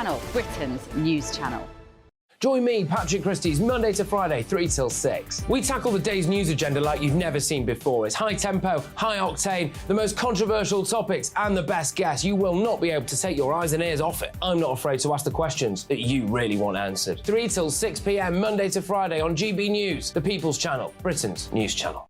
Channel, Britain's news channel. Join me, Patrick Christie's Monday to Friday, 3 till 6. We tackle the day's news agenda like you've never seen before. It's high tempo, high octane, the most controversial topics and the best guests. You will not be able to take your eyes and ears off it. I'm not afraid to ask the questions that you really want answered. 3 till 6 p.m, Monday to Friday on GB News, the People's Channel, Britain's news channel.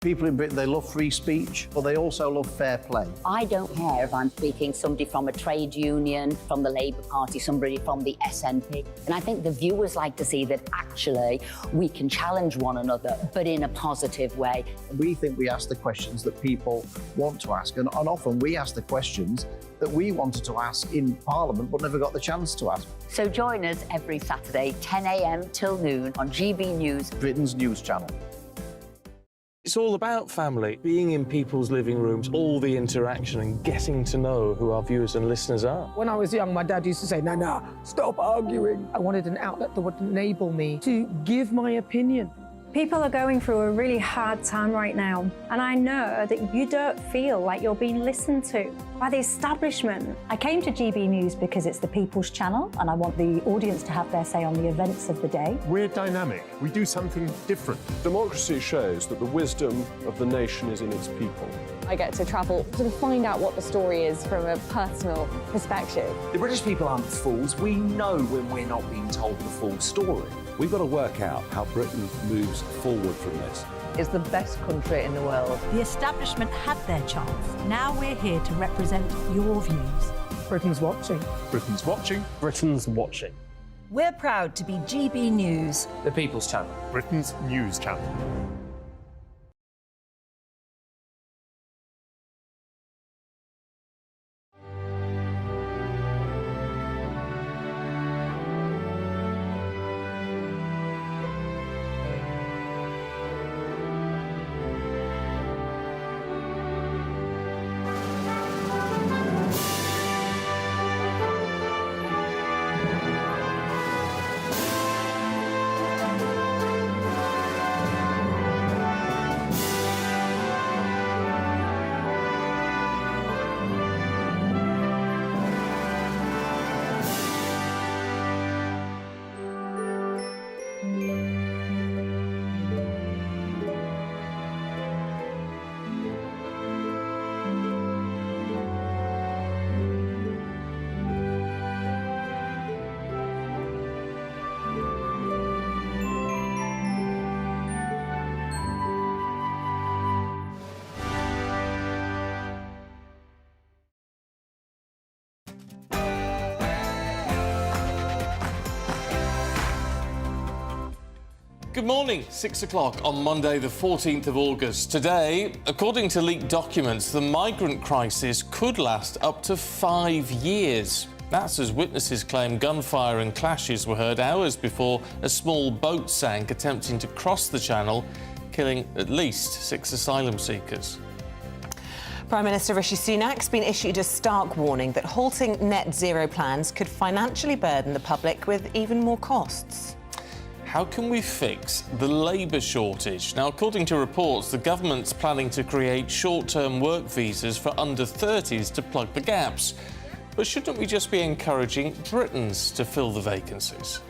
People in Britain, they love free speech, but they also love fair play. I don't care if I'm speaking somebody from a trade union, from the Labour Party, somebody from the SNP. And I think the viewers like to see that actually we can challenge one another, but in a positive way. We think we ask the questions that people want to ask, and often we ask the questions that we wanted to ask in Parliament but never got the chance to ask. So join us every Saturday, 10 a.m. till noon on GB News, Britain's news channel. It's all about family, being in people's living rooms, all the interaction and getting to know who our viewers and listeners are. When I was young, my dad used to say, "Nah, stop arguing." I wanted an outlet that would enable me to give my opinion. People are going through a really hard time right now, and I know that you don't feel like you're being listened to by the establishment. I came to GB News because it's the People's Channel, and I want the audience to have their say on the events of the day. We're dynamic. We do something different. Democracy shows that the wisdom of the nation is in its people. I get to travel to find out what the story is from a personal perspective. The British people aren't fools. We know when we're not being told the full story. We've got to work out how Britain moves forward from this. It's the best country in the world. The establishment had their chance. Now we're here to represent your views. Britain's watching. Britain's watching. Britain's watching. We're proud to be GB News, The People's Channel, Britain's news channel. Good morning, 6 o'clock on Monday the 14th of August. Today, according to leaked documents, the migrant crisis could last up to 5 years. That's as witnesses claim gunfire and clashes were heard hours before a small boat sank attempting to cross the channel, killing at least 6 asylum seekers. Prime Minister Rishi Sunak's been issued a stark warning that halting net zero plans could financially burden the public with even more costs. How can we fix the labour shortage? Now, according to reports, the government's planning to create short-term work visas for under-30s to plug the gaps. But shouldn't we just be encouraging Britons to fill the vacancies?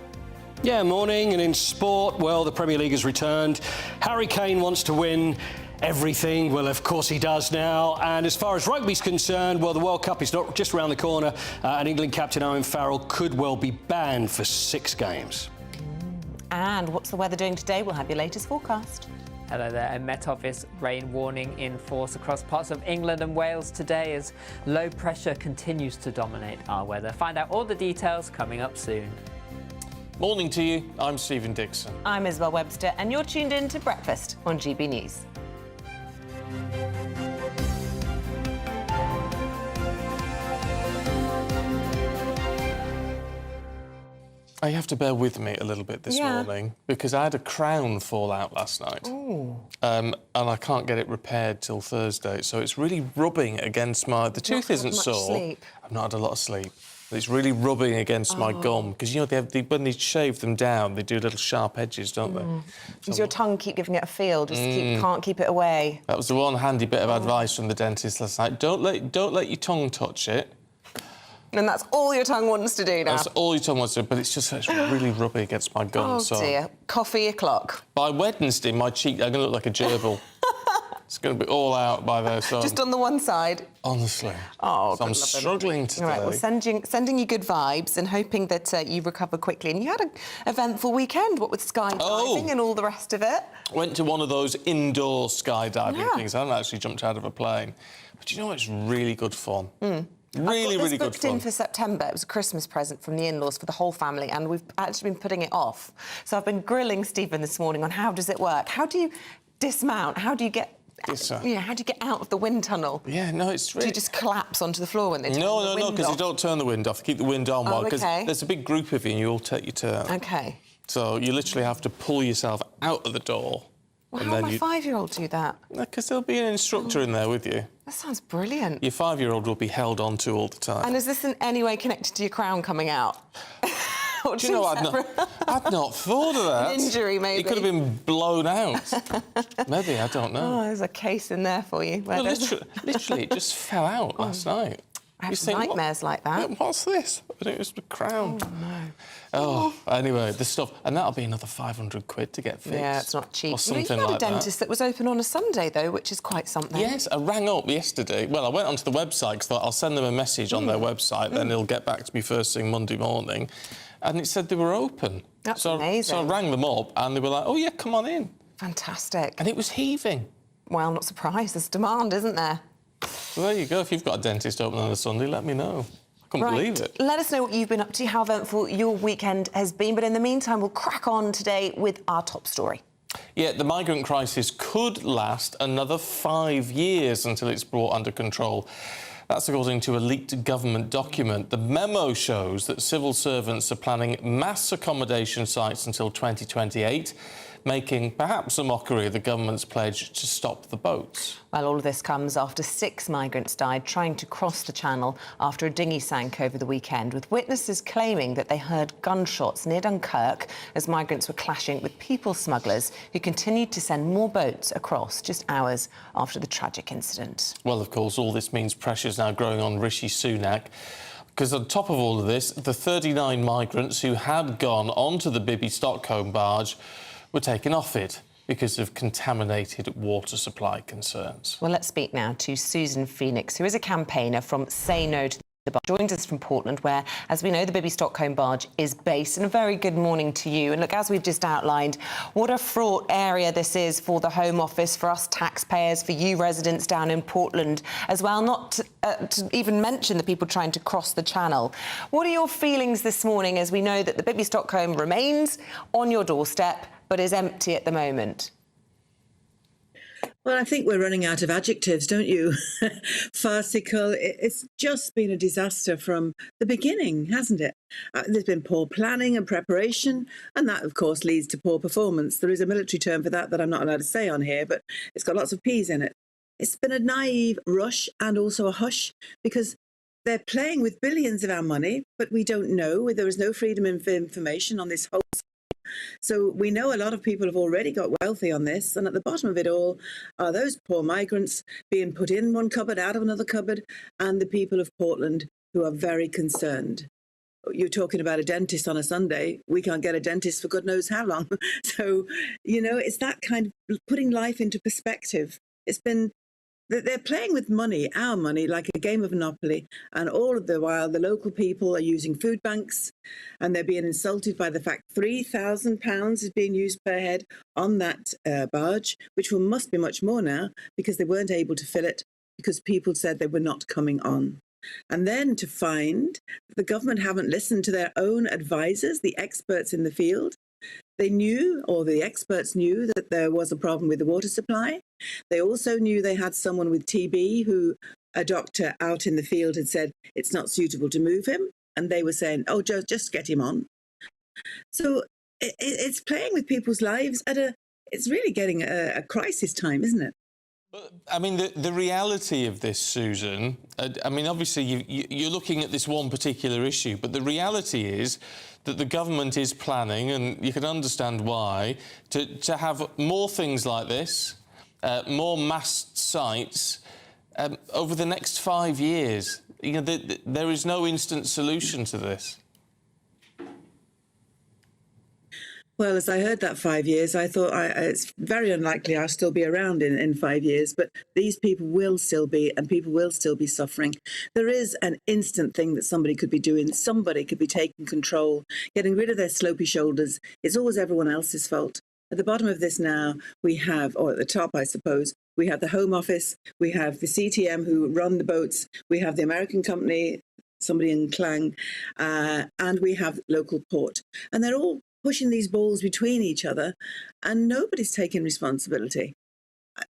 Yeah, morning. And in sport, well, the Premier League has returned. Harry Kane wants to win everything. Well, of course he does now. And as far as rugby's concerned, well, the World Cup is not just around the corner, and England captain Owen Farrell could well be banned for 6 games. And what's the weather doing today? We'll have your latest forecast. Hello there. A Met Office rain warning in force across parts of England and Wales today as low pressure continues to dominate our weather. Find out all the details coming up soon. Morning to you. I'm Stephen Dixon. I'm Isabel Webster, and you're tuned in to Breakfast on GB News. You have to bear with me a little bit this morning because I had a crown fall out last night. And I can't get it repaired till Thursday, so it's really rubbing against my... The tooth isn't sore. Sleep. I've not had a lot of sleep. But it's really rubbing against my gum because, you know, when they shave them down, they do little sharp edges, don't they? Does your tongue keep giving it a feel? Just can't keep it away? That was the one handy bit of advice from the dentist last night. Don't let your tongue touch it. And that's all your tongue wants to do now. That's all your tongue wants to do, but it's really rubby against my gums. Oh, dear. Coffee o'clock. By Wednesday, my cheek, I'm going to look like a gerbil. It's going to be all out by there, so... Just on the one side? Honestly. Oh, so I'm struggling today. All right, well, sending you good vibes and hoping that you recover quickly. And you had an eventful weekend, what with skydiving and all the rest of it. Went to one of those indoor skydiving things. I haven't actually jumped out of a plane. But you know, it's really good fun. Really good fun. Booked in for September. It was a Christmas present from the in-laws for the whole family, and we've actually been putting it off. So I've been grilling Stephen this morning on how does it work? How do you dismount? How do you get... how do you get out of the wind tunnel? Yeah, no, it's really... Do you just collapse onto the floor when they turn the wind off? No, because you don't turn the wind off. Keep the wind on while... Because okay. there's a big group of you and you all take your turn. OK. So you literally have to pull yourself out of the door. Well, how will my 5-year-old do that? Because there'll be an instructor in there with you. That sounds brilliant. Your 5-year-old will be held on to all the time. And is this in any way connected to your crown coming out? Do you know, I'd not thought of that. An injury, maybe. It could have been blown out. Maybe, I don't know. Oh, there's a case in there for you. No, literally, it just fell out last night. I have nightmares like that. What's this? But it was the crown. Oh, no. Oh, anyway, the stuff... And that'll be another 500 quid to get fixed. Yeah, it's not cheap. Or something you had like a dentist that was open on a Sunday, though, which is quite something. Yes, I rang up yesterday. Well, I went onto the website because I thought I'll send them a message on their website, then they'll get back to me first thing Monday morning. And it said they were open. That's amazing. So I rang them up and they were like, oh, yeah, come on in. Fantastic. And it was heaving. Well, not surprised. There's demand, isn't there? Well, there you go. If you've got a dentist open on a Sunday, let me know. I couldn't believe it. Let us know what you've been up to, how eventful your weekend has been. But in the meantime, we'll crack on today with our top story. Yeah, the migrant crisis could last another 5 years until it's brought under control. That's according to a leaked government document. The memo shows that civil servants are planning mass accommodation sites until 2028, making perhaps a mockery of the government's pledge to stop the boats. Well, all of this comes after 6 migrants died trying to cross the channel after a dinghy sank over the weekend, with witnesses claiming that they heard gunshots near Dunkirk as migrants were clashing with people smugglers who continued to send more boats across just hours after the tragic incident. Well, of course, all this means pressure's now growing on Rishi Sunak, because on top of all of this, the 39 migrants who had gone onto the Bibi Stockholm barge were taken off it because of contaminated water supply concerns. Well, let's speak now to Susan Phoenix, who is a campaigner from Say No to the Barge. Joins us from Portland, where, as we know, the Bibi Stockholm barge is based. And a very good morning to you. And look, as we've just outlined, what a fraught area this is for the Home Office, for us taxpayers, for you residents down in Portland as well, not to even mention the people trying to cross the channel. What are your feelings this morning as we know that the Bibi Stockholm remains on your doorstep but is empty at the moment? Well, I think we're running out of adjectives, don't you? Farcical. It's just been a disaster from the beginning, hasn't it? There's been poor planning and preparation, and that, of course, leads to poor performance. There is a military term for that I'm not allowed to say on here, but it's got lots of P's in it. It's been a naive rush and also a hush, because they're playing with billions of our money, but we don't know. There is no freedom of information on this whole. So we know a lot of people have already got wealthy on this, and at the bottom of it all are those poor migrants being put in one cupboard, out of another cupboard, and the people of Portland who are very concerned. You're talking about a dentist on a Sunday. We can't get a dentist for God knows how long. So, you know, it's that kind of putting life into perspective. It's been... They're playing with money, our money, like a game of Monopoly, and all of the while the local people are using food banks, and they're being insulted by the fact £3,000 is being used per head on that barge, which must be much more now because they weren't able to fill it because people said they were not coming on. And then to find the government haven't listened to their own advisors, the experts in the field. They knew, or the experts knew, that there was a problem with the water supply. They also knew they had someone with TB who a doctor out in the field had said it's not suitable to move him. And they were saying, oh, just get him on. So it's playing with people's lives it's really getting a crisis time, isn't it? I mean, the reality of this, Susan, I mean, obviously you're looking at this one particular issue, but the reality is that the government is planning, and you can understand why, to have more things like this, more mass sites over the next 5 years. You know, there is no instant solution to this. Well, as I heard that 5 years, I thought it's very unlikely I'll still be around in 5 years, but these people will still be, and people will still be suffering. There is an instant thing that somebody could be doing. Somebody could be taking control, getting rid of their slopey shoulders. It's always everyone else's fault. At the bottom of this now, we have, or at the top, I suppose, we have the Home Office, we have the CTM who run the boats, we have the American company, somebody in Klang, and we have local port. And they're all pushing these balls between each other, and nobody's taking responsibility.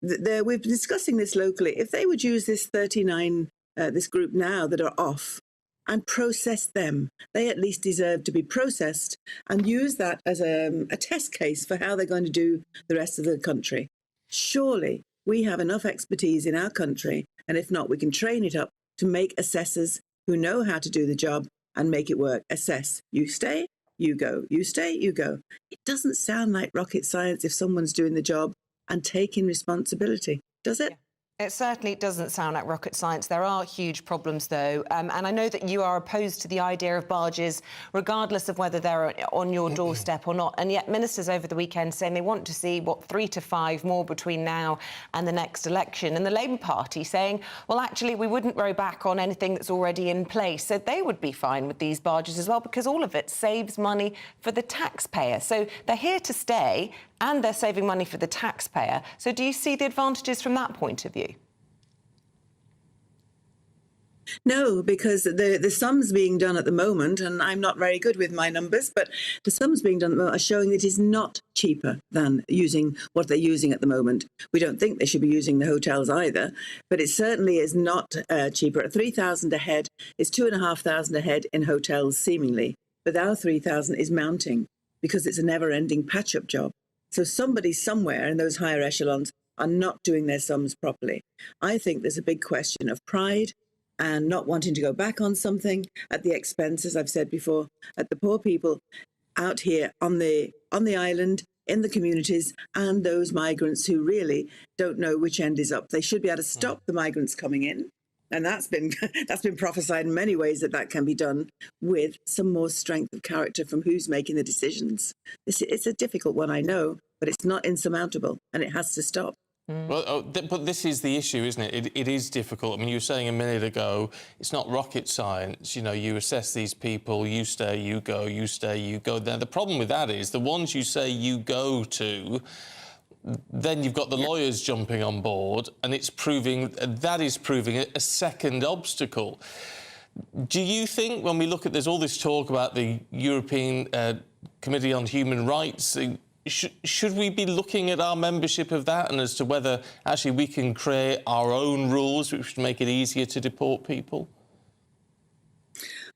We've been discussing this locally. If they would use this 39, this group now that are off, and process them, they at least deserve to be processed, and use that as a test case for how they're going to do the rest of the country. Surely we have enough expertise in our country, and if not, we can train it up to make assessors who know how to do the job and make it work. Assess. You stay, you go. You stay, you go. It doesn't sound like rocket science if someone's doing the job and taking responsibility, does it? Yeah. It certainly doesn't sound like rocket science. There are huge problems, though. And I know that you are opposed to the idea of barges, regardless of whether they're on your doorstep or not. And yet ministers over the weekend saying they want to see, 3 to 5 more between now and the next election. And the Labour Party saying, well, actually, we wouldn't row back on anything that's already in place. So they would be fine with these barges as well, because all of it saves money for the taxpayer. So they're here to stay, and they're saving money for the taxpayer. So do you see the advantages from that point of view? No, because the sums being done at the moment, and I'm not very good with my numbers, but the sums being done at the moment are showing that it is not cheaper than using what they're using at the moment. We don't think they should be using the hotels either, but it certainly is not cheaper. At 3,000 a head, it's 2,500 a head in hotels, seemingly. But our 3,000 is mounting because it's a never-ending patch-up job. So somebody somewhere in those higher echelons are not doing their sums properly. I think there's a big question of pride and not wanting to go back on something at the expense, as I've said before, at the poor people out here on the island, in the communities, and those migrants who really don't know which end is up. They should be able to stop the migrants coming in. And that's been prophesied in many ways that can be done with some more strength of character from who's making the decisions. It's a difficult one, I know, but it's not insurmountable, and it has to stop. Well, but this is the issue, isn't it? It is difficult. I mean, you were saying a minute ago, it's not rocket science. You know, you assess these people, you stay, you go, you stay, you go. Now, the problem with that is the ones you say you go to, then you've got the lawyers jumping on board, and that is proving a second obstacle. Do you think, when we look at, there's all this talk about the European Committee on Human Rights, should we be looking at our membership of that and as to whether actually we can create our own rules which would make it easier to deport people?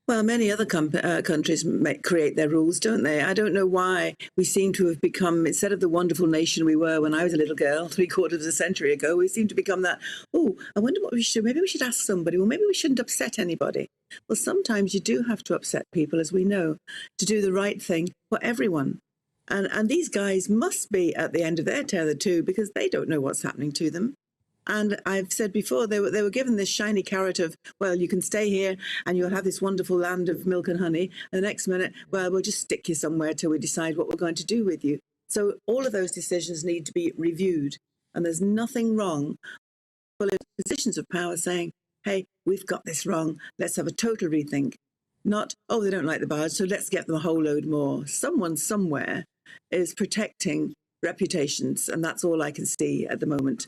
Well, many other countries create their rules, don't they? I don't know why we seem to have become, instead of the wonderful nation we were when I was a little girl, 3/4 of a century ago, we seem to become that, oh, I wonder what we should, maybe we should ask somebody, well, maybe we shouldn't upset anybody. Well, sometimes you do have to upset people, as we know, to do the right thing for everyone. And these guys must be at the end of their tether too, because they don't know what's happening to them. And I've said before, they were given this shiny carrot of, well, you can stay here and you'll have this wonderful land of milk and honey. And the next minute, well, we'll just stick you somewhere till we decide what we're going to do with you. So all of those decisions need to be reviewed. And there's nothing wrong with positions of power saying, hey, we've got this wrong. Let's have a total rethink. Not, oh, they don't like the barge, so let's get them a whole load more. Someone somewhere is protecting reputations, and that's all I can see at the moment.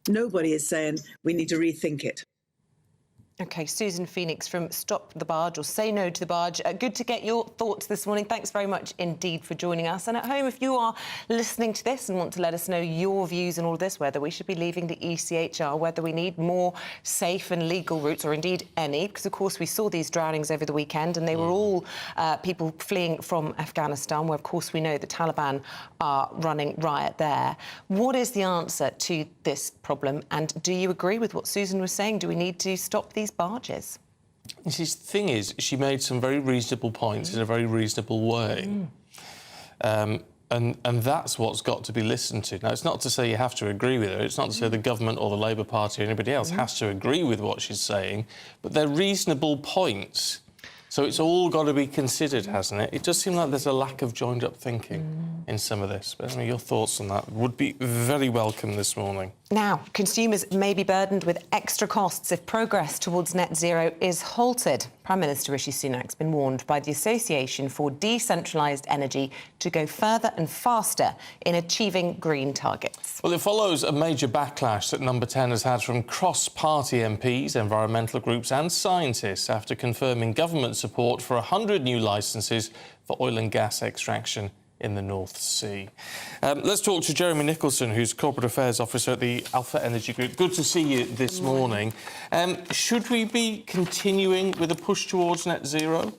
Nobody is saying we need to rethink it. OK, Susan Phoenix from Stop the Barge, or Say No to the Barge. Good to get your thoughts this morning. Thanks very much indeed for joining us. And at home, if you are listening to this and want to let us know your views on all this, whether we should be leaving the ECHR, whether we need more safe and legal routes, or indeed any, because, of course, we saw these drownings over the weekend, and they were all people fleeing from Afghanistan, where, of course, we know the Taliban are running riot there. What is the answer to this problem? And do you agree with what Susan was saying? Do we need to stop these barges? You see, the thing is, she made some very reasonable points in a very reasonable way. And that's what's got to be listened to. Now, it's not to say you have to agree with her. It's not to say the government or the Labour Party or anybody else has to agree with what she's saying, but they're reasonable points. So it's all got to be considered, hasn't it? It does seem like there's a lack of joined-up thinking in some of this. But I mean, your thoughts on that would be very welcome this morning. Now, consumers may be burdened with extra costs if progress towards net zero is halted. Prime Minister Rishi Sunak's been warned by the Association for Decentralised Energy to go further and faster in achieving green targets. Well, it follows a major backlash that Number 10 has had from cross-party MPs, environmental groups and scientists after confirming government support for 100 new licences for oil and gas extraction in the North Sea. Let's talk to Jeremy Nicholson, who's Corporate Affairs Officer at the Alpha Energy Group. Good to see you this morning. Should we be continuing with a push towards net zero?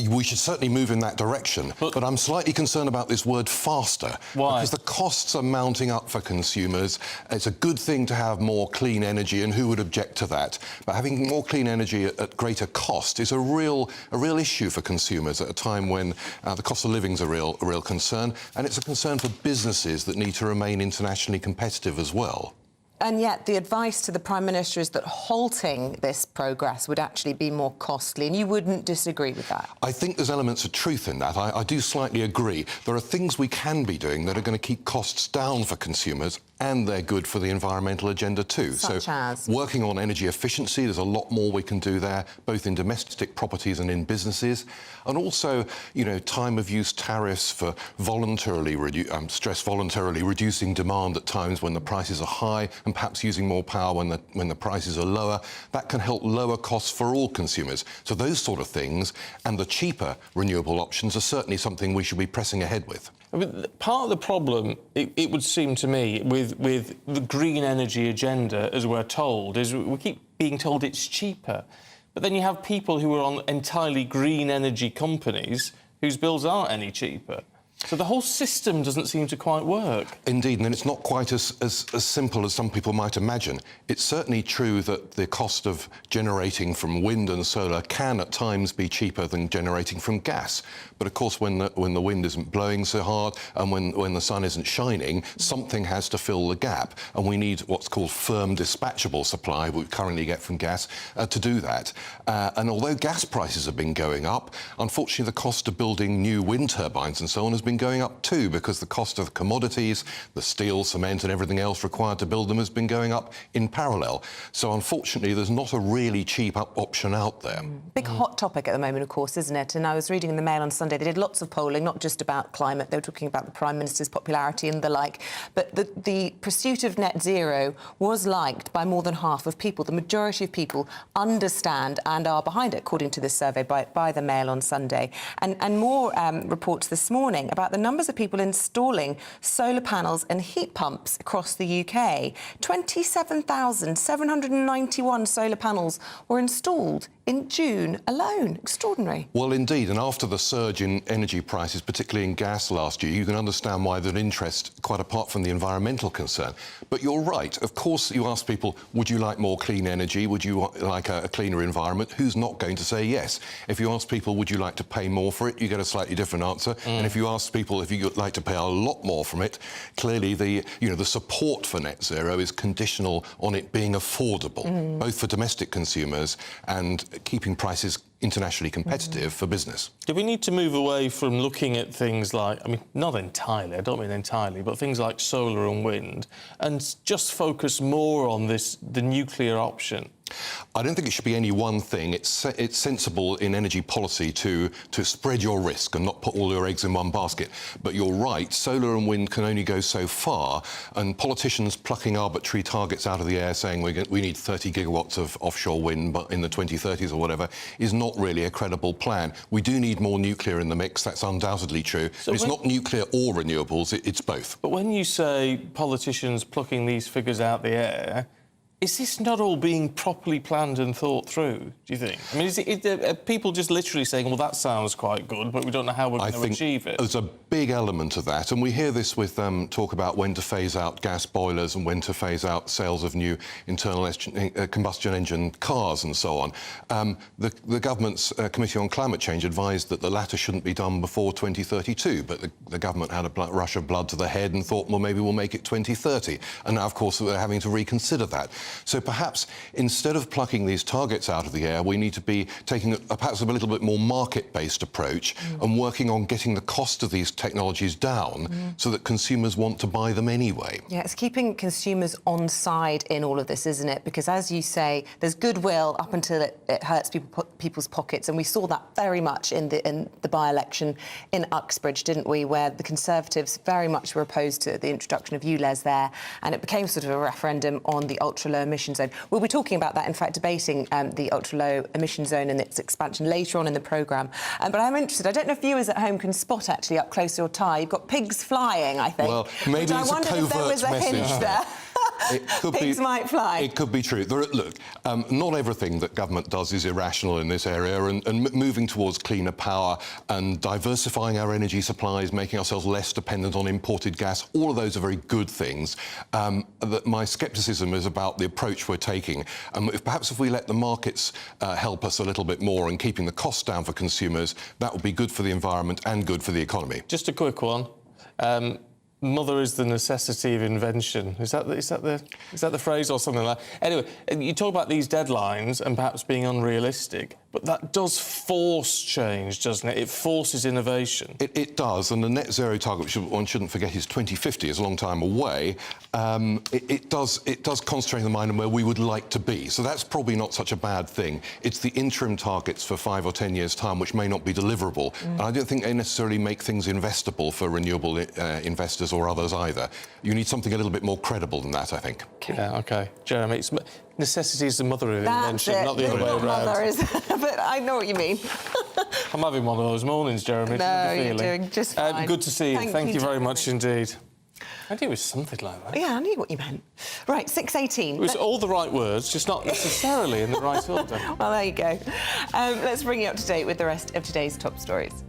We should certainly move in that direction, but I'm slightly concerned about this word faster. Why? Because the costs are mounting up for consumers. It's a good thing to have more clean energy, and who would object to that? But having more clean energy at greater cost is a real issue for consumers at a time when the cost of living is a real concern, and it's a concern for businesses that need to remain internationally competitive as well. And yet the advice to the Prime Minister is that halting this progress would actually be more costly, and you wouldn't disagree with that? I think there's elements of truth in that. I do slightly agree. There are things we can be doing that are going to keep costs down for consumers, and they're good for the environmental agenda too. Such as? Working on energy efficiency, there's a lot more we can do there, both in domestic properties and in businesses. And also, you know, time of use tariffs for voluntarily reducing demand at times when the prices are high, and perhaps using more power when the prices are lower. That can help lower costs for all consumers. So those sort of things and the cheaper renewable options are certainly something we should be pressing ahead with. I mean, part of the problem, it would seem to me, with the green energy agenda, as we're told, is we keep being told it's cheaper. But then you have people who are on entirely green energy companies whose bills aren't any cheaper. So the whole system doesn't seem to quite work. Indeed, and it's not quite as simple as some people might imagine. It's certainly true that the cost of generating from wind and solar can at times be cheaper than generating from gas. But of course, when the wind isn't blowing so hard and when the sun isn't shining, something has to fill the gap. And we need what's called firm dispatchable supply, we currently get from gas, to do that. And although gas prices have been going up, unfortunately, the cost of building new wind turbines and so on has been going up too, because the cost of the commodities, the steel, cement and everything else required to build them has been going up in parallel. So unfortunately, there's not a really cheap option out there. Big hot topic at the moment, of course, isn't it? And I was reading in the Mail on Sunday, they did lots of polling, not just about climate, they were talking about the Prime Minister's popularity and the like, but the pursuit of net zero was liked by more than half of people. The majority of people understand and are behind it, according to this survey by the Mail on Sunday. And more reports this morning about the numbers of people installing solar panels and heat pumps across the UK. 27,791 solar panels were installed in June alone. Extraordinary. Well, indeed, and after the surge in energy prices, particularly in gas last year, you can understand why there's interest, quite apart from the environmental concern. But you're right. Of course, you ask people, would you like more clean energy? Would you like a cleaner environment? Who's not going to say yes? If you ask people, would you like to pay more for it? You get a slightly different answer. And if you ask people if you'd like to pay a lot more from it, clearly the support for net zero is conditional on it being affordable, both for domestic consumers and keeping prices internationally competitive for business. Do we need to move away from looking at things like, I mean, not entirely, I don't mean entirely, but things like solar and wind, and just focus more on the nuclear option? I don't think it should be any one thing. It's sensible in energy policy to spread your risk and not put all your eggs in one basket. But you're right, solar and wind can only go so far, and politicians plucking arbitrary targets out of the air saying we need 30 gigawatts of offshore wind in the 2030s or whatever is not really a credible plan. We do need more nuclear in the mix, that's undoubtedly true. So it's not nuclear or renewables, it's both. But when you say politicians plucking these figures out the air, Is this not all being properly planned and thought through, do you think? I mean, are people just literally saying, well, that sounds quite good, but we don't know how we're going to achieve it? There's a big element of that, and we hear this with talk about when to phase out gas boilers and when to phase out sales of new internal combustion engine cars and so on. The government's Committee on Climate Change advised that the latter shouldn't be done before 2032, but the government had a rush of blood to the head and thought, well, maybe we'll make it 2030. And now, of course, we're having to reconsider that. So perhaps instead of plucking these targets out of the air, we need to be taking perhaps a little bit more market-based approach and working on getting the cost of these technologies down so that consumers want to buy them anyway. Yeah, it's keeping consumers on side in all of this, isn't it? Because, as you say, there's goodwill up until it hurts people's pockets, and we saw that very much in the by-election in Uxbridge, didn't we, where the Conservatives very much were opposed to the introduction of ULEZ there, and it became sort of a referendum on the ultra-low emission zone. We'll be talking about that, in fact, debating the ultra-low emission zone and its expansion later on in the programme. But I'm interested, I don't know if viewers at home can spot, actually, up close or tie. You've got pigs flying, I think. Well, maybe it's a covert message there. Pigs might fly. It could be true. Look, not everything that government does is irrational in this area, and moving towards cleaner power and diversifying our energy supplies, making ourselves less dependent on imported gas, all of those are very good things. My scepticism is about the approach we're taking. Perhaps if we let the markets help us a little bit more in keeping the costs down for consumers, that would be good for the environment and good for the economy. Just a quick one. Mother is the necessity of invention. Is that the phrase or something like that? Anyway, you talk about these deadlines and perhaps being unrealistic, but that does force change, doesn't it? It forces innovation. It does, and the net zero target, which one shouldn't forget, is 2050, is a long time away. It does concentrate the mind on where we would like to be, so that's probably not such a bad thing. It's the interim targets for 5 or 10 years' time which may not be deliverable, and I don't think they necessarily make things investable for renewable investors or others either. You need something a little bit more credible than that, I think. Yeah, OK. Jeremy, necessity is the mother of invention, not the other way around. Mother is, but I know what you mean. I'm having one of those mornings, Jeremy. No, you're doing just fine. Good to see you. Thank you very much indeed. I knew it was something like that. Yeah, I knew what you meant. Right, 6:18. It was all the right words, just not necessarily in the right order. Well, there you go. Let's bring you up to date with the rest of today's top stories.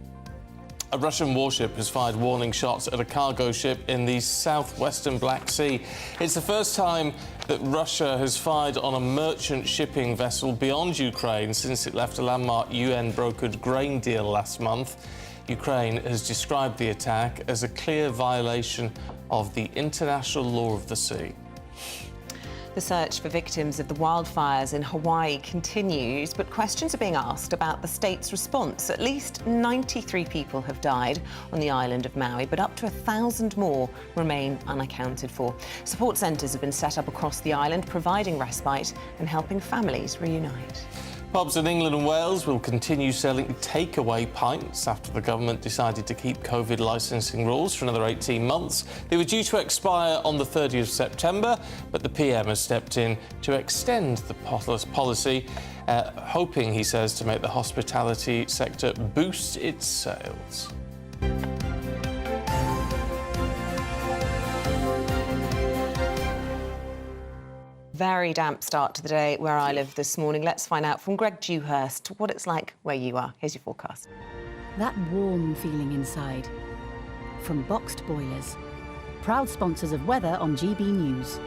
A Russian warship has fired warning shots at a cargo ship in the southwestern Black Sea. It's the first time that Russia has fired on a merchant shipping vessel beyond Ukraine since it left a landmark UN-brokered grain deal last month. Ukraine has described the attack as a clear violation of the international law of the sea. The search for victims of the wildfires in Hawaii continues, but questions are being asked about the state's response. At least 93 people have died on the island of Maui, but up to 1,000 more remain unaccounted for. Support centres have been set up across the island, providing respite and helping families reunite. Pubs in England and Wales will continue selling takeaway pints after the government decided to keep COVID licensing rules for another 18 months. They were due to expire on the 30th of September, but the PM has stepped in to extend the policy, hoping, he says, to make the hospitality sector boost its sales. Very damp start to the day where I live this morning. Let's find out from Greg Dewhurst what it's like where you are. Here's your forecast. That warm feeling inside. From Boxed Boilers. Proud sponsors of weather on GB News.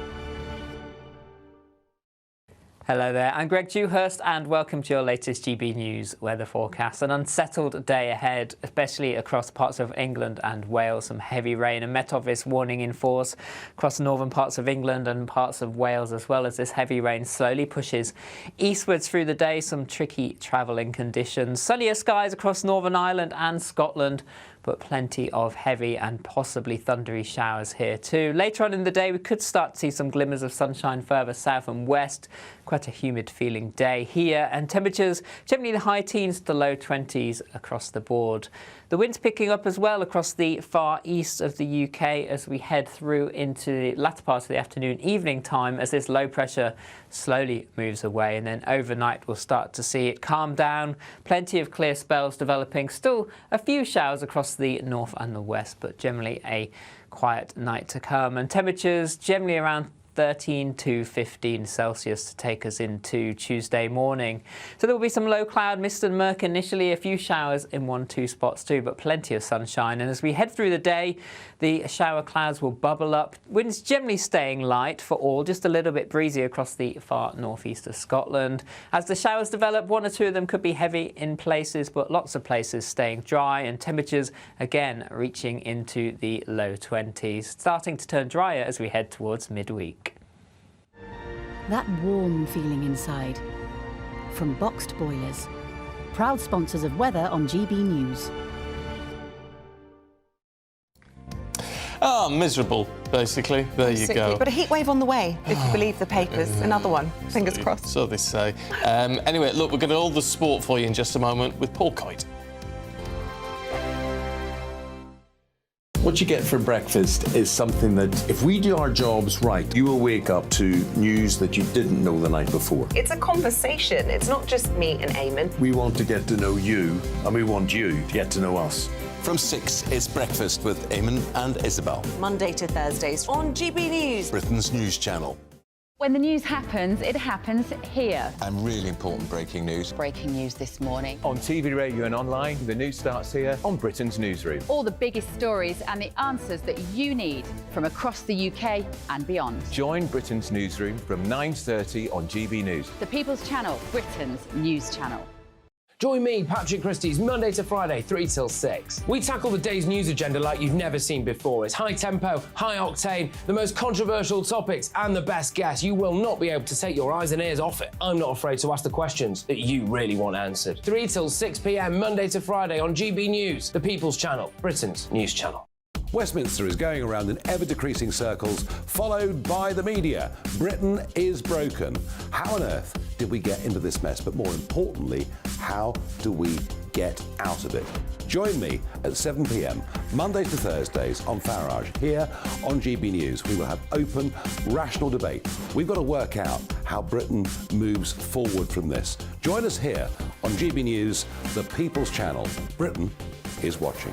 Hello there, I'm Greg Dewhurst and welcome to your latest GB News weather forecast. An unsettled day ahead, especially across parts of England and Wales. Some heavy rain, a Met Office warning in force across the northern parts of England and parts of Wales, as well as this heavy rain slowly pushes eastwards through the day. Some tricky travelling conditions. Sunnier skies across Northern Ireland and Scotland, but plenty of heavy and possibly thundery showers here too. Later on in the day, we could start to see some glimmers of sunshine further south and west. Quite a humid feeling day here, and temperatures generally the high teens to the low 20s across the board. The wind's picking up as well across the far east of the UK as we head through into the latter part of the afternoon, evening time, as this low pressure slowly moves away, and then overnight we'll start to see it calm down. Plenty of clear spells developing. Still a few showers across the north and the west, but generally a quiet night to come. And temperatures generally around 13 to 15 Celsius to take us into Tuesday morning. So there will be some low cloud, mist and murk initially, a few showers in 1-2 spots too, but plenty of sunshine. And as we head through the day, the shower clouds will bubble up. Winds generally staying light for all, just a little bit breezy across the far northeast of Scotland. As the showers develop, 1 or 2 of them could be heavy in places, but lots of places staying dry, and temperatures again reaching into the low 20s, starting to turn drier as we head towards midweek. That warm feeling inside. From boxed boilers. Proud sponsors of weather on GB News. Ah, miserable, basically. There you go. But a heat wave on the way, if you believe the papers. Another one. Fingers crossed. So they say. Anyway, look, we're going to all the sport for you in just a moment with Paul Coyte. What you get for breakfast is something that, if we do our jobs right, you will wake up to news that you didn't know the night before. It's a conversation. It's not just me and Eamonn. We want to get to know you, and we want you to get to know us. From 6, it's Breakfast with Eamonn and Isabel. Monday to Thursdays on GB News, Britain's news channel. When the news happens, it happens here. And really important breaking news. Breaking news this morning. On TV, radio and online, the news starts here on Britain's Newsroom. All the biggest stories and the answers that you need from across the UK and beyond. Join Britain's Newsroom from 9:30 on GB News. The People's Channel, Britain's news channel. Join me, Patrick Christie's, Monday to Friday, 3 till 6. We tackle the day's news agenda like you've never seen before. It's high tempo, high octane, the most controversial topics and the best guests. You will not be able to take your eyes and ears off it. I'm not afraid to ask the questions that you really want answered. 3 till 6 p.m, Monday to Friday on GB News, the People's Channel, Britain's news channel. Westminster is going around in ever-decreasing circles, followed by the media. Britain is broken. How on earth did we get into this mess? But more importantly, how do we get out of it? Join me at 7 p.m, Mondays to Thursdays on Farage, here on GB News. We will have open, rational debate. We've got to work out how Britain moves forward from this. Join us here on GB News, the People's Channel. Britain is watching.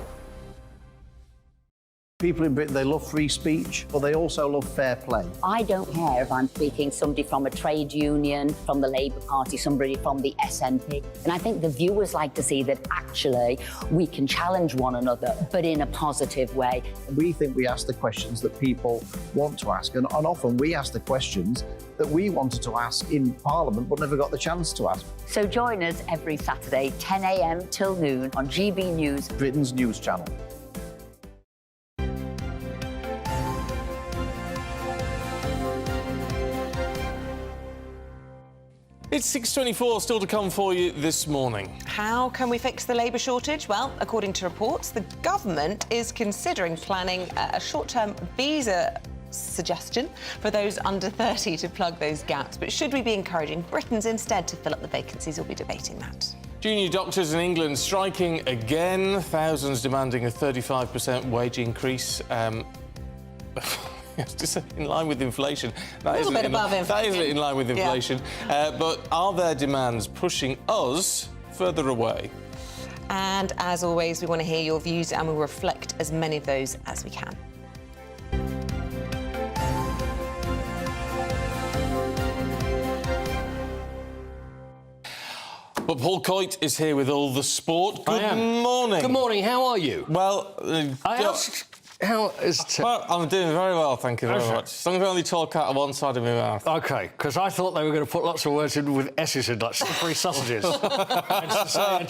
People in Britain, they love free speech, but they also love fair play. I don't care if I'm speaking somebody from a trade union, from the Labour Party, somebody from the SNP. And I think the viewers like to see that actually we can challenge one another, but in a positive way. We think we ask the questions that people want to ask, and often we ask the questions that we wanted to ask in Parliament but never got the chance to ask. So join us every Saturday, 10 a.m. till noon on GB News, Britain's news channel. It's 6:24, still to come for you this morning. How can we fix the labour shortage? Well, according to reports, the government is considering planning a short-term visa suggestion for those under 30 to plug those gaps. But should we be encouraging Britons instead to fill up the vacancies? We'll be debating that. Junior doctors in England striking again, thousands demanding a 35% wage increase. Just in line with inflation. That isn't in line with inflation. Yeah. But are their demands pushing us further away? And as always, we want to hear your views and we'll reflect as many of those as we can. But Paul Coyte is here with all the sport. Good morning. Good morning. How are you? Well, how is well, I'm doing very well, thank you very much. As long as I only talk out of one side of my mouth. OK, because I thought they were going to put lots of words in with S's in, like slippery sausages. I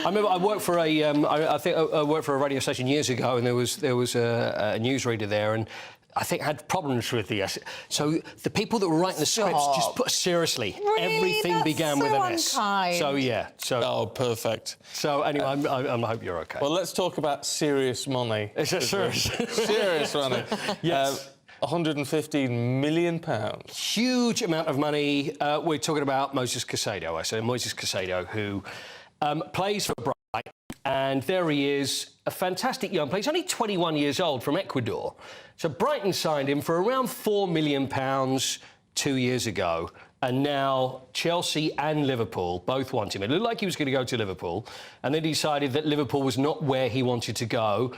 remember I worked for I worked for a radio station years ago, and there was a newsreader there, and I think had problems with the S. So the people that were writing the scripts just put seriously. Really? Everything That's began with an S. Unkind. So yeah. Oh, perfect. So anyway, I hope you're OK. Well, let's talk about serious money. Is it serious? Serious money. Yes. £115 million. Huge amount of money. We're talking about Moses Caicedo. I say Moses Caicedo, who plays for Brighton. And there he is, a fantastic young player. He's only 21 years old, from Ecuador. So Brighton signed him for around £4 million 2 years ago. and now Chelsea and Liverpool both want him. It looked like he was going to go to Liverpool, and then decided that Liverpool was not where he wanted to go.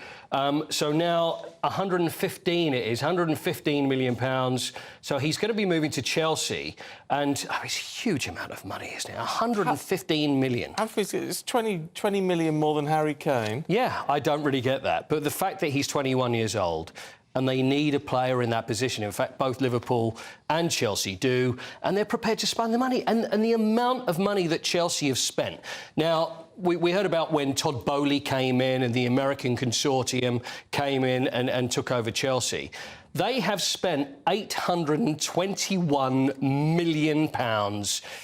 So now 115 million pounds. So he's going to be moving to Chelsea, and it's a huge amount of money, isn't it? 115 million. It's 20 million more than Harry Kane. Yeah, I don't really get that. But the fact that he's 21 years old, and they need a player in that position. In fact, both Liverpool and Chelsea do, and they're prepared to spend the money. And the amount of money that Chelsea have spent. Now, we heard about when Todd Boehly came in and the American consortium came in and took over Chelsea. They have spent £821 million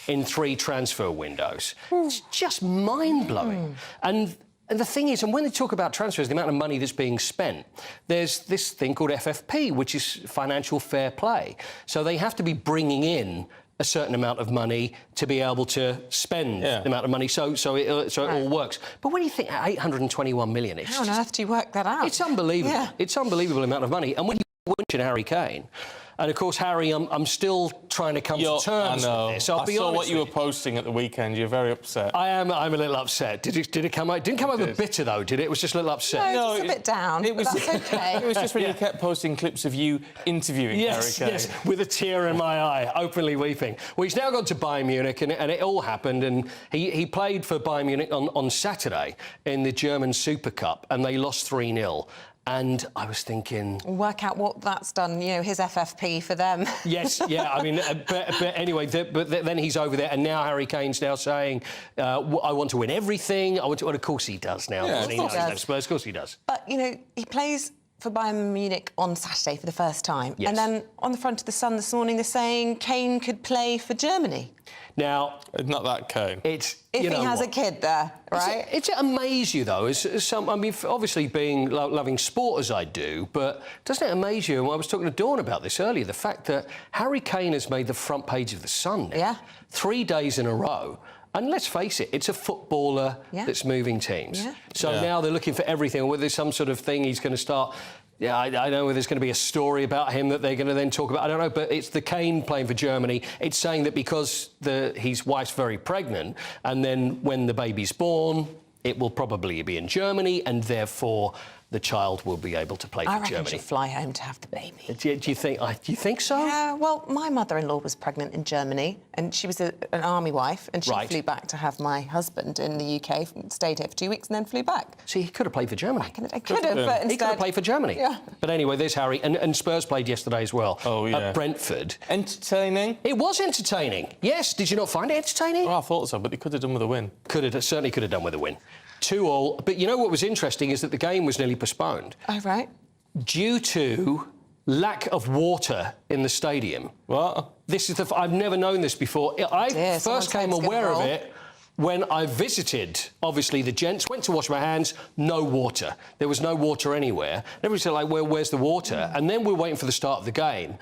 in 3 transfer windows. It's just mind-blowing. And the thing is, and when they talk about transfers, the amount of money that's being spent, there's this thing called FFP, which is financial fair play. So they have to be bringing in a certain amount of money to be able to spend the amount of money, so it all works. But when you think 821 million, it's how on earth do you work that out? It's unbelievable. Yeah. It's unbelievable amount of money. And when you mention Harry Kane, and of course, Harry, I'm still trying to come to terms with this. I saw what you were posting at the weekend. You're very upset. I'm a little upset. Did it come out? It didn't come over bitter though, did it? It was just a little upset. No, just a bit down. It was That's okay. It was just when you kept posting clips of you interviewing Harry Kane. Yes, with a tear in my eye, openly weeping. Well, he's now gone to Bayern Munich, and it all happened. And he played for Bayern Munich on Saturday in the German Super Cup, and they lost 3-0. And I was thinking... Work out what that's done, you know, his FFP for them. Yes, yeah, I mean, but anyway, then he's over there, and now Harry Kane's now saying, I want to win everything. Well, of course he does now. Yeah, he knows Spurs, of course he does. But, you know, he plays for Bayern Munich on Saturday for the first time. Yes. And then on the front of the Sun this morning, they're saying Kane could play for Germany. Now... Not that Kane. It's... If he has a kid there, right? It's amaze you, though, as some... I mean, obviously being loving sport as I do, but doesn't it amaze you, and I was talking to Dawn about this earlier, the fact that Harry Kane has made the front page of the Sun now, 3 days in a row. And let's face it, it's a footballer that's moving teams. Yeah. So now they're looking for everything, whether there's some sort of thing he's going to start... Yeah, I don't know whether there's going to be a story about him that they're going to then talk about. I don't know, but it's the Kane playing for Germany. It's saying that because his wife's very pregnant, and then when the baby's born, it will probably be in Germany, and therefore the child will be able to play for I reckon Germany. she'll fly home to have the baby. Do you think so? Yeah, well, my mother-in-law was pregnant in Germany, and she was an army wife, and she flew back to have my husband in the UK, stayed here for 2 weeks, and then flew back. See, he could have played for Germany. I could have, but instead... He could have played for Germany. Yeah. But anyway, there's Harry, and Spurs played yesterday as well. Oh, yeah. At Brentford. Entertaining? It was entertaining. Yes, did you not find it entertaining? Well, I thought so, but they could have done with a win. Certainly could have done with a win. 2-2. But you know what was interesting is that the game was nearly postponed. Oh, right. Due to lack of water in the stadium. What? This is I've never known this before. I first came aware of it when I visited, obviously, the gents, went to wash my hands, no water. There was no water anywhere. Everybody said, like, well, where's the water? And then we're waiting for the start of the game.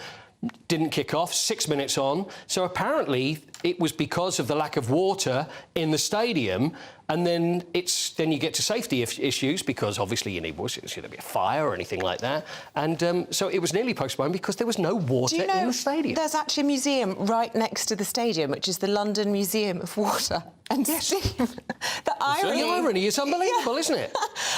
Didn't kick off, 6 minutes on. So apparently it was because of the lack of water in the stadium, and then you get to safety issues because obviously you need water. Should there be a fire or anything like that? And so it was nearly postponed because there was no water in the stadium. There's actually a museum right next to the stadium, which is the London Museum of Water and Steam. The irony is unbelievable, isn't it?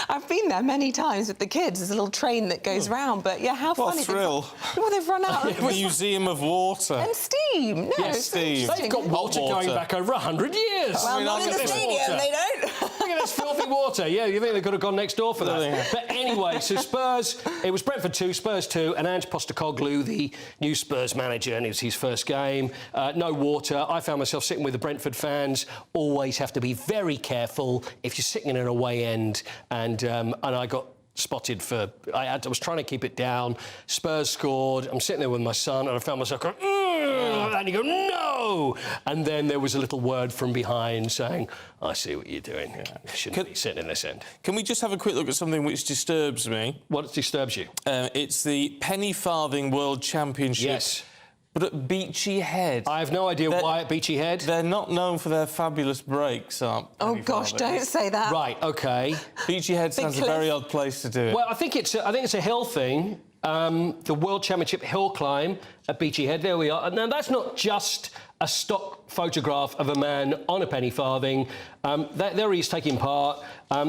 I've been there many times with the kids. There's a little train that goes round, but yeah, how funny. What a thrill. Well, they've run out of... Museum of Water. And steam. No, yes, steam. They've got water going back over 100 years. Well, not in the stadium, they don't. Look at this filthy water. Yeah, you think they could have gone next door for that. But anyway, so Spurs, it was Brentford 2, Spurs 2, and Ange Postecoglou, the new Spurs manager, and it was his first game. No water. I found myself sitting with the Brentford fans. Always have to be very careful if you're sitting in an away end, and I got spotted for... I was trying to keep it down. Spurs scored. I'm sitting there with my son, and I found myself going, and you go, no! And then there was a little word from behind saying, I see what you're doing. You shouldn't be sitting in this end. Can we just have a quick look at something which disturbs me? What disturbs you? It's the penny farthing World Championship. Yes. But at Beachy Head. I have no idea why at Beachy Head. They're not known for their fabulous breaks, aren't they? Oh, gosh, don't say that. Right, OK. Beachy Head sounds a very odd place to do it. Well, I think it's a hill thing. the World Championship hill climb at Beachy Head. There we are. Now, that's not just a stock photograph of a man on a penny farthing. There he is taking part.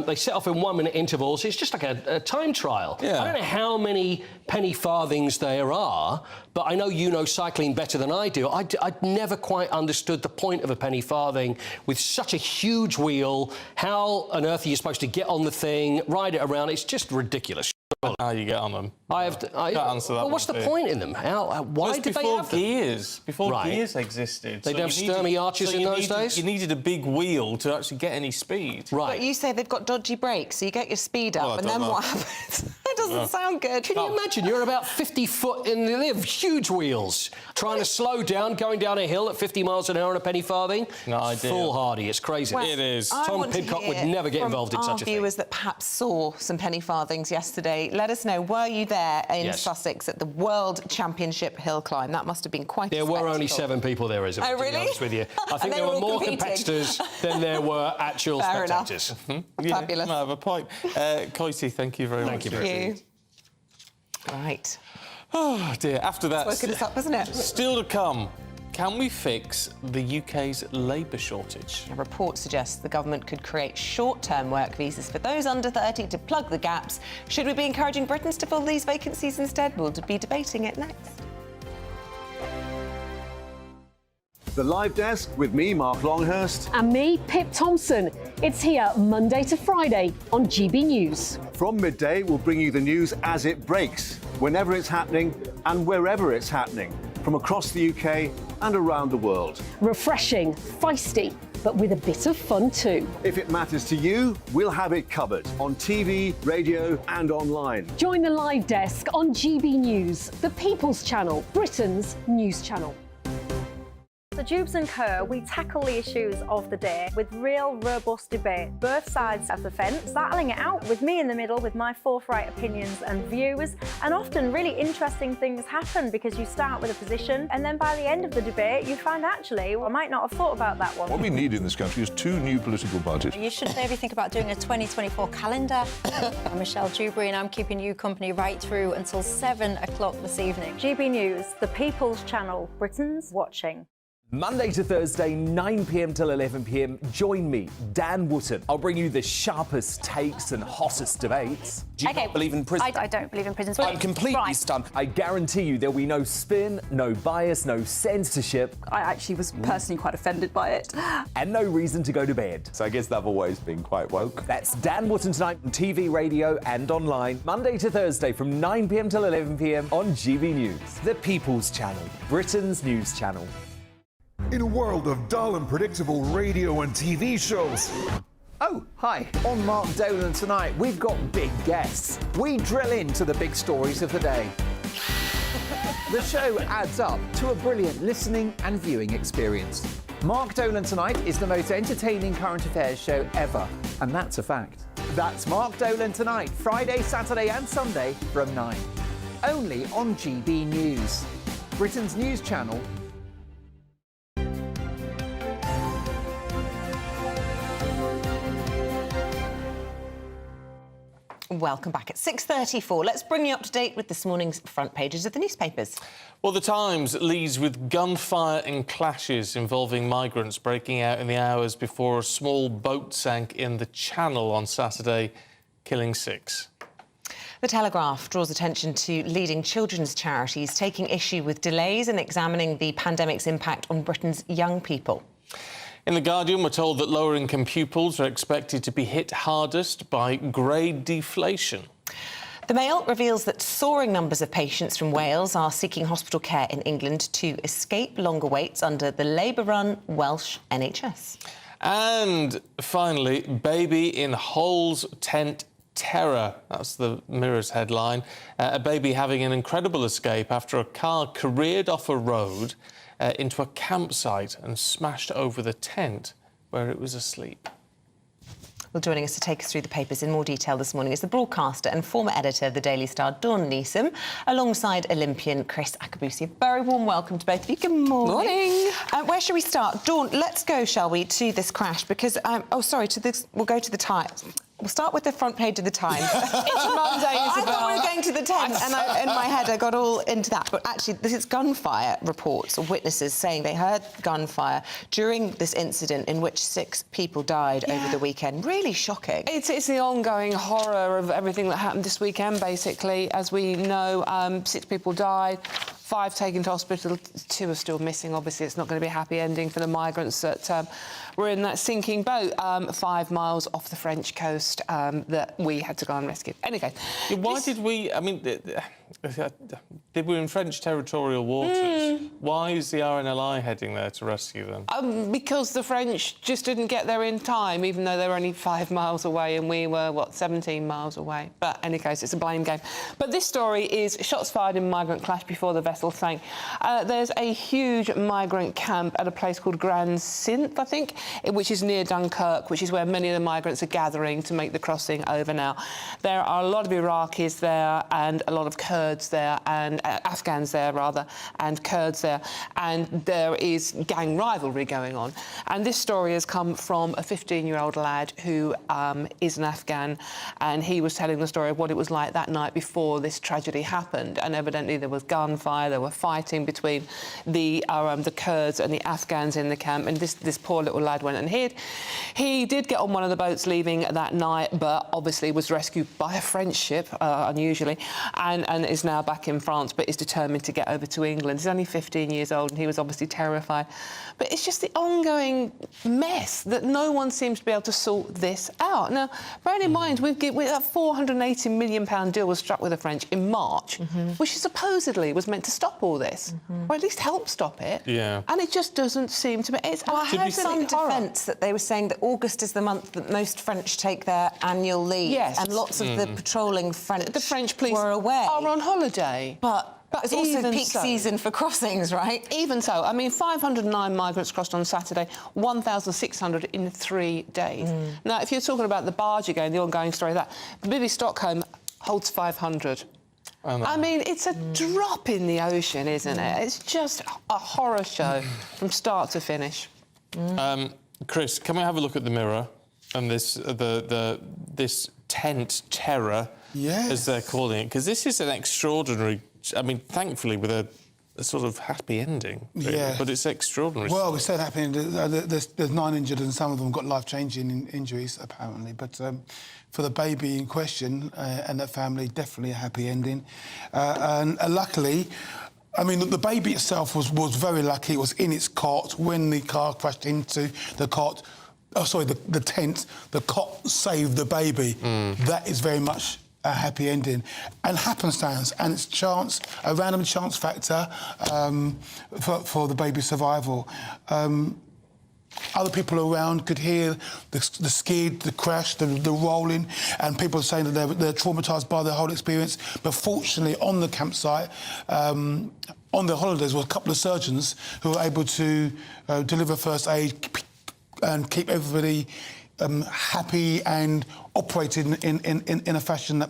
They set off in 1-minute intervals. It's just like a time trial. Yeah. I don't know how many penny farthings there are, but I know you know cycling better than I do. I'd never quite understood the point of a penny farthing with such a huge wheel. How on earth are you supposed to get on the thing, ride it around? It's just ridiculous. How you get on them? I can't answer that. Well, what's the point in them? Why did they have them? Before gears existed. They don't have Sturmy arches in those days? You needed a big wheel to actually get any speed. Right. But you say they've got dodgy brakes, so you get your speed up, and then what happens? It doesn't sound good. Can you imagine? You're about 50 foot in the live, huge wheels, trying to slow down, going down a hill at 50 miles an hour on a penny farthing. No idea. Foolhardy. It's crazy. Well, it is. Tom Pidcock would never get involved in such a thing. Viewers that perhaps saw some penny farthings yesterday, let us know. Were you there in Sussex at the World Championship hill climb? That must have been quite a spectacle. There were only 7 people there, Isabel, oh, really? to be honest with you. I think there were more competitors than there were actual spectators. Fabulous. I have a point. Coity, thank you very much. Thank you. Right. Oh, dear. After that... It's woken us up, isn't it? Still to come. Can we fix the UK's labour shortage? A report suggests the government could create short-term work visas for those under 30 to plug the gaps. Should we be encouraging Britons to fill these vacancies instead? We'll be debating it next. The Live Desk with me, Mark Longhurst. And me, Pip Thompson. It's here Monday to Friday on GB News. From midday, we'll bring you the news as it breaks, whenever it's happening and wherever it's happening, from across the UK and around the world. Refreshing, feisty, but with a bit of fun too. If it matters to you, we'll have it covered on TV, radio and online. Join the Live Desk on GB News, the People's Channel, Britain's news channel. So Jubes and Kerr, we tackle the issues of the day with real robust debate, both sides of the fence, battling it out with me in the middle with my forthright opinions and views, and often really interesting things happen because you start with a position and then by the end of the debate you find actually, well, I might not have thought about that one. What we need in this country is 2 new political parties. You should maybe think about doing a 2024 calendar. I'm Michelle Dewberry and I'm keeping you company right through until 7 o'clock this evening. GB News, the People's Channel, Britain's watching. Monday to Thursday, 9 p.m. till 11 p.m. Join me, Dan Wootton. I'll bring you the sharpest takes and hottest debates. Do you not believe in prisons? I don't believe in prisons. I'm completely stunned. I guarantee you there'll be no spin, no bias, no censorship. I actually was personally quite offended by it. And no reason to go to bed. So I guess they've always been quite woke. That's Dan Wootton tonight on TV, radio and online. Monday to Thursday from 9 p.m. till 11 p.m. on GB News. The People's Channel, Britain's news channel. In a world of dull and predictable radio and TV shows. Oh, hi. On Mark Dolan tonight, we've got big guests. We drill into the big stories of the day. The show adds up to a brilliant listening and viewing experience. Mark Dolan Tonight is the most entertaining current affairs show ever, and that's a fact. That's Mark Dolan Tonight, Friday, Saturday and Sunday from 9. Only on GB News, Britain's news channel. Welcome back at 6:34. Let's bring you up to date with this morning's front pages of the newspapers. Well, The Times leads with gunfire and clashes involving migrants breaking out in the hours before a small boat sank in the Channel on Saturday, killing 6. The Telegraph draws attention to leading children's charities taking issue with delays in examining the pandemic's impact on Britain's young people. In The Guardian, we're told that lower-income pupils are expected to be hit hardest by grade deflation. The Mail reveals that soaring numbers of patients from Wales are seeking hospital care in England to escape longer waits under the Labour-run Welsh NHS. And finally, baby in Hull's tent terror. That's the Mirror's headline. A baby having an incredible escape after a car careered off a road into a campsite and smashed over the tent where it was asleep. Well, joining us to take us through the papers in more detail this morning is the broadcaster and former editor of the Daily Star, Dawn Neeson, alongside Olympian Chris Akabusi. A very warm welcome to both of you. Good morning. Where shall we start? Dawn, let's go, shall we, to this crash? Because, we'll go to the We'll start with the front page of the Times. It's Monday, Isabel. I thought we were going to the tent, and in my head I got all into that. But actually, this is gunfire reports of witnesses saying they heard gunfire during this incident in which 6 people died over the weekend. Really shocking. It's the ongoing horror of everything that happened this weekend, basically. As we know, 6 people died, 5 taken to hospital, 2 are still missing. Obviously, it's not going to be a happy ending for the migrants that were in that sinking boat 5 miles off the French coast that we had to go and rescue. Anyway, why did we? I mean, they were in French territorial waters. Why is the RNLI heading there to rescue them? Because the French just didn't get there in time, even though they were only 5 miles away and we were, what, 17 miles away. But in any case, it's a blame game. But this story is shots fired in migrant clash before the vessel sank. There's a huge migrant camp at a place called Grand Cinque, I think, which is near Dunkirk, which is where many of the migrants are gathering to make the crossing over now. There are a lot of Iraqis there and a lot of Kurds there, and Afghans there, rather, and Kurds there. And there is gang rivalry going on. And this story has come from a 15-year-old lad who is an Afghan, and he was telling the story of what it was like that night before this tragedy happened. And evidently there was gunfire, there were fighting between the Kurds and the Afghans in the camp, and this poor little lad went and hid. He did get on one of the boats leaving that night, but obviously was rescued by a French ship, unusually, and is now back in France, but is determined to get over to England. He's only 15 years old, and he was obviously terrified. But it's just the ongoing mess that no one seems to be able to sort this out. Now, bearing in mind, that £480 million deal was struck with the French in March, which supposedly was meant to stop all this, or at least help stop it. Yeah. And it just doesn't seem to be. It's I heard some defence that they were saying that August is the month that most French take their annual leave. Yes. And lots of the patrolling French, the French police were away. are on holiday. But it's also peak season for crossings, right? Even so, I mean, 509 migrants crossed on Saturday, 1,600 in 3 days. Now, if you're talking about the barge again, the ongoing story of that, the Bibi Stockholm holds 500. I mean, it's a drop in the ocean, isn't it? It's just a horror show from start to finish. Chris, can we have a look at the Mirror and this this tent terror, as they're calling it? Because this is an extraordinary. I mean, thankfully, with a sort of happy ending. Yeah. But it's extraordinary. Well, we said happy ending. There's 9 injured and some of them got life-changing injuries, apparently. But for the baby in question and that family, definitely a happy ending. And luckily, I mean, the baby itself was very lucky. It was in its cot when the car crashed into the cot. Oh, sorry, the tent. The cot saved the baby. That is very much a happy ending. And happenstance, and it's chance, a random chance factor for the baby's survival. Other people around could hear the skid, the crash, the rolling, and people saying that they're traumatised by the whole experience. But fortunately, on the campsite, on their holidays, were a couple of surgeons who were able to deliver first aid and keep everybody happy and operating in a fashion that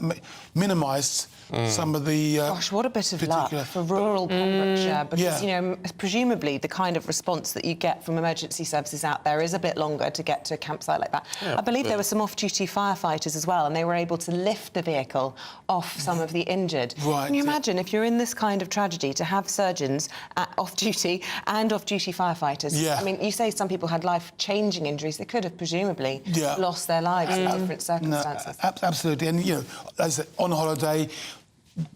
minimised some of the... Gosh, what a bit of luck for rural Pembrokeshire, because, you know, presumably the kind of response that you get from emergency services out there is a bit longer to get to a campsite like that. Yeah, I believe there were some off-duty firefighters as well, and they were able to lift the vehicle off some of the injured. Right. Can you imagine, if you're in this kind of tragedy, to have surgeons off-duty and off-duty firefighters? Yeah. I mean, you say some people had life-changing injuries. They could have presumably lost their lives in different circumstances. No, absolutely. And, you know, as I said, on holiday,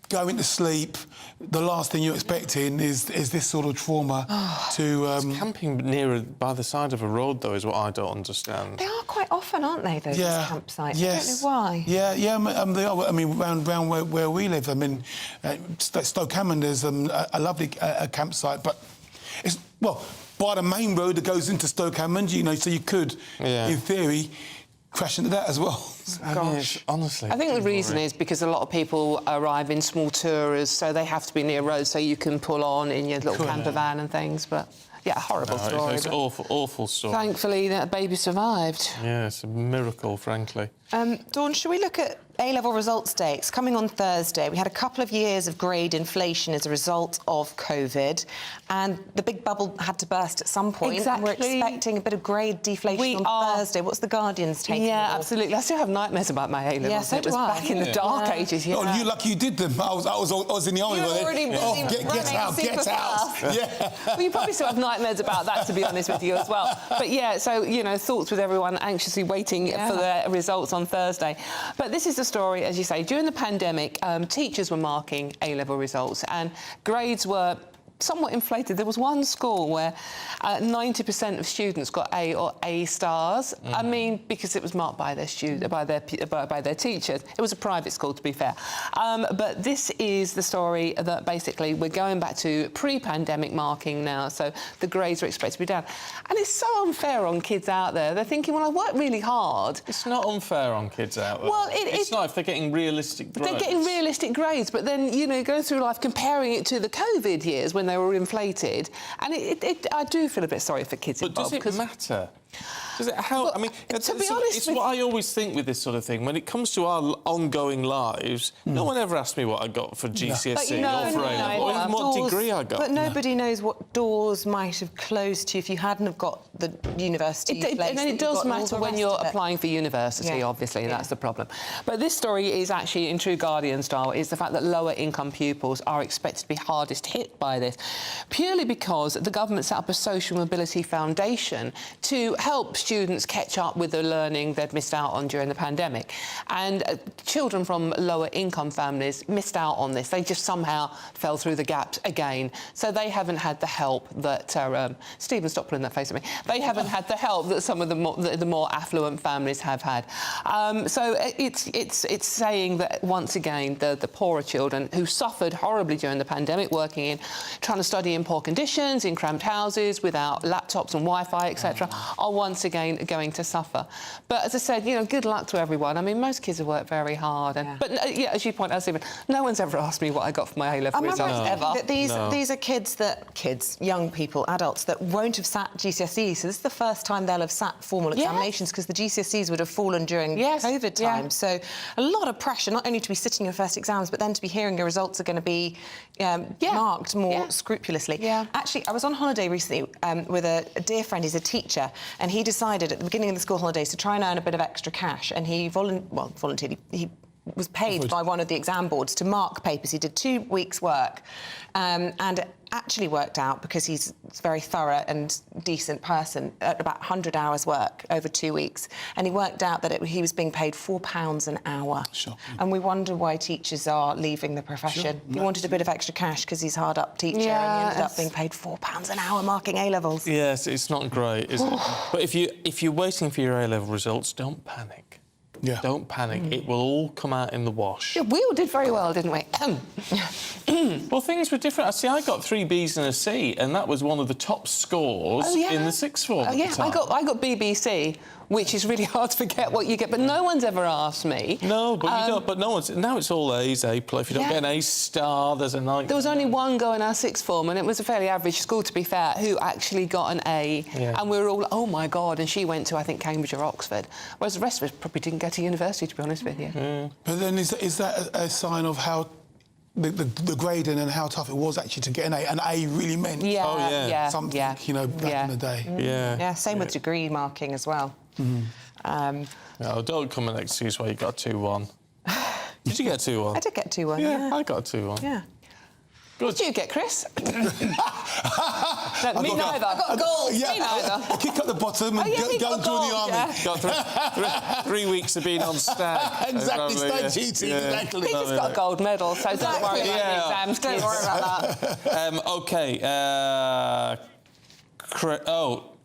going to sleep, the last thing you're expecting is this sort of trauma to... Camping near by the side of a road, though, is what I don't understand. They are quite often, aren't they, those campsites? Yes. I don't know why. Yeah, they are. I mean, round where we live, I mean, Stoke Hammond is a lovely campsite, but it's, well, by the main road that goes into Stoke Hammond, you know, so you could, in theory, crash into that as well. Gosh, honestly. I think the reason is because a lot of people arrive in small tourers, so they have to be near roads so you can pull on in your little camper van and things, but... Yeah, horrible story. It's awful, awful story. Thankfully, that baby survived. Yeah, it's a miracle, frankly. Dawn, should we look at A-level results day? It's coming on Thursday. We had a couple of years of grade inflation as a result of COVID, and the big bubble had to burst at some point. Exactly. And we're expecting a bit of grade deflation on Thursday. What's the Guardian's take? Yeah, absolutely. I still have nightmares about my A-levels. Yeah, so it was do I. back in the dark ages. Yeah. Oh, you lucky you did them. I was in the army. You're already busy get out. Yeah. Well, you probably still have nightmares about that, to be honest with you, as well. But yeah, so, you know, thoughts with everyone anxiously waiting for the results on Thursday. But this is the story, as you say, during the pandemic, teachers were marking A-level results and grades were somewhat inflated. There was one school where 90% of students got A or A stars. I mean, because it was marked by their by their teachers. It was a private school, to be fair. But this is the story that basically we're going back to pre-pandemic marking now, so the grades are expected to be down. And it's so unfair on kids out there. They're thinking, well, I worked really hard. It's not unfair on kids out there. Well, it's not if they're getting realistic grades. They're getting realistic grades, but then, you know, go through life comparing it to the COVID years when they were inflated, and I do feel a bit sorry for kids involved. But does it matter? Does it help? I mean, to be honest, it's what I always think with this sort of thing. When it comes to our ongoing lives, no one ever asked me what I got for GCSE or for A-level, or even what degree I got. But nobody knows what doors might have closed to you if you hadn't have got the university place. And then it does matter when you're applying for university, obviously, that's the problem. But this story is actually, in true Guardian style, is the fact that lower income pupils are expected to be hardest hit by this, purely because the government set up a social mobility foundation to help students catch up with the learning they'd missed out on during the pandemic. And children from lower income families missed out on this. They just somehow fell through the gaps again. So they haven't had the help that... Stephen, stop putting that face at me. They haven't had the help that some of the more affluent families have had. So it's saying that, once again, the poorer children who suffered horribly during the pandemic, trying to study in poor conditions, in cramped houses, without laptops and Wi-Fi, etc., are once again going to suffer. But as I said, you know, good luck to everyone. I mean, most kids have worked very hard. But as you point out, Stephen, no one's ever asked me what I got for my A-level results, ever. That these are kids, young people, adults, that won't have sat GCSEs. So this is the first time they'll have sat formal examinations, because the GCSEs would have fallen during COVID time. So a lot of pressure, not only to be sitting your first exams, but then to be hearing your results are going to be marked more scrupulously. Actually, I was on holiday recently with a dear friend. He's a teacher, and he decided at the beginning of the school holidays to try and earn a bit of extra cash, and he volunteered. He was paid by one of the exam boards to mark papers. He did 2 weeks' work, and it actually worked out, because he's a very thorough and decent person, at about 100 hours work over 2 weeks, and he worked out that he was being paid £4 an hour. And we wonder why teachers are leaving the profession. He wanted a bit of extra cash because he's a hard-up teacher, and he ended up being paid £4 an hour marking A-levels. Yes, it's not great, is it? But if you're waiting for your A-level results, don't panic. Don't panic. It will all come out in the wash. Yeah, we all did very well, didn't we? Well, things were different. See, I got 3 Bs and a C, and that was one of the top scores in the sixth form. I got BBC, which is really hard to forget what you get, but no one's ever asked me. No, but you don't. But no one's. Now it's all A's, A+. If you don't get an A star, there's a night. There was only one girl in our sixth form, and it was a fairly average school, to be fair, who actually got an A. And we were all, oh my God, and she went to, I think, Cambridge or Oxford, whereas the rest of us probably didn't go to university, to be honest with you. But then is that a sign of how the grading and how tough it was actually to get an A? An A really meant something, you know, back in the day. Same with degree marking as well. No, don't come and excuse why you got 2-1. Did you get a 2-1? I did get 2-1, I got a 2-1. Yeah. Good. What did you get, Chris? Me neither. I got a gold. Me neither. Kick up the bottom and go join the army. Got 3 weeks of being on stag. Exactly, stag cheating, exactly. He just got a gold medal, so don't worry about the exams, Don't worry about that. OK.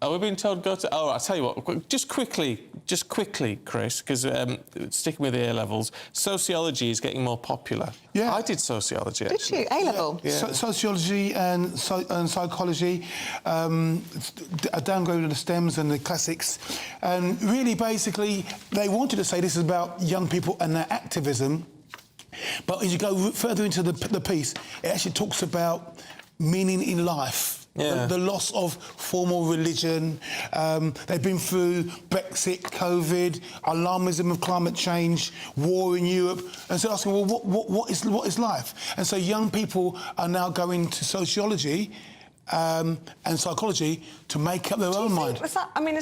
Are we being told go to... Oh, I'll tell you what, just quickly, Chris, because sticking with the A-levels, sociology is getting more popular. I did sociology, actually. Did you? A-level? Sociology and psychology, a downgrade of the STEMs and the classics. And really, basically, they wanted to say this is about young people and their activism. But as you go further into the piece, it actually talks about meaning in life. The loss of formal religion. They've been through Brexit, COVID, alarmism of climate change, war in Europe, and so asking, well, what is life? And so young people are now going to sociology and psychology to make up their own mind. Is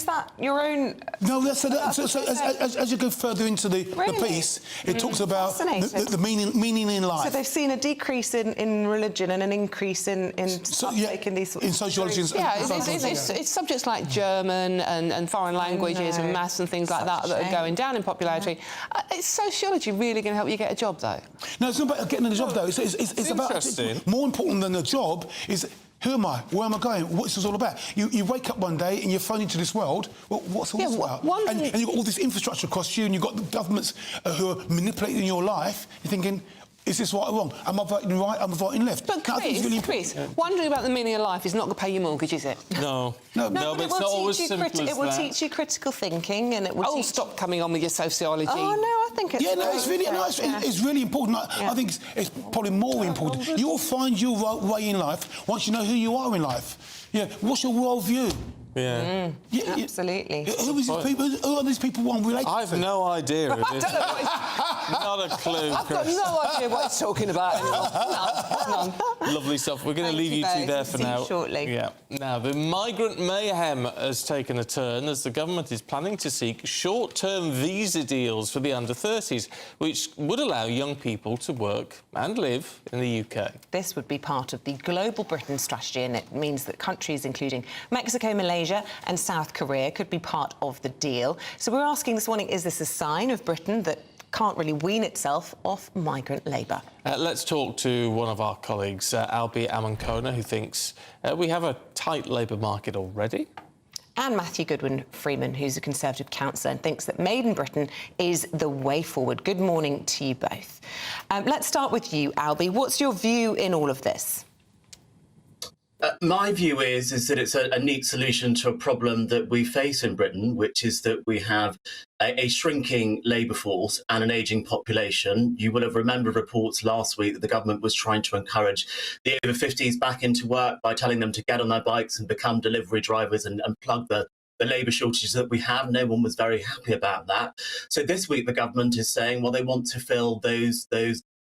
that your own? No, as you go further into the piece, it talks about the meaning in life. So they've seen a decrease in religion and an increase in uptake in these sorts in sociology. It's subjects like German and foreign languages and maths and things like that are going down in popularity. Is sociology really going to help you get a job, though? No, it's not about getting a job, though. It's about more important than a job is. Who am I? Where am I going? What's this all about? You wake up one day and you're thrown into this world. Well, what's all this about? And you've got all this infrastructure across you, and you've got the governments who are manipulating your life. You're thinking, is this right or wrong? Am I voting right? Am I voting left? But Chris, wondering about the meaning of life is not going to pay your mortgage, is it? No. But it's not always simple as that. It will teach you critical thinking, and it will stop coming on with your sociology. Oh, no, I think it's... it's really important. I think it's probably more important. You'll find your right way in life once you know who you are in life. What's your worldview? Yeah. Absolutely. Who are these people one related to? I have no idea. I don't know Not a clue, I've got no idea what he's talking about anymore. None. Lovely stuff. We're going to leave you two there for now. Shortly. Yeah. Now, the migrant mayhem has taken a turn as the government is planning to seek short-term visa deals for the under-30s, which would allow young people to work and live in the UK. This would be part of the Global Britain strategy, and it means that countries including Mexico, Malaysia and South Korea could be part of the deal. So we're asking this morning, is this a sign of Britain that can't really wean itself off migrant labour? Let's talk to one of our colleagues, Eamonn, who thinks we have a tight labour market already. And Matthew Goodwin-Freeman, who's a Conservative councillor and thinks that Made in Britain is the way forward. Good morning to you both. Let's start with you, Albie. What's your view in all of this? My view is that it's a neat solution to a problem that we face in Britain, which is that we have a shrinking labour force and an ageing population. You will have remembered reports last week that the government was trying to encourage the over 50s back into work by telling them to get on their bikes and become delivery drivers and plug the labour shortages that we have. No one was very happy about that. So this week the government is saying, well, they want to fill those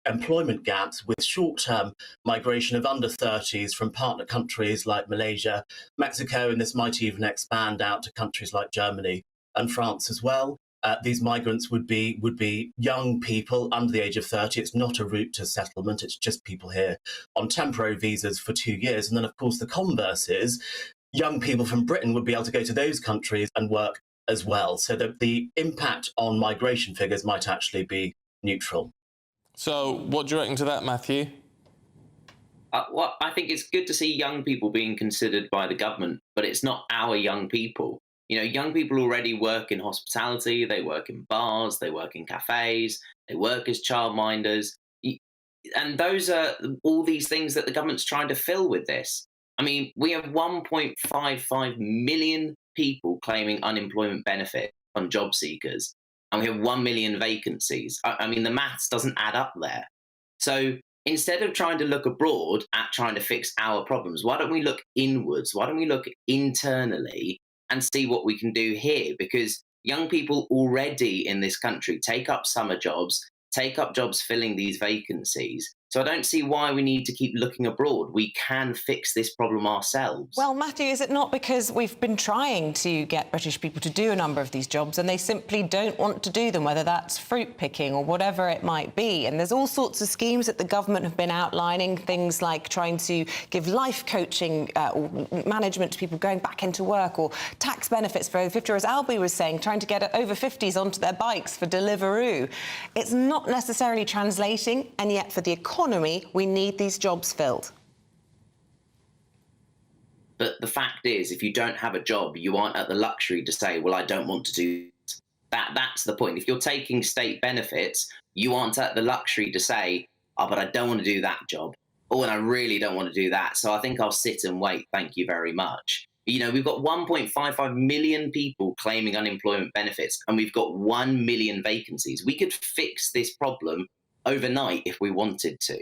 employment gaps with short-term migration of under-30s from partner countries like Malaysia, Mexico, and this might even expand out to countries like Germany and France as well. These migrants would be young people under the age of 30. It's not a route to settlement. It's just people here on temporary visas for 2 years. And then, of course, the converse is young people from Britain would be able to go to those countries and work as well. So that the impact on migration figures might actually be neutral. So what do you reckon to that, Matthew? Well, I think it's good to see young people being considered by the government, but it's not our young people. You know, young people already work in hospitality, they work in bars, they work in cafes, they work as childminders. And those are all these things that the government's trying to fill with this. I mean, we have 1.55 million people claiming unemployment benefit on job seekers, and we have 1 million vacancies. I mean, the maths doesn't add up there. So instead of trying to look abroad at trying to fix our problems, why don't we look inwards? Why don't we look internally and see what we can do here? Because young people already in this country take up summer jobs, take up jobs filling these vacancies. So I don't see why we need to keep looking abroad. We can fix this problem ourselves. Well, Matthew, is it not because we've been trying to get British people to do a number of these jobs and they simply don't want to do them, whether that's fruit picking or whatever it might be? And there's all sorts of schemes that the government have been outlining, things like trying to give life coaching or management to people going back into work, or tax benefits for over 50, or as Albie was saying, trying to get over 50s onto their bikes for Deliveroo. It's not necessarily translating, and yet for the economy, we need these jobs filled. But the fact is, if you don't have a job, you aren't at the luxury to say, well, I don't want to do that. That's the point. If you're taking state benefits, you aren't at the luxury to say, oh, but I don't want to do that job. Oh, and I really don't want to do that. So I think I'll sit and wait. Thank you very much. You know, we've got 1.55 million people claiming unemployment benefits, and we've got 1 million vacancies. We could fix this problem overnight if we wanted to.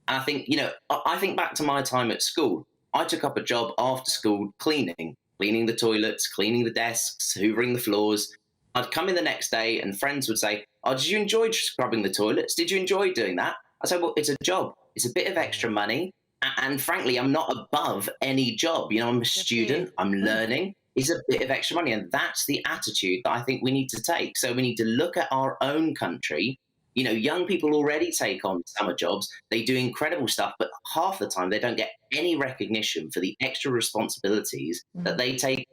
And I think, you know, I think back to my time at school. I took up a job after school cleaning the toilets, cleaning the desks, hoovering the floors. I'd come in the next day and friends would say, "Oh, did you enjoy scrubbing the toilets? Did you enjoy doing that?" I said, "Well, it's a job. It's a bit of extra money. And frankly, I'm not above any job. You know, I'm a student, I'm learning. It's a bit of extra money." And that's the attitude that I think we need to take. So we need to look at our own country. You know, young people already take on summer jobs. They do incredible stuff, but half the time they don't get any recognition for the extra responsibilities that they take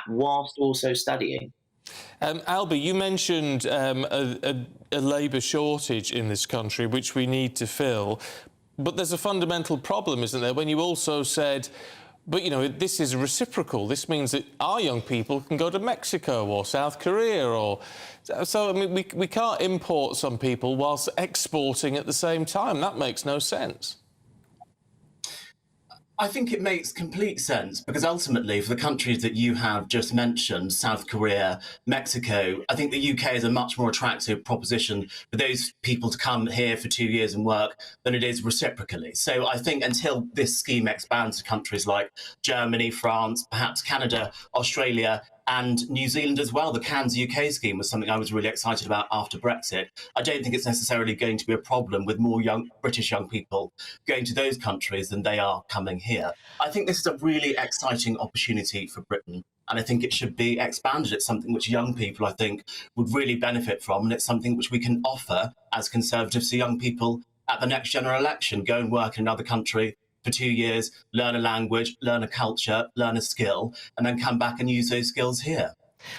whilst also studying. Albie, you mentioned a labour shortage in this country, which we need to fill. But there's a fundamental problem, isn't there, when you also said, but, you know, this is reciprocal. This means that our young people can go to Mexico or South Korea or... So, I mean, we can't import some people whilst exporting at the same time. That makes no sense. I think it makes complete sense because ultimately, for the countries that you have just mentioned, South Korea, Mexico, I think the UK is a much more attractive proposition for those people to come here for 2 years and work than it is reciprocally. So I think until this scheme expands to countries like Germany, France, perhaps Canada, Australia, and New Zealand as well. The CANS UK scheme was something I was really excited about after Brexit. I don't think it's necessarily going to be a problem with more British young people going to those countries than they are coming here. I think this is a really exciting opportunity for Britain, and I think it should be expanded. It's something which young people, I think, would really benefit from, and it's something which we can offer as Conservatives to young people at the next general election. Go and work in another country for 2 years, learn a language, learn a culture, learn a skill, and then come back and use those skills here.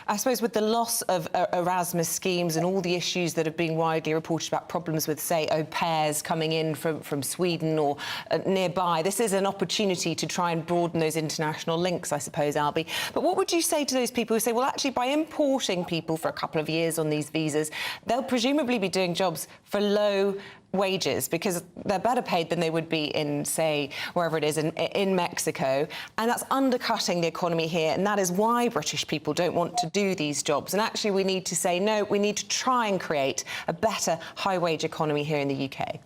I suppose with the loss of Erasmus schemes and all the issues that have been widely reported about problems with, say, au pairs coming in from Sweden or nearby, this is an opportunity to try and broaden those international links, I suppose, Albie. But what would you say to those people who say, well, actually, by importing people for a couple of years on these visas, they'll presumably be doing jobs for low wages because they're better paid than they would be in, say, wherever it is, in Mexico, and that's undercutting the economy here, and that is why British people don't want to do these jobs. And actually we need to say, no, we need to try and create a better high-wage economy here in the UK.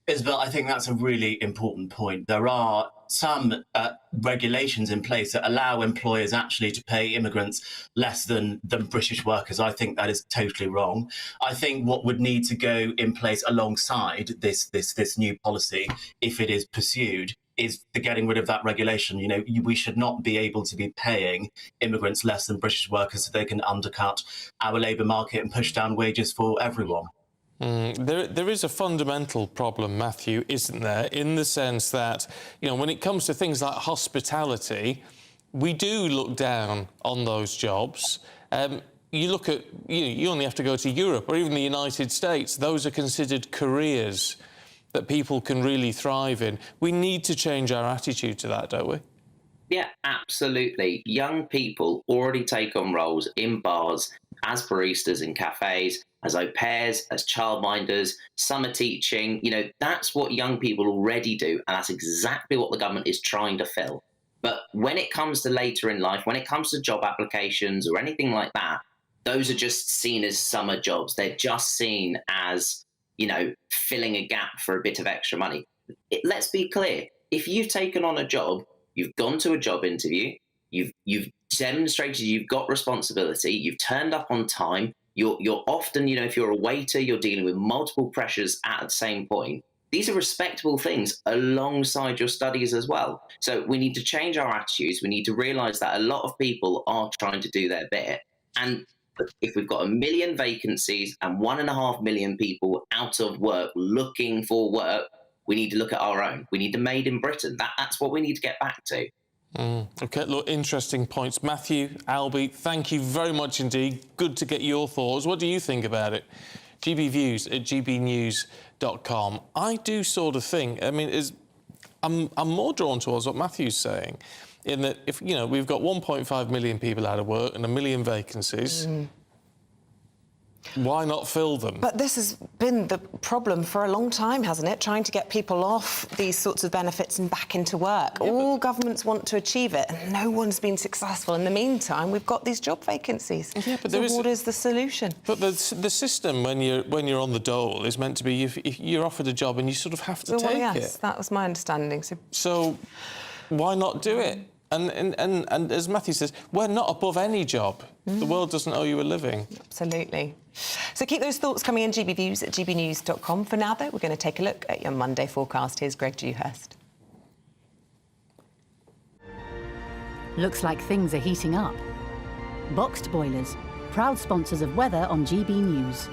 Isabel, I think that's a really important point. There are some regulations in place that allow employers actually to pay immigrants less than British workers. I think that is totally wrong. I think what would need to go in place alongside this new policy, if it is pursued, is the getting rid of that regulation. You know, we should not be able to be paying immigrants less than British workers so they can undercut our labour market and push down wages for everyone. There is a fundamental problem, Matthew, isn't there, in the sense that, you know, when it comes to things like hospitality, we do look down on those jobs. You look at, you only have to go to Europe or even the United States. Those are considered careers that people can really thrive in. We need to change our attitude to that, don't we? Yeah, absolutely. Young people already take on roles in bars, as baristas in cafes, as au pairs, as childminders, summer teaching. You know, that's what young people already do, and that's exactly what the government is trying to fill. But when it comes to later in life, when it comes to job applications or anything like that, those are just seen as summer jobs. They're just seen as, you know, filling a gap for a bit of extra money. Let's be clear. If you've taken on a job, you've gone to a job interview, you've demonstrated you've got responsibility, you've turned up on time, you're often, you know, if you're a waiter, you're dealing with multiple pressures at the same point. These are respectable things alongside your studies as well. So we need to change our attitudes. We need to realise that a lot of people are trying to do their bit. And if we've got 1 million vacancies and 1.5 million people out of work looking for work, we need to look at our own. We need to made in Britain. That's what we need to get back to. OK, look, interesting points. Matthew, Albie, thank you very much indeed. Good to get your thoughts. What do you think about it? GBViews at GBNews.com. I do sort of think, I mean, I'm more drawn towards what Matthew's saying, in that, if, you know, we've got 1.5 million people out of work and 1 million vacancies. Why not fill them? But this has been the problem for a long time, hasn't it? Trying to get people off these sorts of benefits and back into work. Yeah, all governments want to achieve it, and no one's been successful. In the meantime, we've got these job vacancies. Yeah, but so what is the solution? But the system, when you're on the dole, is meant to be if you're offered a job and you sort of have to take yes, it. That was my understanding. So why not do it? And as Matthew says, we're not above any job. The world doesn't owe you a living. Absolutely. So keep those thoughts coming in, GBViews at gbnews.com. For now, though, we're going to take a look at your Monday forecast. Here's Greg Dewhurst. Looks like things are heating up. Boxed boilers, proud sponsors of weather on GB News.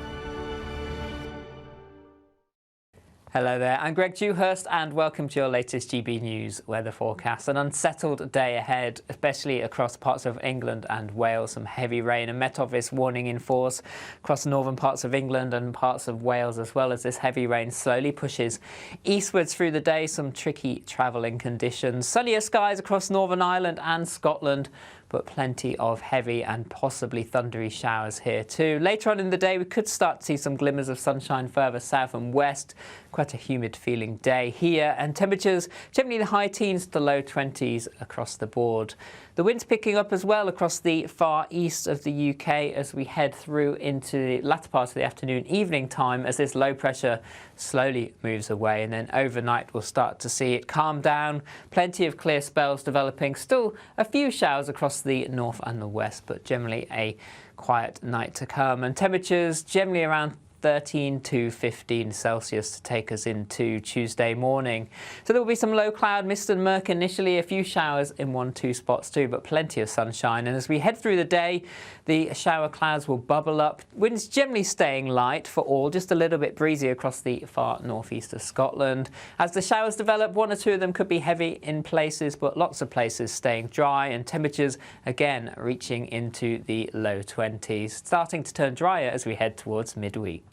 Hello there, I'm Greg Dewhurst and welcome to your latest GB News weather forecast. An unsettled day ahead, especially across parts of England and Wales. Some heavy rain, a Met Office warning in force across northern parts of England and parts of Wales, as well as this heavy rain slowly pushes eastwards through the day. Some tricky travelling conditions. Sunnier skies across Northern Ireland and Scotland, but plenty of heavy and possibly thundery showers here too. Later on in the day, we could start to see some glimmers of sunshine further south and west. Quite a humid feeling day here, and temperatures generally the high teens to low 20s across the board. The wind's picking up as well across the far east of the UK as we head through into the latter part of the afternoon, evening time, as this low pressure slowly moves away, and then overnight we'll start to see it calm down. Plenty of clear spells developing. Still a few showers across the north and the west, but generally a quiet night to come. And temperatures generally around 13 to 15 Celsius to take us into Tuesday morning. So there will be some low cloud, mist and murk initially, a few showers in 1-2 spots too, but plenty of sunshine. And as we head through the day, the shower clouds will bubble up. Winds generally staying light for all, just a little bit breezy across the far northeast of Scotland. As the showers develop, 1 or 2 of them could be heavy in places, but lots of places staying dry, and temperatures again reaching into the low 20s, starting to turn drier as we head towards midweek.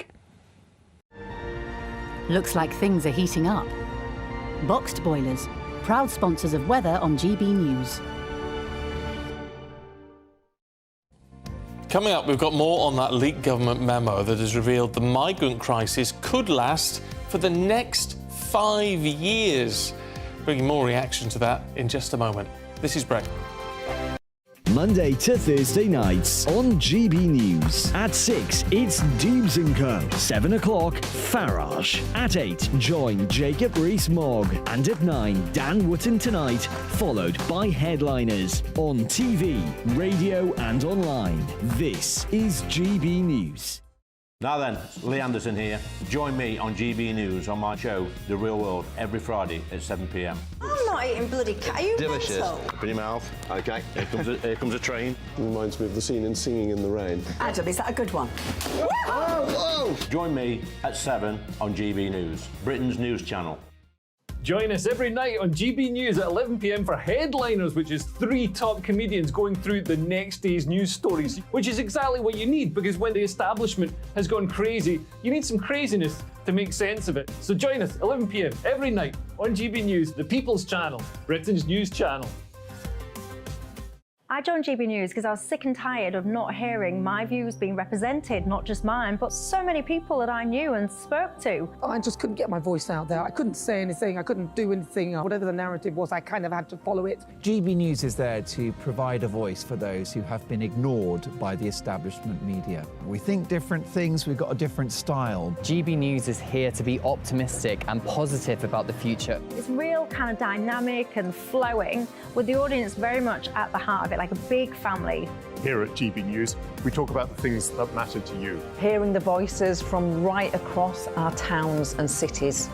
Looks like things are heating up. Boxed boilers, proud sponsors of weather on GB News. Coming up, we've got more on that leaked government memo that has revealed the migrant crisis could last for the next 5 years. Bringing more reaction to that in just a moment. This is Brett. Monday to Thursday nights on GB News. At 6, it's Dubes & Co. 7 o'clock, Farage. At 8, join Jacob Rees-Mogg. And at 9, Dan Wootton Tonight, followed by headliners on TV, radio and online. This is GB News. Now then, Lee Anderson here. Join me on GB News on my show, The Real World, every Friday at 7 p.m. I'm not eating bloody cat. Are you Delicious. mental? Open your mouth. OK, here comes a train. Reminds me of the scene in Singing in the Rain. Adam, is that a good one? Whoa! Join me at 7 on GB News, Britain's news channel. Join us every night on GB News at 11 p.m. for Headliners, which is 3 top comedians going through the next day's news stories, which is exactly what you need, because when the establishment has gone crazy, you need some craziness to make sense of it. So join us 11 p.m. every night on GB News, the People's Channel, Britain's news channel. I joined GB News because I was sick and tired of not hearing my views being represented, not just mine, but so many people that I knew and spoke to. I just couldn't get my voice out there. I couldn't say anything, I couldn't do anything. Whatever the narrative was, I kind of had to follow it. GB News is there to provide a voice for those who have been ignored by the establishment media. We think different things, we've got a different style. GB News is here to be optimistic and positive about the future. It's real kind of dynamic and flowing, with the audience very much at the heart of it, like a big family. Here at GB News, we talk about the things that matter to you. Hearing the voices from right across our towns and cities,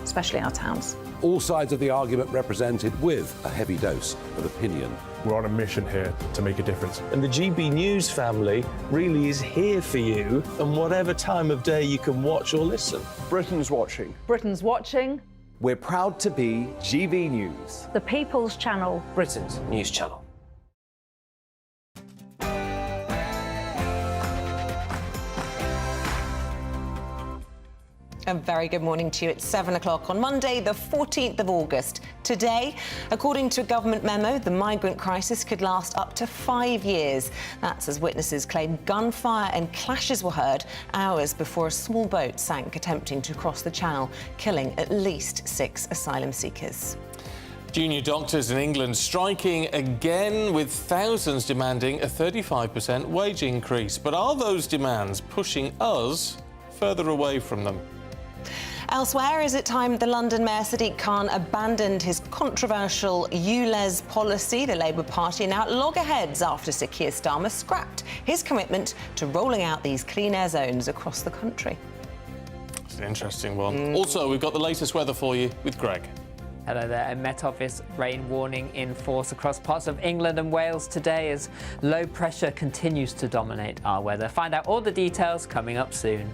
especially our towns. All sides of the argument represented with a heavy dose of opinion. We're on a mission here to make a difference. And the GB News family really is here for you, and whatever time of day you can watch or listen. Britain's watching. Britain's watching. We're proud to be GB News. The People's Channel. Britain's news channel. A very good morning to you. It's 7 o'clock on Monday, the 14th of August. Today, according to a government memo, the migrant crisis could last up to 5 years. That's as witnesses claim gunfire and clashes were heard hours before a small boat sank attempting to cross the channel, killing at least 6 asylum seekers. Junior doctors in England striking again, with thousands demanding a 35% wage increase. But are those demands pushing us further away from them? Elsewhere, is it time the London Mayor Sadiq Khan abandoned his controversial ULEZ policy? The Labour Party now at loggerheads after Sir Keir Starmer scrapped his commitment to rolling out these clean air zones across the country. It's an interesting one. Also, we've got the latest weather for you with Greg. Hello there. A Met Office rain warning in force across parts of England and Wales today as low pressure continues to dominate our weather. Find out all the details coming up soon.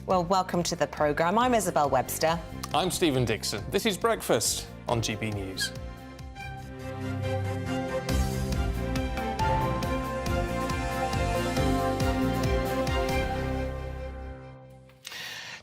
Well, welcome to the programme. I'm Isabel Webster. I'm Stephen Dixon. This is Breakfast on GB News.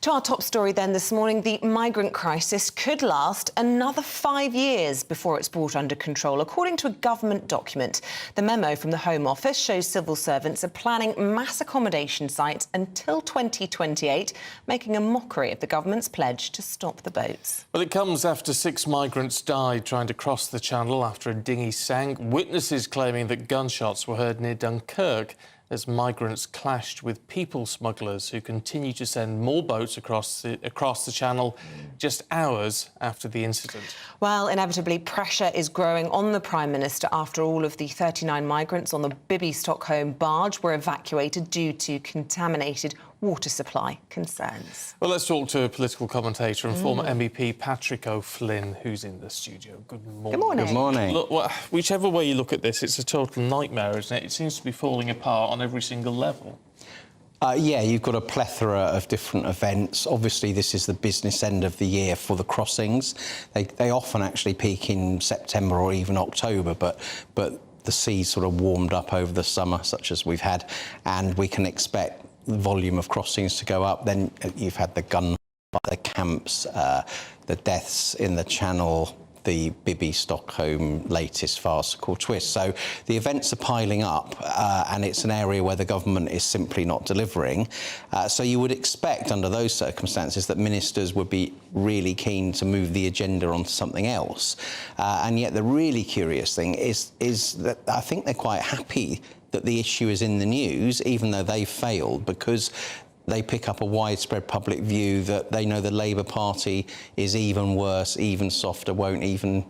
To our top story then this morning, the migrant crisis could last another 5 years before it's brought under control, according to a government document. The memo from the Home Office shows civil servants are planning mass accommodation sites until 2028, making a mockery of the government's pledge to stop the boats. Well, it comes after 6 migrants died trying to cross the channel after a dinghy sank. Witnesses claiming that gunshots were heard near Dunkirk as migrants clashed with people smugglers who continue to send more boats across the channel just hours after the incident. Well, inevitably, pressure is growing on the Prime Minister after all of the 39 migrants on the Bibby Stockholm barge were evacuated due to contaminated water supply concerns. Well, let's talk to a political commentator and former MEP Patrick O'Flynn, who's in the studio. Good morning. Good morning. Good morning. Look, well, whichever way you look at this, it's a total nightmare, isn't it? It seems to be falling apart on every single level. Yeah, you've got a plethora of different events. Obviously, this is the business end of the year for the crossings. They often actually peak in September or even October, but the seas sort of warmed up over the summer, such as we've had, and we can expect the volume of crossings to go up. Then you've had the gunfire, the camps, the deaths in the Channel, the Bibby Stockholm latest farcical twist. So the events are piling up, and it's an area where the government is simply not delivering. So you would expect, under those circumstances, that ministers would be really keen to move the agenda onto something else. And yet the really curious thing is that I think they're quite happy that the issue is in the news, even though they failed, because they pick up a widespread public view that they know the Labour Party is even worse, even softer, won't even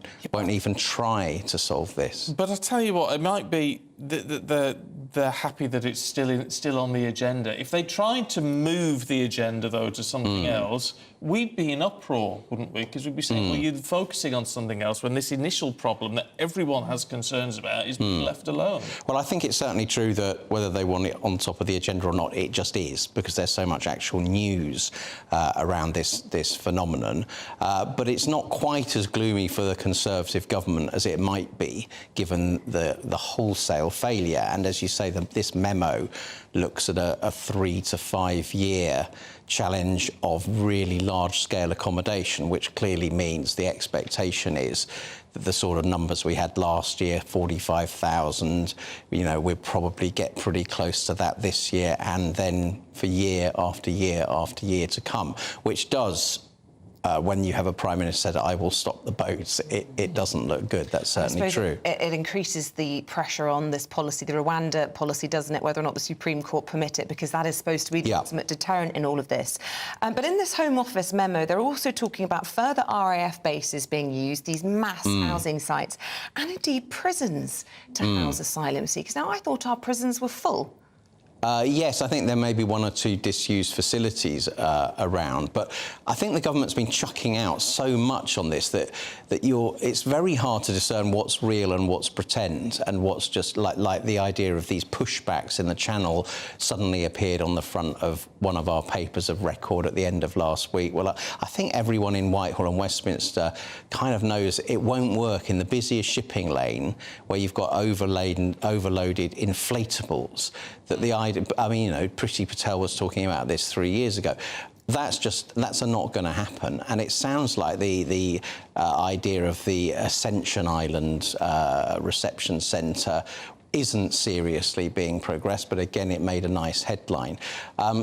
try to solve this. But I tell you what, it might be they're happy that it's still on the agenda. If they tried to move the agenda, though, to something else, we'd be in uproar, wouldn't we? Because we'd be saying, well, you're focusing on something else when this initial problem that everyone has concerns about is being left alone. Well, I think it's certainly true that whether they want it on top of the agenda or not, it just is, because there's so much actual news around this phenomenon. But it's not quite as gloomy for the Conservative government as it might be, given the wholesale failure. And as you say, this memo looks at a 3 to 5 year challenge of really large-scale accommodation, which clearly means the expectation is that the sort of numbers we had last year, 45,000, we'll probably get pretty close to that this year, and then for year after year after year to come, which does, when you have a Prime Minister said, I will stop the boats, it doesn't look good. That's certainly true. It increases the pressure on this policy, the Rwanda policy, doesn't it, whether or not the Supreme Court permit it, because that is supposed to be the ultimate deterrent in all of this. But in this Home Office memo, they're also talking about further RAF bases being used, these mass housing sites, and indeed prisons to house asylum seekers. Now, I thought our prisons were full. Yes, I think there may be 1 or 2 disused facilities around, but I think the government's been chucking out so much on this that it's very hard to discern what's real and what's pretend, and what's just like the idea of these pushbacks in the Channel suddenly appeared on the front of one of our papers of record at the end of last week. Well, I think everyone in Whitehall and Westminster kind of knows it won't work in the busiest shipping lane where you've got overloaded inflatables. That the idea, Priti Patel was talking about this 3 years ago. that's not going to happen. And it sounds like the idea of the Ascension Island reception centre isn't seriously being progressed, but again, it made a nice headline.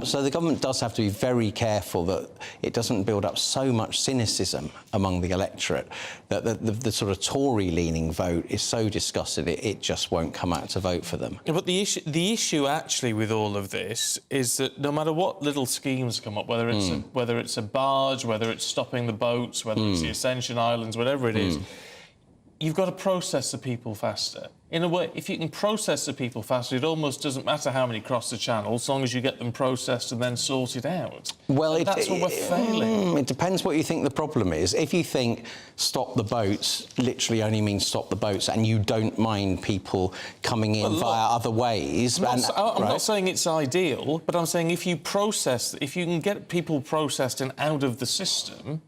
So the government does have to be very careful that it doesn't build up so much cynicism among the electorate that the sort of Tory-leaning vote is so disgusted it just won't come out to vote for them. Yeah, but the issue actually with all of this is that no matter what little schemes come up, whether it's a barge, whether it's stopping the boats, whether it's the Ascension Islands, whatever it is, you've got to process the people faster. In a way, if you can process the people faster, it almost doesn't matter how many cross the channel, as long as you get them processed and then sorted out. Well, that's where we're failing. It depends what you think the problem is. If you think stop the boats literally only means stop the boats and you don't mind people coming in via other ways... I'm not saying it's ideal, but I'm saying if you can get people processed and out of the system,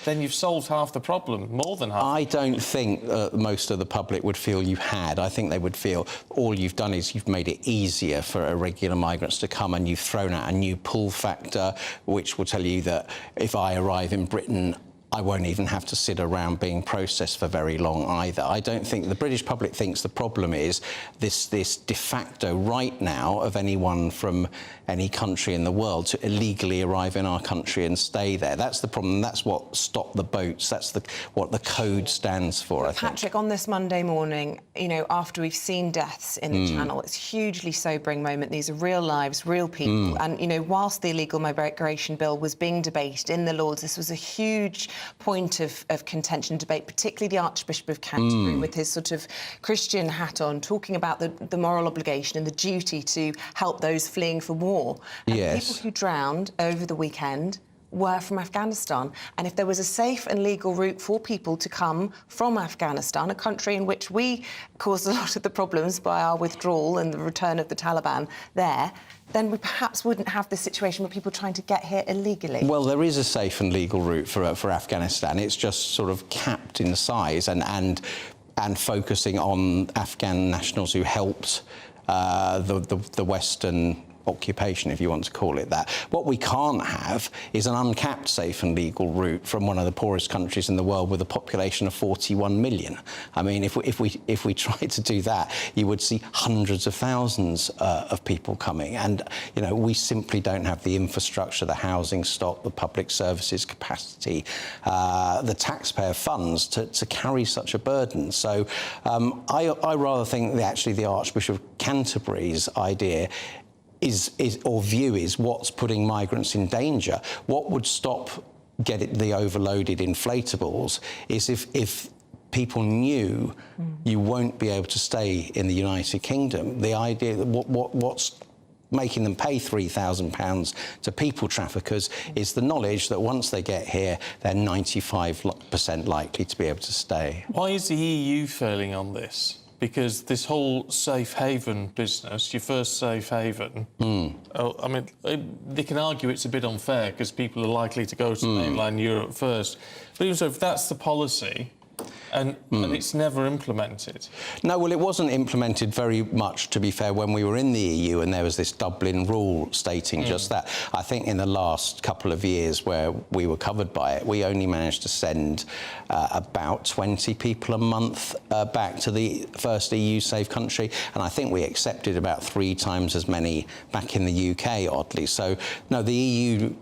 then you've solved half the problem, more than half. I don't think most of the public would feel you had. I think they would feel all you've done is you've made it easier for irregular migrants to come, and you've thrown out a new pull factor, which will tell you that if I arrive in Britain, I won't even have to sit around being processed for very long either. I don't think the British public thinks the problem is this de facto right now of anyone from any country in the world to illegally arrive in our country and stay there. That's the problem. That's what stop the boats. That's what the code stands for, I think. Patrick, on this Monday morning, you know, after we've seen deaths in the Channel, it's a hugely sobering moment. These are real lives, real people. And, you know, whilst the illegal migration bill was being debated in the Lords, this was a huge point of contention and debate, particularly the Archbishop of Canterbury with his sort of Christian hat on, talking about the moral obligation and the duty to help those fleeing for war. And the people who drowned over the weekend were from Afghanistan. And if there was a safe and legal route for people to come from Afghanistan, a country in which we caused a lot of the problems by our withdrawal and the return of the Taliban there, then we perhaps wouldn't have this situation where people are trying to get here illegally. Well, there is a safe and legal route for Afghanistan. It's just sort of capped in size and focusing on Afghan nationals who helped the Western occupation, if you want to call it that. What we can't have is an uncapped safe and legal route from one of the poorest countries in the world with a population of 41 million. I mean, if we tried to do that, you would see hundreds of thousands of people coming. And, you know, we simply don't have the infrastructure, the housing stock, the public services capacity, the taxpayer funds to carry such a burden. So I rather think that actually the Archbishop of Canterbury's idea is what's putting migrants in danger. What would stop the overloaded inflatables is if people knew you won't be able to stay in the United Kingdom. The idea that what's making them pay £3,000 to people traffickers is the knowledge that once they get here, they're 95% likely to be able to stay. Why is the EU failing on this? Because this whole safe haven business, your first safe haven, I mean, they can argue it's a bit unfair because people are likely to go to mainland Europe first. But even so, if that's the policy, and it's never implemented. No, well, it wasn't implemented very much, to be fair, when we were in the EU and there was this Dublin rule stating just that. I think in the last couple of years where we were covered by it, we only managed to send about 20 people a month back to the first EU safe country, and I think we accepted about 3 times as many back in the UK, oddly. So, no, the EU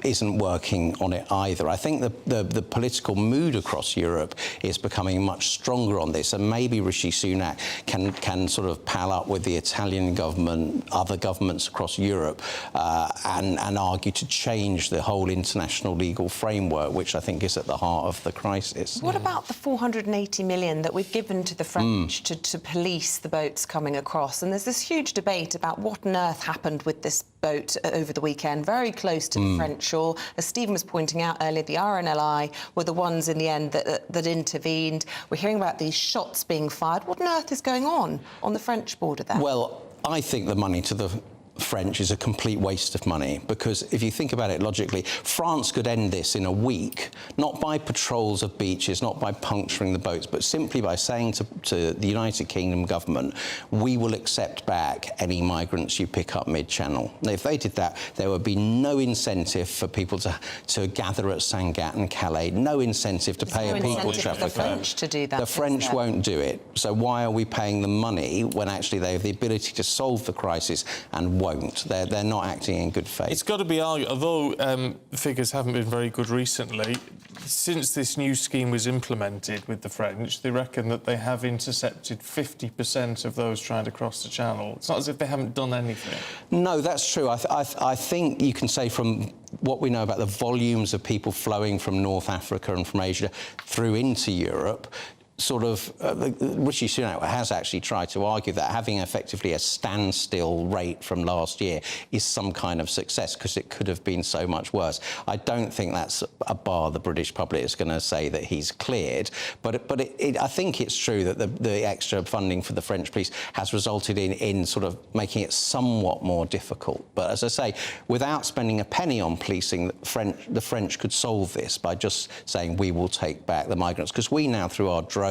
isn't working on it either. I think the political mood across Europe is becoming much stronger on this, and maybe Rishi Sunak can sort of pal up with the Italian government, other governments across Europe, and argue to change the whole international legal framework, which I think is at the heart of the crisis. What about the 480 million that we've given to the French to police the boats coming across? And there's this huge debate about what on earth happened with this boat over the weekend, very close to the French shore. As Stephen was pointing out earlier, the RNLI were the ones in the end that intervened. We're hearing about these shots being fired. What on earth is going on the French border there? Well, I think the money to the French is a complete waste of money, because if you think about it logically, France could end this in a week not by patrols of beaches, not by puncturing the boats, but simply by saying to the United Kingdom government, we will accept back any migrants you pick up mid-channel. If they did that, there would be no incentive for people to gather at Sangatte and Calais, no incentive to pay a people trafficker. The French to do that. The French won't do it. So why are we paying them money when actually they have the ability to solve the crisis and won't? They're not acting in good faith. It's got to be argued, although the figures haven't been very good recently, since this new scheme was implemented with the French, they reckon that they have intercepted 50% of those trying to cross the Channel. It's not as if they haven't done anything. No, that's true. I think you can say from what we know about the volumes of people flowing from North Africa and from Asia through into Europe, sort of, Rishi Sunak has actually tried to argue that having effectively a standstill rate from last year is some kind of success because it could have been so much worse. I don't think that's a bar the British public is going to say that he's cleared, but I think it's true that the extra funding for the French police has resulted in sort of making it somewhat more difficult. But as I say, without spending a penny on policing, the French could solve this by just saying we will take back the migrants, because we now, through our drones,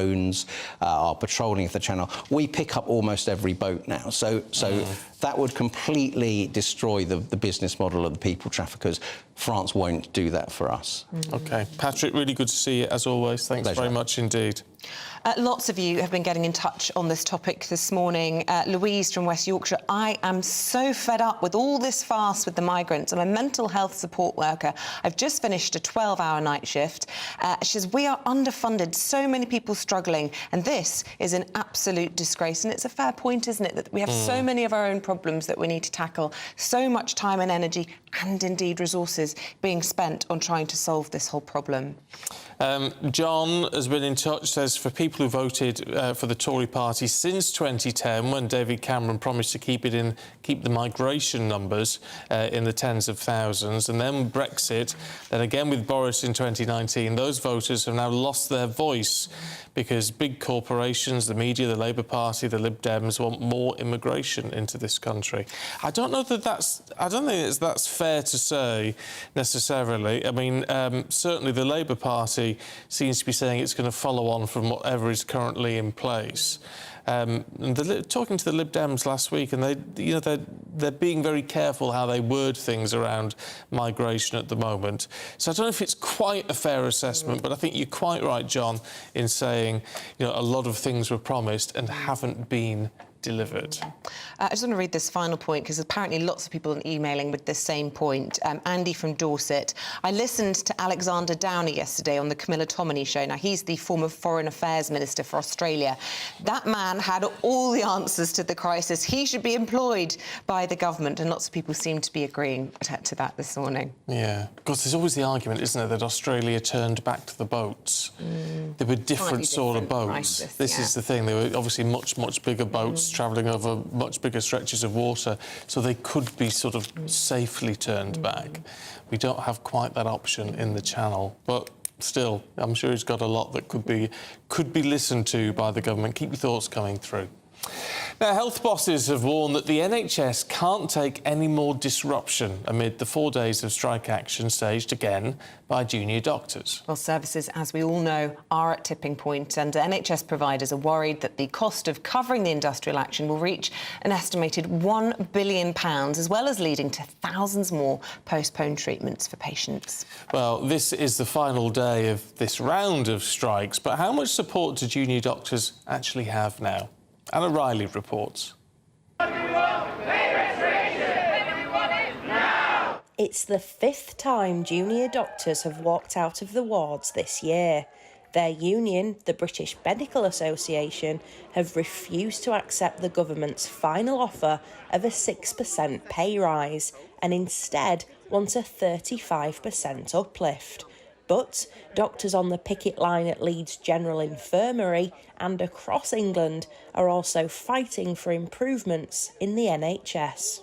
our patrolling of the Channel, we pick up almost every boat now. So that would completely destroy the business model of the people traffickers. France won't do that for us. OK. Patrick, really good to see you, as always. Thanks very much indeed. Lots of you have been getting in touch on this topic this morning. Louise from West Yorkshire, I am so fed up with all this farce with the migrants. I'm a mental health support worker. I've just finished a 12-hour night shift. She says, we are underfunded, so many people struggling, and this is an absolute disgrace. And it's a fair point, isn't it, that we have so many of our own problems that we need to tackle, so much time and energy and indeed resources being spent on trying to solve this whole problem. John has been in touch, says for people who voted for the Tory party since 2010, when David Cameron promised to keep the migration numbers in the tens of thousands, and then Brexit, then again with Boris in 2019, those voters have now lost their voice because big corporations, the media, the Labour Party, the Lib Dems want more immigration into this country. I don't know that I don't think that's fair to say necessarily. I mean, certainly the Labour Party seems to be saying it's going to follow on from whatever is currently in place. Talking to the Lib Dems last week, and they're being very careful how they word things around migration at the moment. So I don't know if it's quite a fair assessment, but I think you're quite right, John, in saying a lot of things were promised and haven't been delivered. I just want to read this final point because apparently lots of people are emailing with this same point. Andy from Dorset. I listened to Alexander Downer yesterday on the Camilla Tominey show. Now, he's the former Foreign Affairs Minister for Australia. That man had all the answers to the crisis. He should be employed by the government, and lots of people seem to be agreeing to that this morning. Yeah, because there's always the argument, isn't there, that Australia turned back to the boats. They were different sort of boats. Crisis, this is the thing. They were obviously much, much bigger boats travelling over much bigger stretches of water, so they could be sort of safely turned back. We don't have quite that option in the Channel, but still, I'm sure he's got a lot that could be listened to by the government. Keep your thoughts coming through. Now, health bosses have warned that the NHS can't take any more disruption amid the 4 days of strike action staged again by junior doctors. Well, services, as we all know, are at tipping point, and NHS providers are worried that the cost of covering the industrial action will reach an estimated £1 billion, as well as leading to thousands more postponed treatments for patients. Well, this is the final day of this round of strikes, but how much support do junior doctors actually have now? Anna Riley reports. It's the 5th time junior doctors have walked out of the wards this year. Their union, the British Medical Association, have refused to accept the government's final offer of a 6% pay rise and instead want a 35% uplift. But doctors on the picket line at Leeds General Infirmary and across England are also fighting for improvements in the NHS.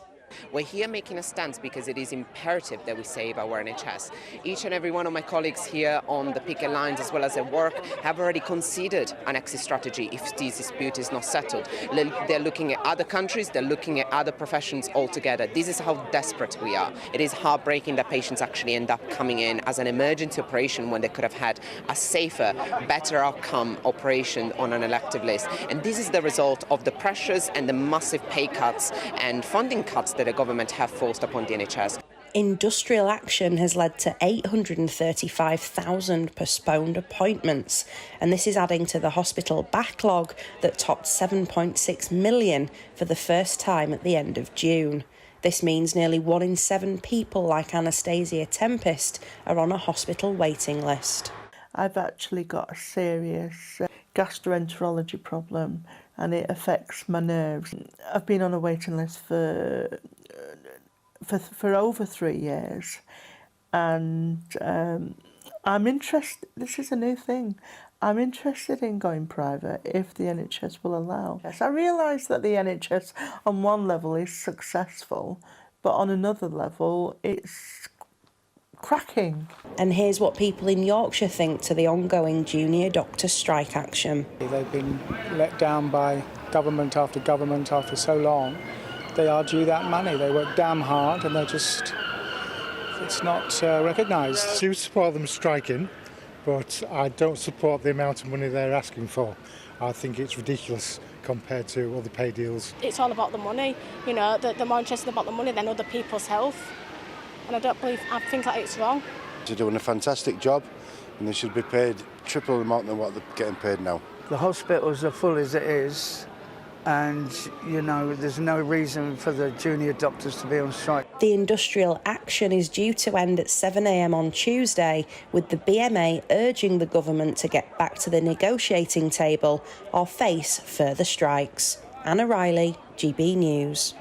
We're here making a stance because it is imperative that we save our NHS. Each and every one of my colleagues here on the picket lines as well as at work have already considered an exit strategy if this dispute is not settled. They're looking at other countries, they're looking at other professions altogether. This is how desperate we are. It is heartbreaking that patients actually end up coming in as an emergency operation when they could have had a safer, better outcome operation on an elective list. And this is the result of the pressures and the massive pay cuts and funding cuts that the government have forced upon the NHS. Industrial action has led to 835,000 postponed appointments, and this is adding to the hospital backlog that topped 7.6 million for the first time at the end of June. This means nearly 1 in 7 people like Anastasia Tempest are on a hospital waiting list. I've actually got a serious gastroenterology problem and it affects my nerves. I've been on a waiting list for over 3 years, and I'm interested. This is a new thing. I'm interested in going private if the NHS will allow. Yes, I realise that the NHS on one level is successful, but on another level it's cracking. And here's what people in Yorkshire think to the ongoing junior doctor strike action. They've been let down by government after so long. They are due that money. They work damn hard and it's not recognised. I do support them striking, but I don't support the amount of money they're asking for. I think it's ridiculous compared to other pay deals. It's all about the money. You know, they're more interested about the money than other people's health. And I think that it's wrong. They're doing a fantastic job and they should be paid triple the amount than what they're getting paid now. The hospitals are full as it is, and, you know, there's no reason for the junior doctors to be on strike. The industrial action is due to end at 7 a.m. on Tuesday, with the BMA urging the government to get back to the negotiating table or face further strikes. Anna Riley, GB News.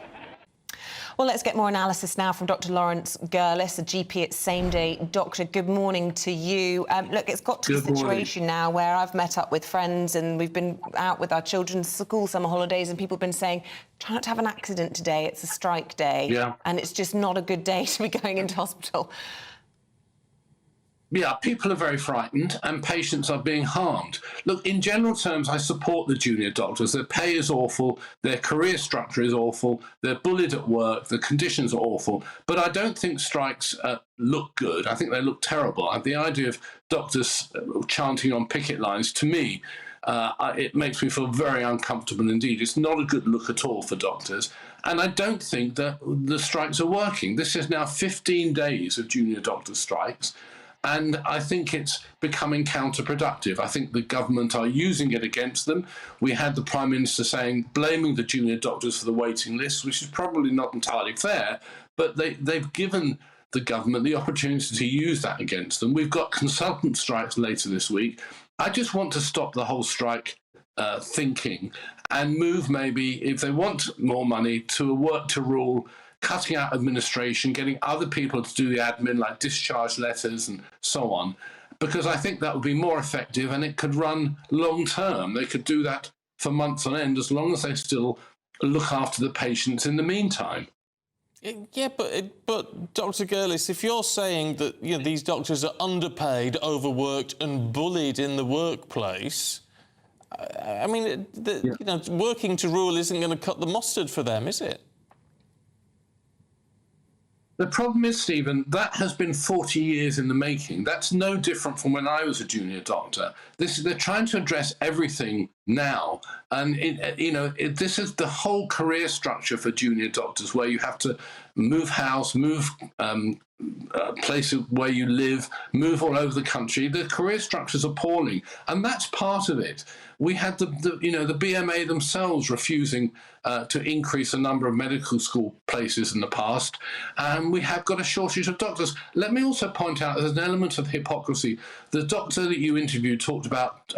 Well, let's get more analysis now from Dr. Lawrence Gurlis, a GP at Same Day Doctor. Good morning to you. Look, it's got to the situation now where I've met up with friends and we've been out with our children's school summer holidays and people have been saying, try not to have an accident today, it's a strike day. Yeah. And it's just not a good day to be going into hospital. Yeah, people are very frightened and patients are being harmed. Look, in general terms, I support the junior doctors. Their pay is awful, their career structure is awful, they're bullied at work, the conditions are awful. But I don't think strikes look good. I think they look terrible. The idea of doctors chanting on picket lines, to me, it makes me feel very uncomfortable indeed. It's not a good look at all for doctors. And I don't think that the strikes are working. This is now 15 days of junior doctor strikes. And I think it's becoming counterproductive. I think the government are using it against them. We had the Prime Minister blaming the junior doctors for the waiting list, which is probably not entirely fair, but they've given the government the opportunity to use that against them. We've got consultant strikes later this week. I just want to stop the whole strike thinking and move maybe, if they want more money, to a work to rule, cutting out administration, getting other people to do the admin, like discharge letters and so on, because I think that would be more effective and it could run long term. They could do that for months on end as long as they still look after the patients in the meantime. Yeah, but Dr. Gurlis, if you're saying that these doctors are underpaid, overworked and bullied in the workplace, I mean, working to rule isn't going to cut the mustard for them, is it? The problem is, Stephen, that has been 40 years in the making. That's no different from when I was a junior doctor. They're trying to address everything now. And, this is the whole career structure for junior doctors, where you have to move house, move place where you live, move all over the country. The career structure is appalling. And that's part of it. We had the BMA themselves refusing to increase the number of medical school places in the past, and we have got a shortage of doctors. Let me also point out there's an element of hypocrisy. The doctor that you interviewed talked about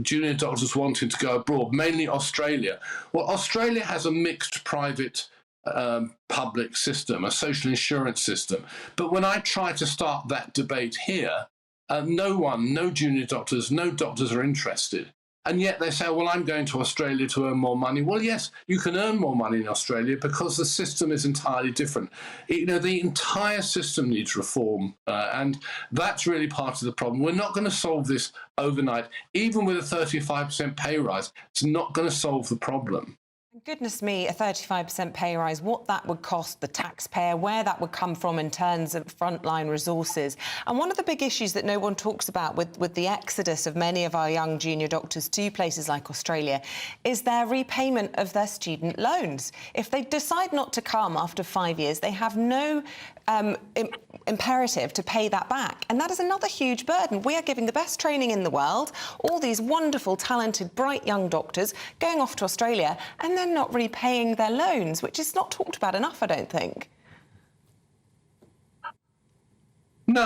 junior doctors wanting to go abroad, mainly Australia. Well, Australia has a mixed private public system, a social insurance system. But when I try to start that debate here, no junior doctors, no doctors are interested. And yet they say, well, I'm going to Australia to earn more money. Well, yes, you can earn more money in Australia because the system is entirely different. The entire system needs reform, and that's really part of the problem. We're not going to solve this overnight. Even with a 35% pay rise, it's not going to solve the problem. Goodness me, a 35% pay rise, what that would cost the taxpayer, where that would come from in terms of frontline resources. And one of the big issues that no one talks about with the exodus of many of our young junior doctors to places like Australia is their repayment of their student loans. If they decide not to come after 5 years, they have no imperative to pay that back. And that is another huge burden. We are giving the best training in the world, all these wonderful, talented, bright young doctors going off to Australia and then not repaying their loans, which is not talked about enough, I don't think. No,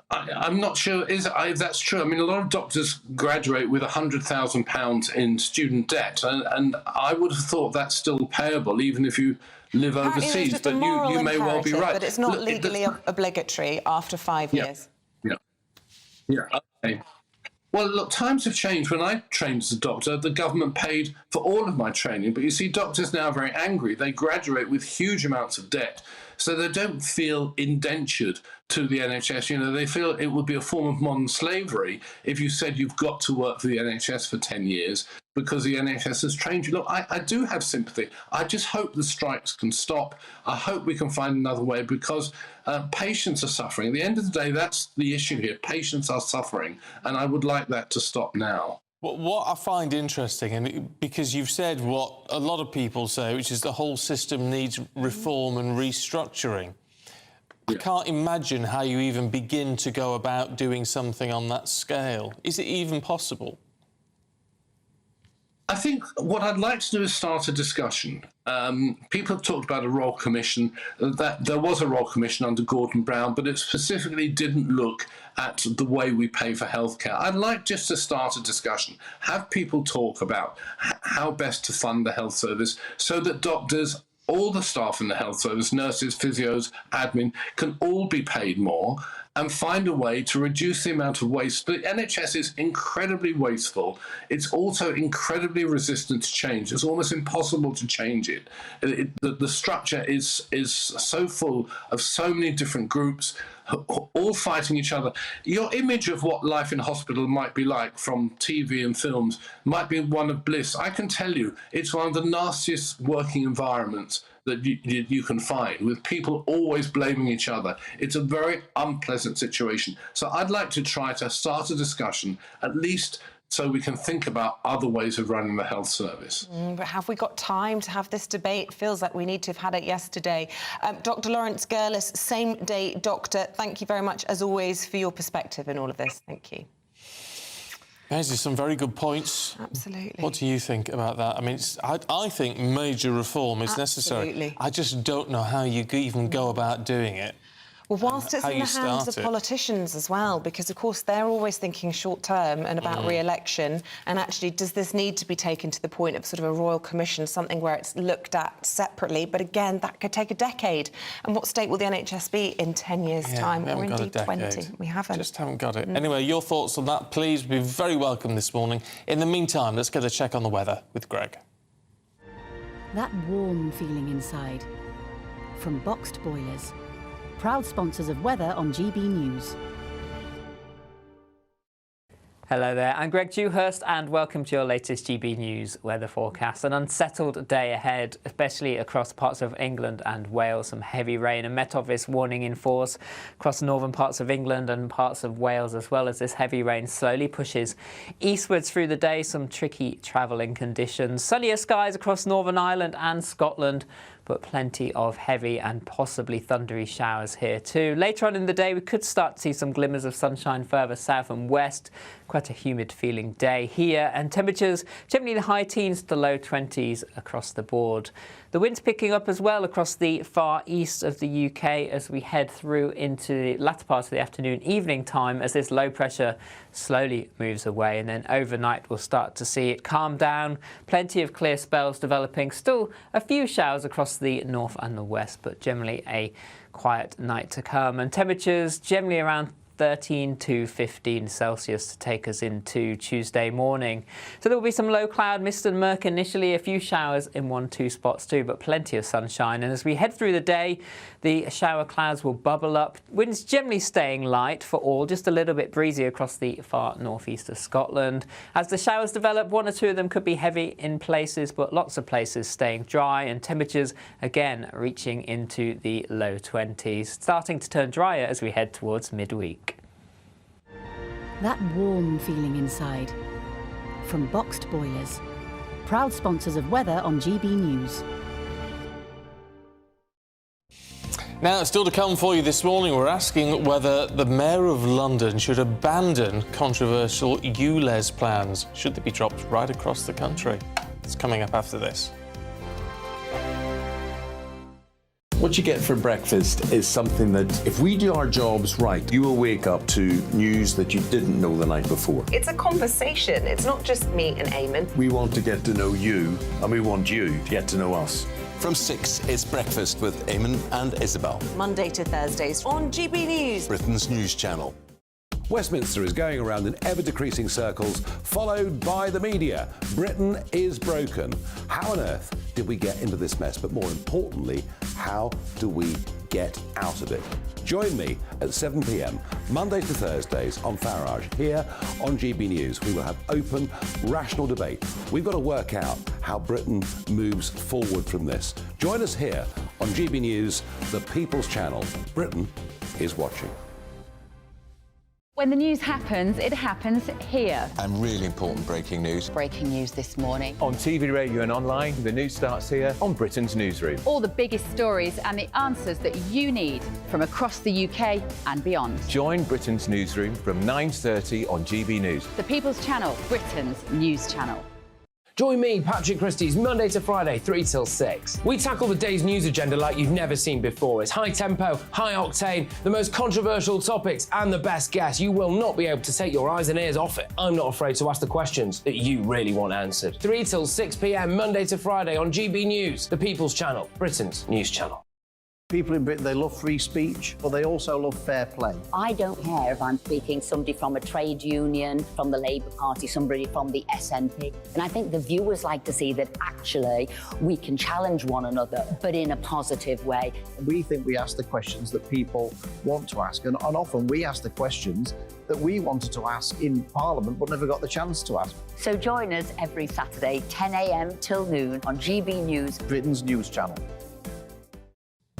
I'm not sure if that's true. I mean, a lot of doctors graduate with £100,000 in student debt, and I would have thought that's still payable, even if you live overseas. But you may well be right. But it's not legally obligatory after 5 years. Yeah. Okay. Well, look, times have changed. When I trained as a doctor, the government paid for all of my training. But you see, doctors now are very angry. They graduate with huge amounts of debt, so they don't feel indentured to the NHS. They feel it would be a form of modern slavery if you said you've got to work for the NHS for 10 years because the NHS has trained you. Look, I do have sympathy. I just hope the strikes can stop. I hope we can find another way because patients are suffering. At the end of the day, that's the issue here. Patients are suffering, and I would like that to stop now. What I find interesting, and because you've said what a lot of people say, which is the whole system needs reform and restructuring. I can't imagine how you even begin to go about doing something on that scale. Is it even possible? I think what I'd like to do is start a discussion. People have talked about a Royal Commission. That there was a Royal Commission under Gordon Brown, but it specifically didn't look at the way we pay for healthcare. I'd like just to start a discussion, have people talk about how best to fund the health service so that doctors, all the staff in the health service, nurses, physios, admin, can all be paid more and find a way to reduce the amount of waste. The NHS is incredibly wasteful. It's also incredibly resistant to change. It's almost impossible to change it. The structure is so full of so many different groups, all fighting each other. Your image of what life in hospital might be like from TV and films might be one of bliss. I can tell you, it's one of the nastiest working environments that you can find, with people always blaming each other. It's a very unpleasant situation. So I'd like to try to start a discussion, at least so we can think about other ways of running the health service. But have we got time to have this debate? It feels like we need to have had it yesterday. Dr. Lawrence Gurlis, same-day doctor, thank you very much, as always, for your perspective in all of this. Thank you. Those are some very good points. Absolutely. What do you think about that? I mean, I think major reform is necessary. I just don't know how you even go about doing it. Well, whilst it's in the hands of politicians as well, because, of course, they're always thinking short-term and about re-election, and actually, does this need to be taken to the point of sort of a royal commission, something where it's looked at separately? But, again, that could take a decade. And what state will the NHS be in 10 years' time, or indeed 20? We haven't. Just haven't got it. Anyway, your thoughts on that, please, be very welcome this morning. In the meantime, let's get a check on the weather with Greg. That warm feeling inside. From Boxed Boilers. Proud sponsors of weather on GB News. Hello there, I'm Greg Dewhurst and welcome to your latest GB News weather forecast. An unsettled day ahead, especially across parts of England and Wales. Some heavy rain, a Met Office warning in force across northern parts of England and parts of Wales, as well as this heavy rain slowly pushes eastwards through the day. Some tricky travelling conditions. Sunnier skies across Northern Ireland and Scotland, but plenty of heavy and possibly thundery showers here too. Later on in the day, we could start to see some glimmers of sunshine further south and west. Quite a humid feeling day here, and temperatures generally in the high teens to low 20s across the board. The wind's picking up as well across the far east of the UK as we head through into the latter part of the afternoon, evening time, as this low pressure slowly moves away, and then overnight we'll start to see it calm down. Plenty of clear spells developing. Still a few showers across the north and the west, but generally a quiet night to come. And temperatures generally around 13 to 15 Celsius to take us into Tuesday morning. So there will be some low cloud, mist and murk initially, a few showers in 1-2 spots too, but plenty of sunshine. And as we head through the day, the shower clouds will bubble up. Winds generally staying light for all, just a little bit breezy across the far northeast of Scotland. As the showers develop, 1 or 2 of them could be heavy in places, but lots of places staying dry, and temperatures again reaching into the low 20s, starting to turn drier as we head towards midweek. That warm feeling inside. From Boxed Boilers, proud sponsors of weather on GB News. Now, still to come for you this morning, we're asking whether the Mayor of London should abandon controversial ULEZ plans. Should they be dropped right across the country? It's coming up after this. What you get for breakfast is something that, if we do our jobs right, you will wake up to news that you didn't know the night before. It's a conversation. It's not just me and Eamonn. We want to get to know you, and we want you to get to know us. From 6, it's Breakfast with Eamonn and Isabel. Monday to Thursdays on GB News, Britain's news channel. Westminster is going around in ever-decreasing circles, followed by the media. Britain is broken. How on earth did we get into this mess? But more importantly, how do we get out of it? Join me at 7 p.m, Monday to Thursdays on Farage, here on GB News. We will have open, rational debate. We've got to work out how Britain moves forward from this. Join us here on GB News, the People's Channel. Britain is watching. When the news happens, it happens here. And really important breaking news. Breaking news this morning. On TV, radio and online, the news starts here on Britain's Newsroom. All the biggest stories and the answers that you need from across the UK and beyond. Join Britain's Newsroom from 9:30 on GB News. The People's Channel, Britain's news channel. Join me, Patrick Christie's Monday to Friday, 3 till 6. We tackle the day's news agenda like you've never seen before. It's high tempo, high octane, the most controversial topics and the best guests. You will not be able to take your eyes and ears off it. I'm not afraid to ask the questions that you really want answered. 3 till 6 p.m, Monday to Friday on GB News, the People's Channel, Britain's news channel. People in Britain, they love free speech, but they also love fair play. I don't care if I'm speaking somebody from a trade union, from the Labour Party, somebody from the SNP. And I think the viewers like to see that actually we can challenge one another, but in a positive way. We think we ask the questions that people want to ask, and often we ask the questions that we wanted to ask in Parliament but never got the chance to ask. So join us every Saturday, 10 a.m. till noon on GB News, Britain's news channel.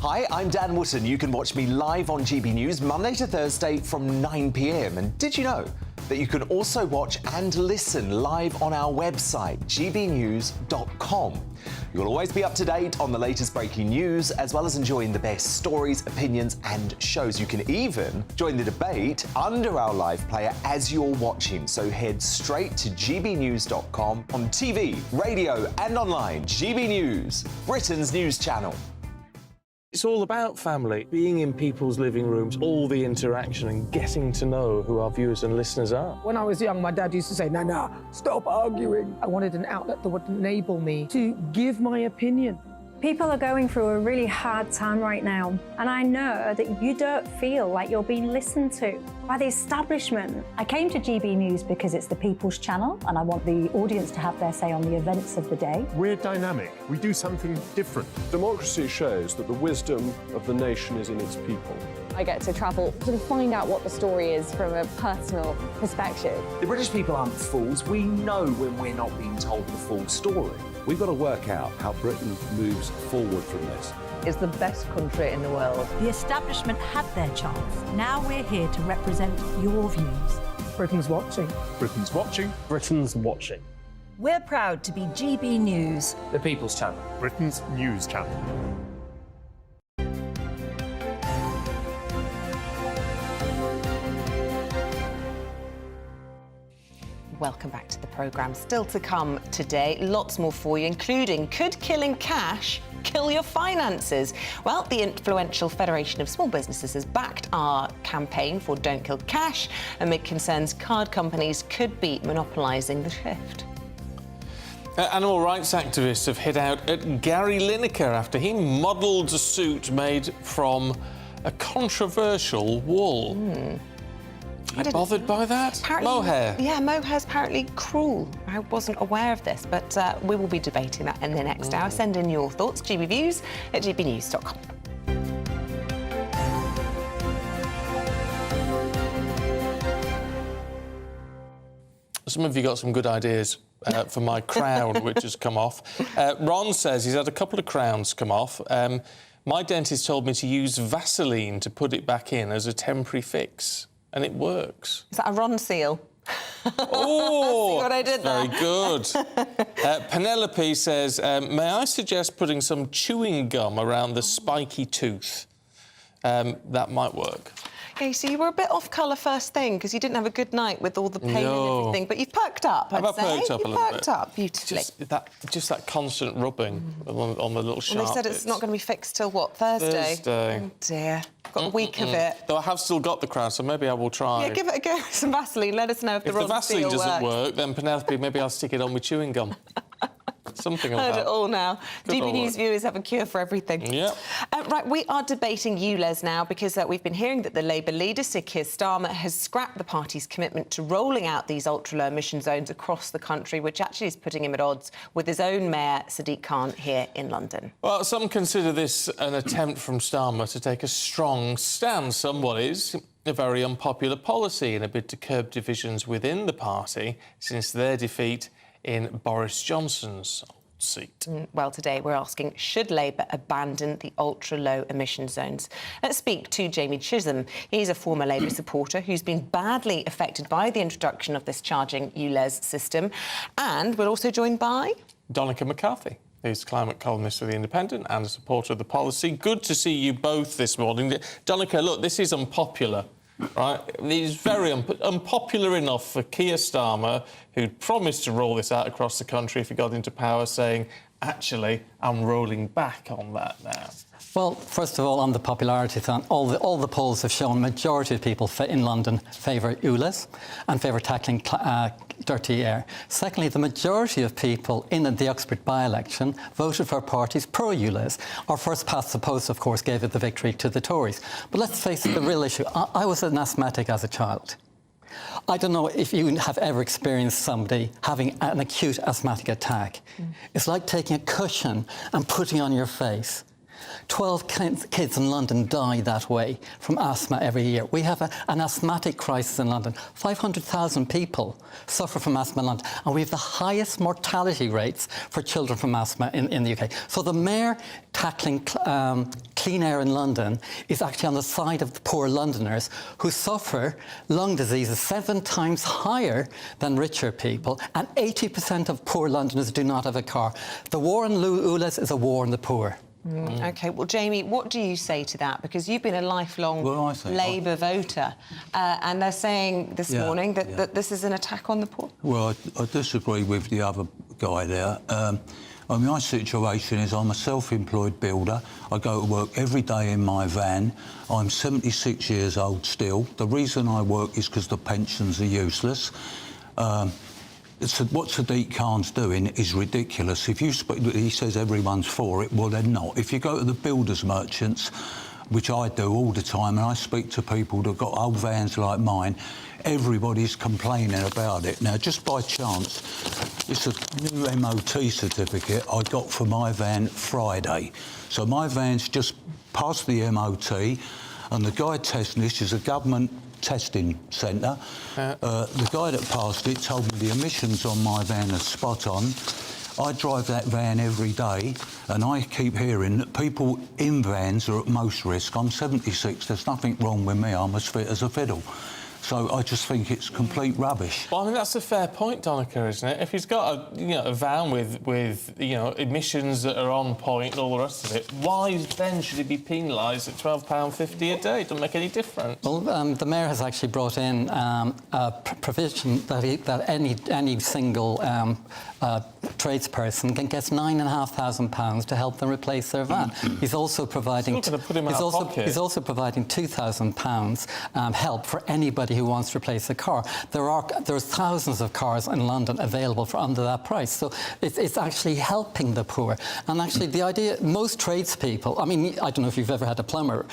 Hi, I'm Dan Wootton. You can watch me live on GB News Monday to Thursday from 9 p.m. And did you know that you can also watch and listen live on our website, gbnews.com? You'll always be up to date on the latest breaking news, as well as enjoying the best stories, opinions and shows. You can even join the debate under our live player as you're watching. So head straight to gbnews.com on TV, radio and online. GB News, Britain's news channel. It's all about family, being in people's living rooms, all the interaction and getting to know who our viewers and listeners are. When I was young, my dad used to say, "Nah, stop arguing." I wanted an outlet that would enable me to give my opinion. People are going through a really hard time right now, and I know that you don't feel like you're being listened to by the establishment. I came to GB News because it's the People's Channel and I want the audience to have their say on the events of the day. We're dynamic. We do something different. Democracy shows that the wisdom of the nation is in its people. I get to travel to find out what the story is from a personal perspective. The British people aren't fools. We know when we're not being told the full story. We've got to work out how Britain moves forward from this. It's the best country in the world. The establishment had their chance. Now we're here to represent your views. Britain's watching. Britain's watching. Britain's watching. We're proud to be GB News, The People's Channel, Britain's news channel. Welcome back to the programme. Still to come today, lots more for you, including could killing cash kill your finances? Well, the influential Federation of Small Businesses has backed our campaign for Don't Kill Cash amid concerns card companies could be monopolising the shift. Animal rights activists have hit out at Gary Lineker after he modelled a suit made from a controversial wool. I didn't bothered by that? Apparently, Mohair. Yeah, mohair's apparently cruel. I wasn't aware of this, but we will be debating that in the next hour. Send in your thoughts, gbviews@gbnews.com. Some of you got some good ideas for my crown, which has come off. Ron says he's had a couple of crowns come off. My dentist told me to use Vaseline to put it back in as a temporary fix, and it works. Is that a Ron seal? Oh, see what I did there? Very good. Penelope says, may I suggest putting some chewing gum around the spiky tooth? That might work. Okay, so you were a bit off colour first thing because you didn't have a good night with all the pain and everything, but you've perked up, I'd say. Perked up a little bit. Perked up beautifully. Just that constant rubbing on the little sharp And they said bits. it's not going to be fixed till, what, Thursday? Thursday. Oh, dear. Got a week of it. Though I have still got the crown, so maybe I will try. Yeah, give it a go with some Vaseline. Let us know if the Vaseline seal doesn't works. work, then Penelope, maybe I'll stick it on with chewing gum. Something like Heard that. it all now. Could all GB News work. viewers have a cure for everything. Yep. Right, we are debating ULEZ now because we've been hearing that the Labour leader, Sir Keir Starmer, has scrapped the party's commitment to rolling out these ultra-low emission zones across the country, which actually is putting him at odds with his own mayor, Sadiq Khan, here in London. Well, some consider this an attempt from Starmer to take a strong stand. Somewhat is a very unpopular policy in a bid to curb divisions within the party since their defeat in Boris Johnson's seat. Well, today we're asking, should Labour abandon the ultra-low emission zones? Let's speak to Jamie Chisholm. He's a former Labour supporter who's been badly affected by the introduction of this charging ULEZ system. And we're also joined by Donica McCarthy, who's climate columnist for The Independent and a supporter of the policy. Good to see you both this morning. Donica, look, this is unpopular. Right, it's very unpopular enough for Keir Starmer, who'd promised to roll this out across the country if he got into power, saying, actually, I'm rolling back on that now. Well, first of all, on the popularity thing, all the polls have shown majority of people in London favour ULEZ and favour tackling dirty air. Secondly, the majority of people in the Uxbridge by-election voted for parties pro-ULEZ. Our first past the post, of course, gave it the victory to the Tories. But let's face it, the real issue. I was an asthmatic as a child. I don't know if you have ever experienced somebody having an acute asthmatic attack. It's like taking a cushion and putting it on your face. 12 kids in London die that way from asthma every year. We have an asthmatic crisis in London. 500,000 people suffer from asthma in London, and we have the highest mortality rates for children from asthma in the UK. So the mayor tackling clean air in London is actually on the side of the poor Londoners who suffer lung diseases 7 times higher than richer people, and 80% of poor Londoners do not have a car. The war on ULEZ is a war on the poor. OK, well, Jamie, what do you say to that? Because you've been a lifelong Labour voter, and they're saying this morning that this is an attack on the poor. Well, I disagree with the other guy there. I mean, my situation is I'm a self-employed builder. I go to work every day in my van. I'm 76 years old still. The reason I work is because the pensions are useless. What Sadiq Khan's doing is ridiculous. If you he says everyone's for it, well, they're not. If you go to the builders merchants, which I do all the time, and I speak to people that have got old vans like mine, everybody's complaining about it. Now, just by chance, it's a new MOT certificate I got for my van Friday. So my van's just passed the MOT, and the guy testing this is a government testing centre. The guy that passed it told me the emissions on my van are spot on. I drive that van every day, and I keep hearing that people in vans are at most risk. I'm 76, there's nothing wrong with me, I'm as fit as a fiddle. So I just think it's complete rubbish. Well, I mean, that's a fair point, Donica, isn't it? If he's got a van with emissions that are on point and all the rest of it, why then should he be penalised at £12.50 a day? It doesn't make any difference. Well, the mayor has actually brought in a provision that any single tradesperson gets £9,500 to help them replace their van. He's also providing Still gonna put him out of pocket. he's also providing £2,000 help for anybody who wants to replace a car. There's thousands of cars in London available for under that price. So it's actually helping the poor. And actually, the idea, most tradespeople, I mean, I don't know if you've ever had a plumber,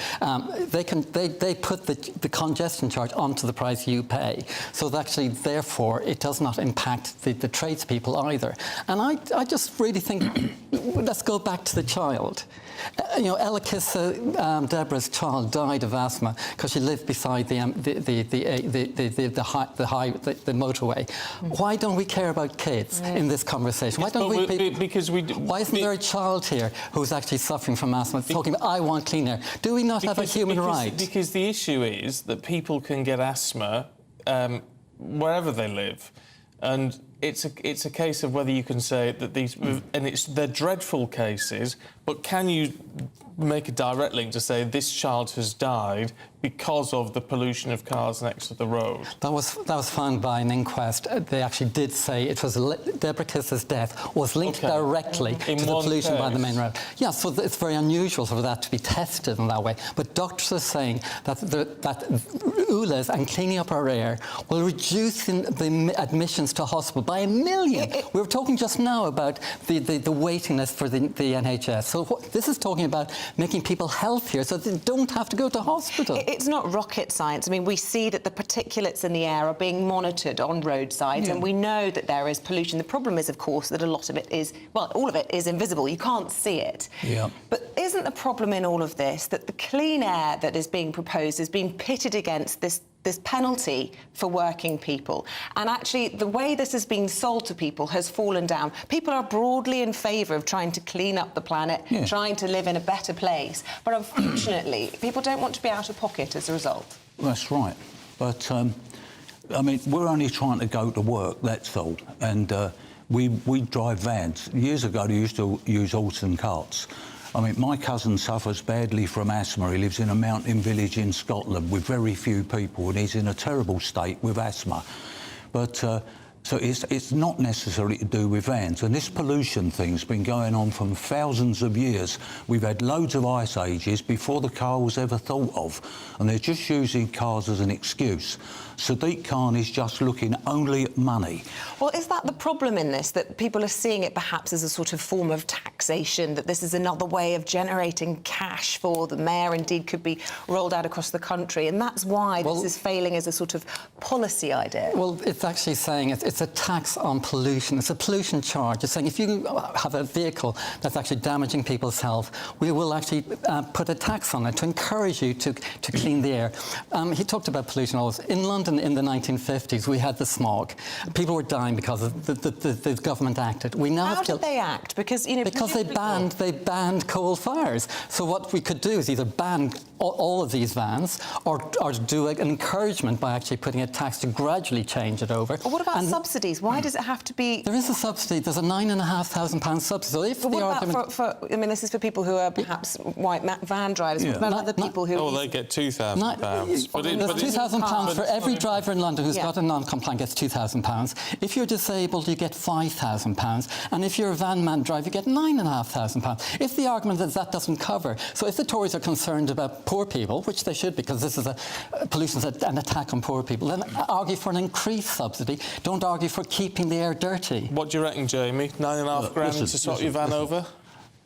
they put the congestion charge onto the price you pay. So that actually, therefore, it does not impact the tradespeople either. And I just really think, let's go back to the child. You know, Ella Kissa, Deborah's child, died of asthma because she lived beside the motorway. Why don't we care about kids in this conversation? Why don't Why isn't there a child here who's actually suffering from asthma, talking about, I want clean air? Do we not have a human right? Because the issue is that people can get asthma wherever they live, and it's a case of whether you can say that they're dreadful cases, but can you make a direct link to say this child has died because of the pollution of cars next to the road? That was found by an inquest. They actually did say it was Deborah Kissa's death was linked directly to the pollution by the main road. Yeah, so it's very unusual for that to be tested in that way. But doctors are saying that ULEZ and cleaning up our air will reduce the admissions to hospital by 1 million. We were talking just now about the waiting list for the NHS. So this is talking about making people healthier so they don't have to go to hospital. It's not rocket science. I mean, we see that the particulates in the air are being monitored on roadsides, and we know that there is pollution. The problem is, of course, that a lot of it is, well, all of it is invisible. You can't see it. Yeah. But isn't the problem in all of this that the clean air that is being proposed is being pitted against this penalty for working people? And actually, the way this has been sold to people has fallen down. People are broadly in favour of trying to clean up the planet, trying to live in a better place. But unfortunately, people don't want to be out of pocket as a result. That's right. But, I mean, we're only trying to go to work, that's all. And we drive vans. Years ago, they used to use horse and carts. I mean, my cousin suffers badly from asthma. He lives in a mountain village in Scotland with very few people, and he's in a terrible state with asthma. But so it's not necessarily to do with vans. And this pollution thing's been going on for thousands of years. We've had loads of ice ages before the car was ever thought of, and they're just using cars as an excuse. Sadiq Khan is just looking only at money. Well, is that the problem in this, that people are seeing it perhaps as a sort of form of taxation, that this is another way of generating cash for the mayor, indeed could be rolled out across the country, and that's why this is failing as a sort of policy idea? Well, it's actually saying it's a tax on pollution. It's a pollution charge. It's saying if you have a vehicle that's actually damaging people's health, we will actually put a tax on it to encourage you to clean the air. He talked about pollution always. In London in the 1950s, we had the smog. People were dying because of the government acted. We now How did they act? Because, you know... Because they banned coal fires. So what we could do is either ban all of these vans or do an encouragement by actually putting a tax to gradually change it over. Well, what about subsidies? Why does it have to be... There is a subsidy. There's a £9,500 subsidy. So if but what about for... I mean, this is for people who are perhaps white van drivers. What about other people who... Oh, they get £2,000. There's £2,000 for every driver in London who's got a non-compliant gets £2,000. If you're disabled, you get £5,000. And if you're a van man driver, you get £9,500. If the argument is that doesn't cover... So if the Tories are concerned about poor people, which they should, because this is pollution is an attack on poor people, then argue for an increased subsidy. Don't argue for keeping the air dirty. What do you reckon, Jamie? £9,500 to swap your van over?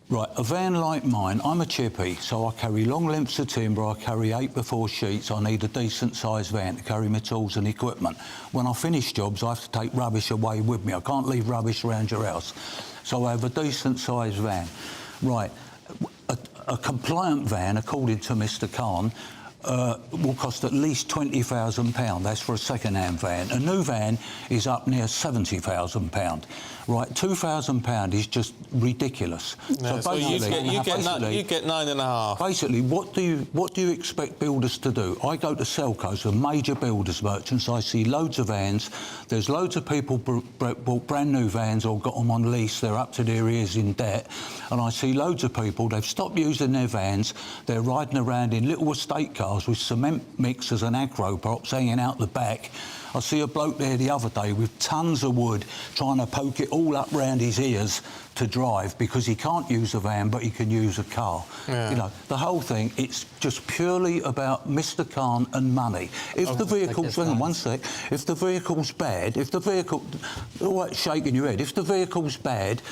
Right, a van like mine, I'm a chippy, so I carry long lengths of timber, I carry 8x4 sheets, I need a decent-sized van to carry my tools and equipment. When I finish jobs, I have to take rubbish away with me. I can't leave rubbish around your house. So I have a decent-sized van. Right, a compliant van, according to Mr Khan, will cost at least £20,000. That's for a second-hand van. A new van is up near £70,000. Right, £2,000 is just ridiculous. No, so you get 9.5. Basically, what do you expect builders to do? I go to Selco's, a major builders merchants. I see loads of vans. There's loads of people bought brand new vans or got them on lease. They're up to their ears in debt. And I see loads of people, they've stopped using their vans. They're riding around in little estate cars with cement mixers and agro props hanging out the back. I see a bloke there the other day with tons of wood trying to poke it all up round his ears to drive because he can't use a van but he can use a car. Yeah. You know, the whole thing, it's just purely about Mr. Khan and money. If the vehicle's... Hang on, one sec. If the vehicle's bad, if the vehicle... All right, shaking your head. If the vehicle's bad,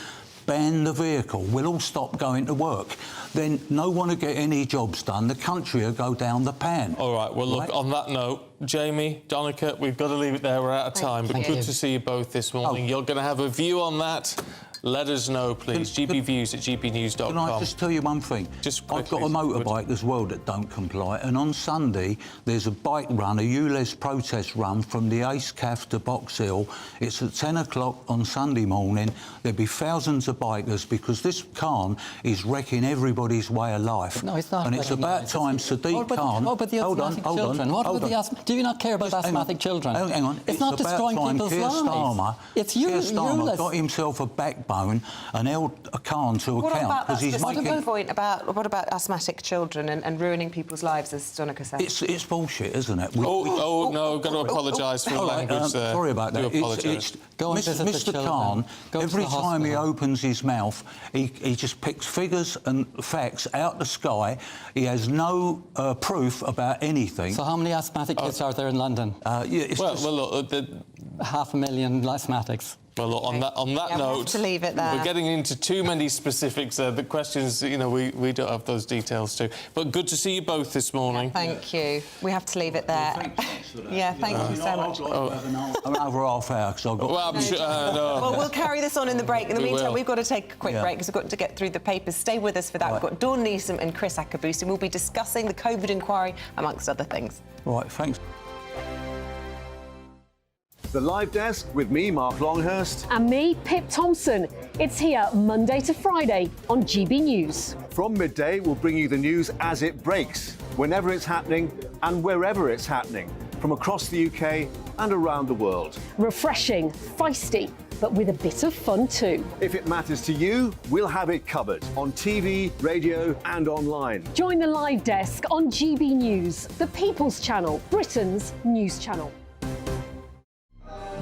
ban the vehicle. We'll all stop going to work. Then no one will get any jobs done. The country will go down the pan. All right, well, look, on that note, Jamie, Donica, we've got to leave it there. We're out of time. But good to see you both this morning. You're going to have a view on that. Let us know, please. gbviews@gbnews.com. Can I just tell you one thing? I've got a motorbike as well that don't comply, and on Sunday there's a bike run, a ULEZ protest run from the Ace Caf to Box Hill. It's at 10 o'clock on Sunday morning. There'll be thousands of bikers because this Khan is wrecking everybody's way of life. No, it's not. And it's about time Sadiq Khan... What about the asthmatic children? What about the do you not care about asthmatic children? Hang on. It's not destroying people's lives. It's Keir Starmer got himself a backbone and held a Khan to What account about that because he's specific making... point about what about asthmatic children and ruining people's lives, as Donica said? It's bullshit, isn't it? No, got to apologise for your language there. Sorry about that. Mr. Khan, every time he opens his mouth, he just picks figures and facts out the sky. He has no proof about anything. So how many asthmatic kids are there in London? Look, 500,000 asthmatics. Well, look, on that note, to leave it there. We're getting into too many specifics there. The questions, you know, we don't have those details too. But good to see you both this morning. Thank you. We have to leave it there. Thank you so much. Another half hour because I've got... Well, I'm sure, Well, we'll carry this on in the break. In the meantime, we've got to take a quick break because we've got to get through the papers. Stay with us for that. We've got Dawn Neeson and Chris Akabusi, and we'll be discussing the COVID inquiry, amongst other things. Right, thanks. The Live Desk with me, Mark Longhurst. And me, Pip Thompson. It's here Monday to Friday on GB News. From midday, we'll bring you the news as it breaks, whenever it's happening and wherever it's happening, from across the UK and around the world. Refreshing, feisty, but with a bit of fun too. If it matters to you, we'll have it covered on TV, radio and online. Join the Live Desk on GB News, the People's Channel, Britain's news channel.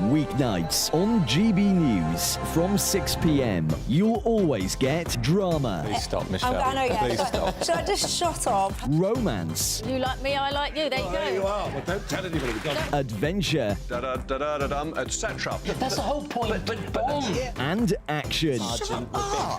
Weeknights on GB News from 6 p.m. You'll always get drama. Please stop, Michelle. I know, yeah. Please stop. Should I just shut up? Romance. You like me, I like you. There you go. There you are. Well, don't tell anybody. Adventure. Etc. That's the whole point. But and action. Sergeant,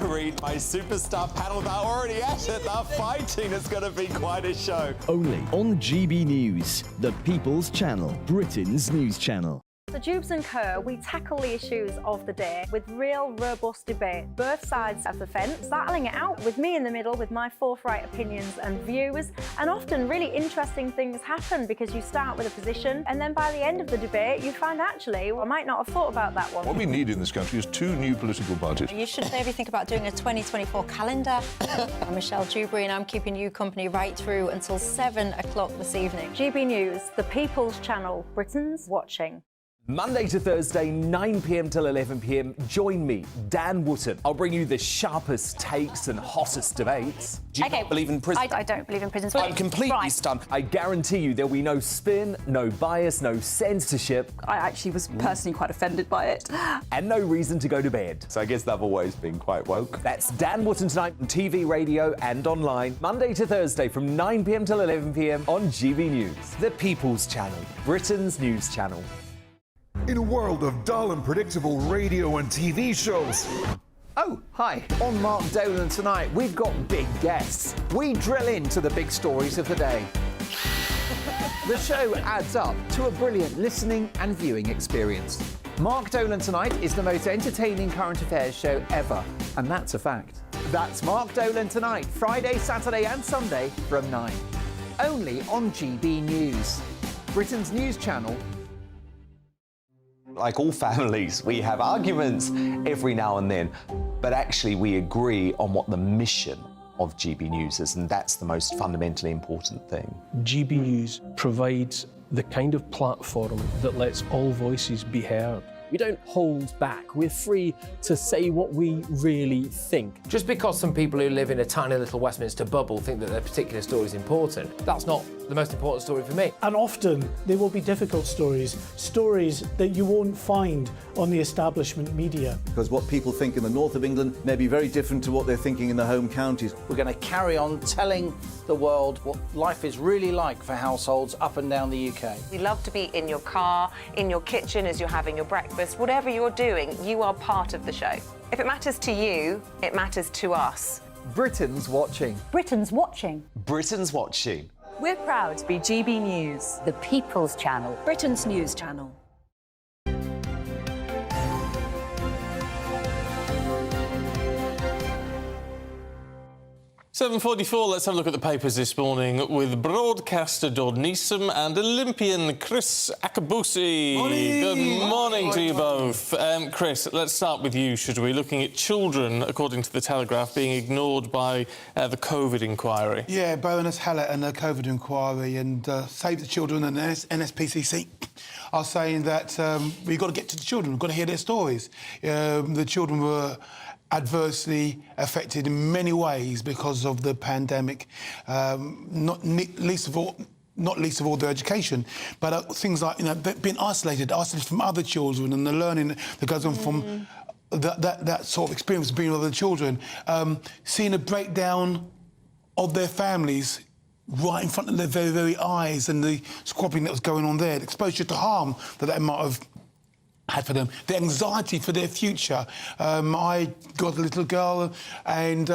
read my superstar panel that are already at it. They're fighting. It's going to be quite a show. Only on GB News, the People's Channel, Britain's news channel. So Jubes and Co, we tackle the issues of the day with real robust debate, both sides of the fence, battling it out with me in the middle with my forthright opinions and views, and often really interesting things happen because you start with a position and then by the end of the debate you find actually, I might not have thought about that one. What we need in this country is 2 new political parties. you should maybe think about doing a 2024 calendar. I'm Michelle Dewberry and I'm keeping you company right through until 7 o'clock this evening. GB News, the People's Channel, Britain's watching. Monday to Thursday, 9 p.m. till 11 p.m. Join me, Dan Wootton. I'll bring you the sharpest takes and hottest debates. Do you not believe in prisons? I don't believe in prisons. I'm completely stunned. I guarantee you there'll be no spin, no bias, no censorship. I actually was personally quite offended by it. And no reason to go to bed. So I guess they've always been quite woke. That's Dan Wootton tonight on TV, radio and online. Monday to Thursday from 9 p.m. till 11 p.m. on GB News. The People's Channel, Britain's news channel. In a world of dull and predictable radio and TV shows. Oh, hi. On Mark Dolan tonight, we've got big guests. We drill into the big stories of the day. The show adds up to a brilliant listening and viewing experience. Mark Dolan Tonight is the most entertaining current affairs show ever, and that's a fact. That's Mark Dolan Tonight, Friday, Saturday and Sunday from 9. Only on GB News, Britain's news channel. Like all families, we have arguments every now and then, but actually we agree on what the mission of GB News is, and that's the most fundamentally important thing. GB News provides the kind of platform that lets all voices be heard. We don't hold back. We're free to say what we really think. Just because some people who live in a tiny little Westminster bubble think that their particular story is important, that's not the most important story for me. And often there will be difficult stories, stories that you won't find on the establishment media. Because what people think in the north of England may be very different to what they're thinking in their home counties. We're going to carry on telling the world what life is really like for households up and down the UK. We love to be in your car, in your kitchen as you're having your breakfast. Whatever you're doing, you are part of the show. If it matters to you, it matters to us. Britain's watching. Britain's watching. Britain's watching. We're proud to be GB News, the People's Channel, Britain's news channel. 7:44, let's have a look at the papers this morning with broadcaster Dawn Neeson and Olympian Chris Akabusi. Morning. Good morning to you both. Chris, let's start with you, should we? Looking at children, according to the Telegraph, being ignored by the COVID inquiry. Yeah, Baroness Hallett and the COVID inquiry and Save the Children and NSPCC are saying that we've got to get to the children, we've got to hear their stories. The children were adversely affected in many ways because of the pandemic, not least of all their education, but things like being isolated from other children and the learning that goes on from that sort of experience of being with other children, seeing a breakdown of their families right in front of their very, very eyes, and the squabbling that was going on there, the exposure to harm that might have had for them, the anxiety for their future. I got a little girl, and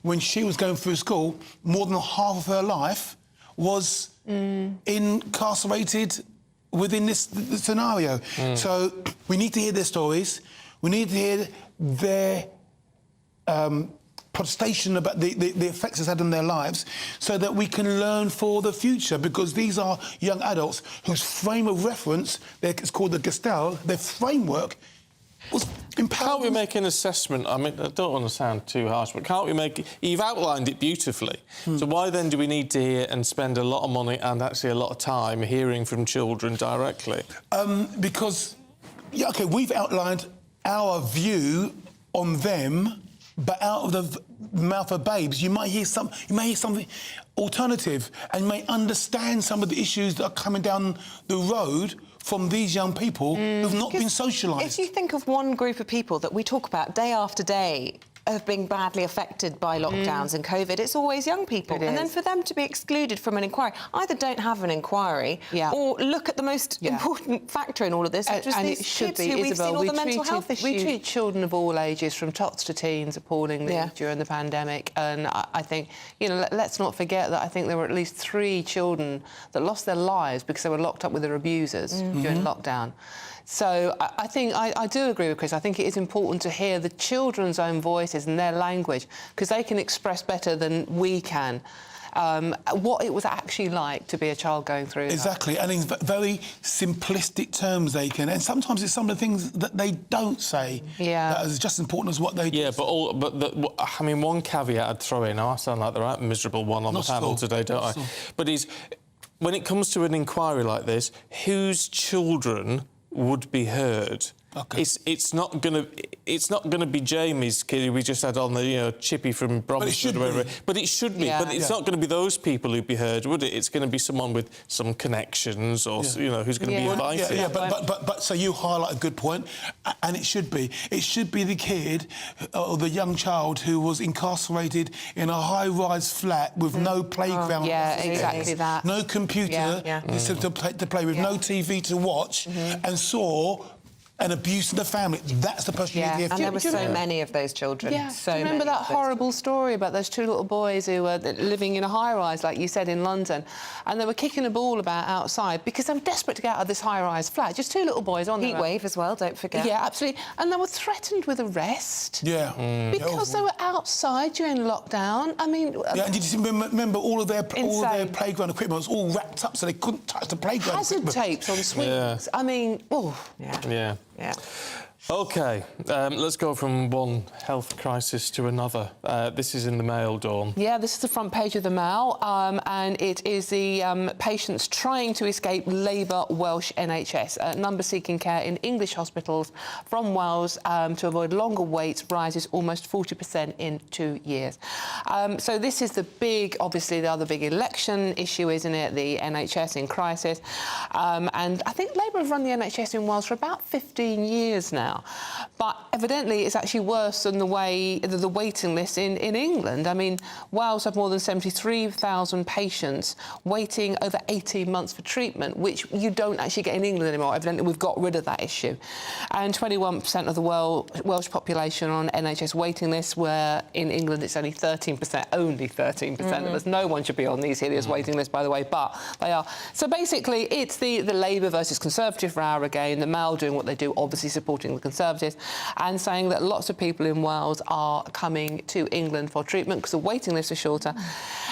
when she was going through school, more than half of her life was incarcerated within this scenario. So we need to hear their stories. We need to hear their protestation about the effects it's had on their lives, so that we can learn for the future, because these are young adults whose frame of reference, it's called the Gestalt, their framework was empowering. Can't we make an assessment? I mean, I don't want to sound too harsh, but can't we make... You've outlined it beautifully. So why then do we need to hear and spend a lot of money and actually a lot of time hearing from children directly? Because, yeah, OK, we've outlined our view on them, but out of the mouth of babes, you might hear something alternative, and you may understand some of the issues that are coming down the road from these young people who've not been socialised. If you think of one group of people that we talk about day after day of being badly affected by lockdowns and COVID, it's always young people. And then for them to be excluded from an inquiry, either don't have an inquiry or look at the most important factor in all of this, which is these kids who we've seen all the mental health issues. We treat children of all ages, from tots to teens, appallingly during the pandemic. And I think, you know, let's not forget that I think there were at least 3 children that lost their lives because they were locked up with their abusers during lockdown. So I think I do agree with Chris. I think it is important to hear the children's own voices and their language, because they can express better than we can what it was actually like to be a child going through that. Exactly, and in very simplistic terms they can, and sometimes it's some of the things that they don't say that is just as important as what they do. Yeah, I mean, one caveat I'd throw in, I sound like the right miserable one on the panel today, don't I? But when it comes to an inquiry like this, whose children would be heard? It's not gonna be Jamie's kid who we just had on the Chippy from Bromsford or whatever. But it should be. But it's not going to be those people who'd be heard, would it? It's going to be someone with some connections, or who's going to be invited. But so you highlight a good point, and it should be the kid or the young child who was incarcerated in a high-rise flat with no playground, exactly that, no computer to play with, no TV to watch, and saw an abuse in the family. That's the person you need to hear from. And there were so many of those children. Yeah. Do you remember that horrible story about those 2 little boys who were living in a high-rise, like you said, in London, and they were kicking a ball about outside because they were desperate to get out of this high-rise flat. Just 2 little boys on Heat wave as well, don't forget. Yeah, absolutely. And they were threatened with arrest. Yeah. Because they were outside during lockdown. I mean... and did you remember all of their playground equipment was all wrapped up so they couldn't touch the playground Hazard tapes on swings. I mean, Yeah. OK, let's go from one health crisis to another. This is in the Mail, Dawn. Yeah, this is the front page of the Mail, and it is the patients trying to escape Labour Welsh NHS. Numbers seeking care in English hospitals from Wales to avoid longer waits rises almost 40% in 2 years. So this is the big, obviously the other big election issue, isn't it? The NHS in crisis. And I think Labour have run the NHS in Wales for about 15 years now. But evidently it's actually worse than the waiting list in England. I mean, Wales have more than 73,000 patients waiting over 18 months for treatment, which you don't actually get in England anymore. Evidently we've got rid of that issue. And 21% of the Welsh population on NHS waiting lists, where in England it's only 13%, only 13% of us. No one should be on these hideous waiting lists, by the way, but they are. So basically it's the Labour versus Conservative row again, the Mail doing what they do, obviously supporting the Conservatives, and saying that lots of people in Wales are coming to England for treatment because the waiting lists are shorter.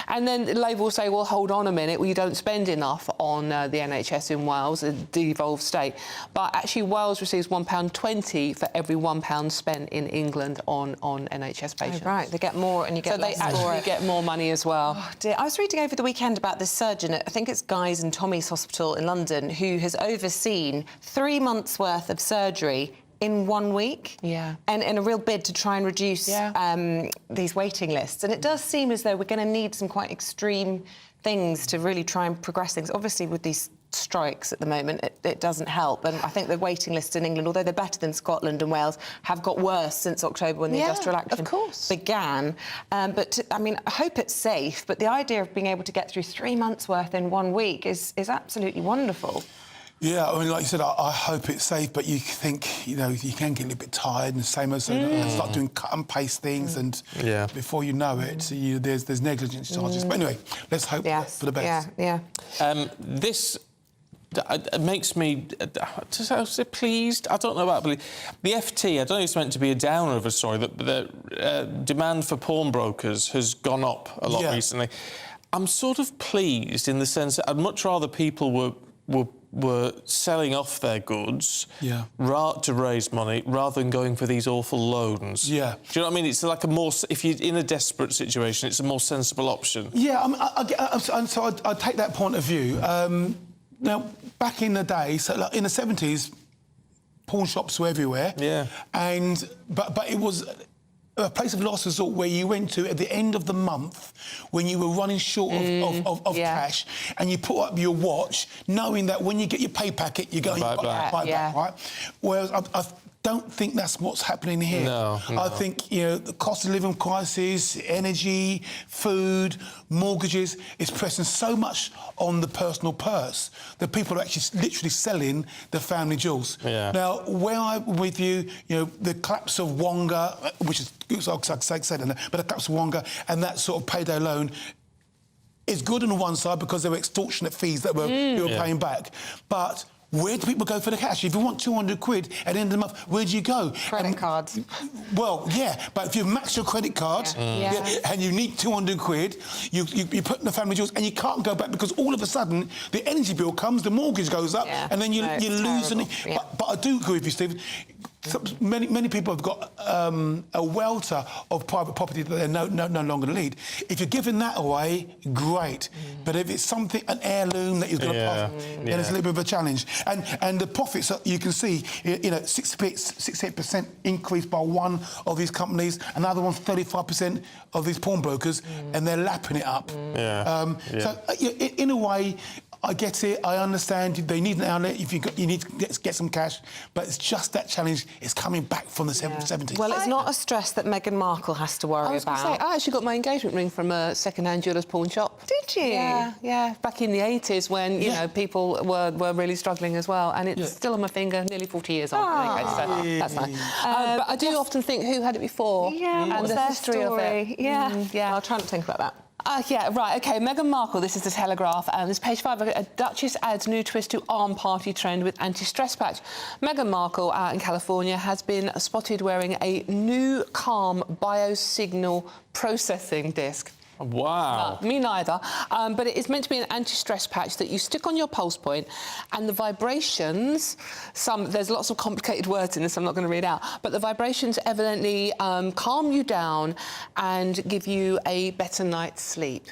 And then Labour will say, well, hold on a minute, you don't spend enough on the NHS in Wales, a devolved state. But actually Wales receives £1.20 for every £1 spent in England on NHS patients. Oh, right, they get more and you get less. So they actually get more money as well. Oh, dear. I was reading over the weekend about this surgeon at, I think it's Guy's and Tommy's Hospital in London, who has overseen 3 months' worth of surgery in 1 week. Yeah. And in a real bid to try and reduce these waiting lists. And it does seem as though we're going to need some quite extreme things to really try and progress things. Obviously, with these strikes at the moment, it doesn't help. And I think the waiting lists in England, although they're better than Scotland and Wales, have got worse since October when the industrial action began. But, I mean, I hope it's safe, but the idea of being able to get through 3 months' worth in 1 week is absolutely wonderful. Yeah, I mean, like you said, I hope it's safe, but you think, you know, you can get a little bit tired, and same as start doing cut and paste things, and before you know it, there's negligence charges. But anyway, let's hope for the best. This makes me pleased. I don't know about the FT. I don't know if it's meant to be a downer of a story. The demand for pawnbrokers has gone up a lot recently. I'm sort of pleased in the sense that I'd much rather people were selling off their goods to raise money rather than going for these awful loans. Yeah. Do you know what I mean? It's like a more... If you're in a desperate situation, it's a more sensible option. Yeah, so I take that point of view. Now, back in the day, so like in the 70s, pawn shops were everywhere. Yeah. But it was a place of last resort where you went to at the end of the month when you were running short of cash, and you put up your watch knowing that when you get your pay packet, you're going back, right? Whereas I don't think that's what's happening here. No. I think, you know, the cost of living crisis, energy, food, mortgages is pressing so much on the personal purse that people are actually literally selling the family jewels. Yeah. Now, where I'm with you, you know, the collapse of Wonga, which is, but the collapse of Wonga and that sort of payday loan is good on one side because there were extortionate fees that were paying back. But where do people go for the cash? If you want 200 quid at the end of the month, where do you go? Credit cards. Well, yeah, but if you max your credit card and you need 200 quid, you put in the family jewels and you can't go back because all of a sudden the energy bill comes, the mortgage goes up, and then you lose. But I do agree with you, Steve. Many people have got a welter of private property that they're no longer to lead. If you're giving that away, great. But if it's something, an heirloom that you're going to pass, then it's a little bit of a challenge. And the profits, you can see, you know, 68% increase by one of these companies, another one 35% of these pawnbrokers, and they're lapping it up. So in a way, I get it. I understand they need an outlet. If you need to get some cash, but it's just that challenge is coming back from the 70s. Well, it's not a stress that Meghan Markle has to worry about. I actually got my engagement ring from a second-hand jeweller's pawn shop. Did you? Yeah. Back in the 80s when you know people were really struggling as well, and it's still on my finger, nearly 40 years on. So that's nice. But I do often think who had it before, and the history of it. I'll try not to think about that. OK, Meghan Markle, this is The Telegraph, and this is page 5, a Duchess adds new twist to arm party trend with anti-stress patch. Meghan Markle out in California has been spotted wearing a new calm biosignal processing disc. Wow. Me neither. But it is meant to be an anti-stress patch that you stick on your pulse point, and the vibrations, there's lots of complicated words in this I'm not going to read out, but the vibrations evidently calm you down and give you a better night's sleep.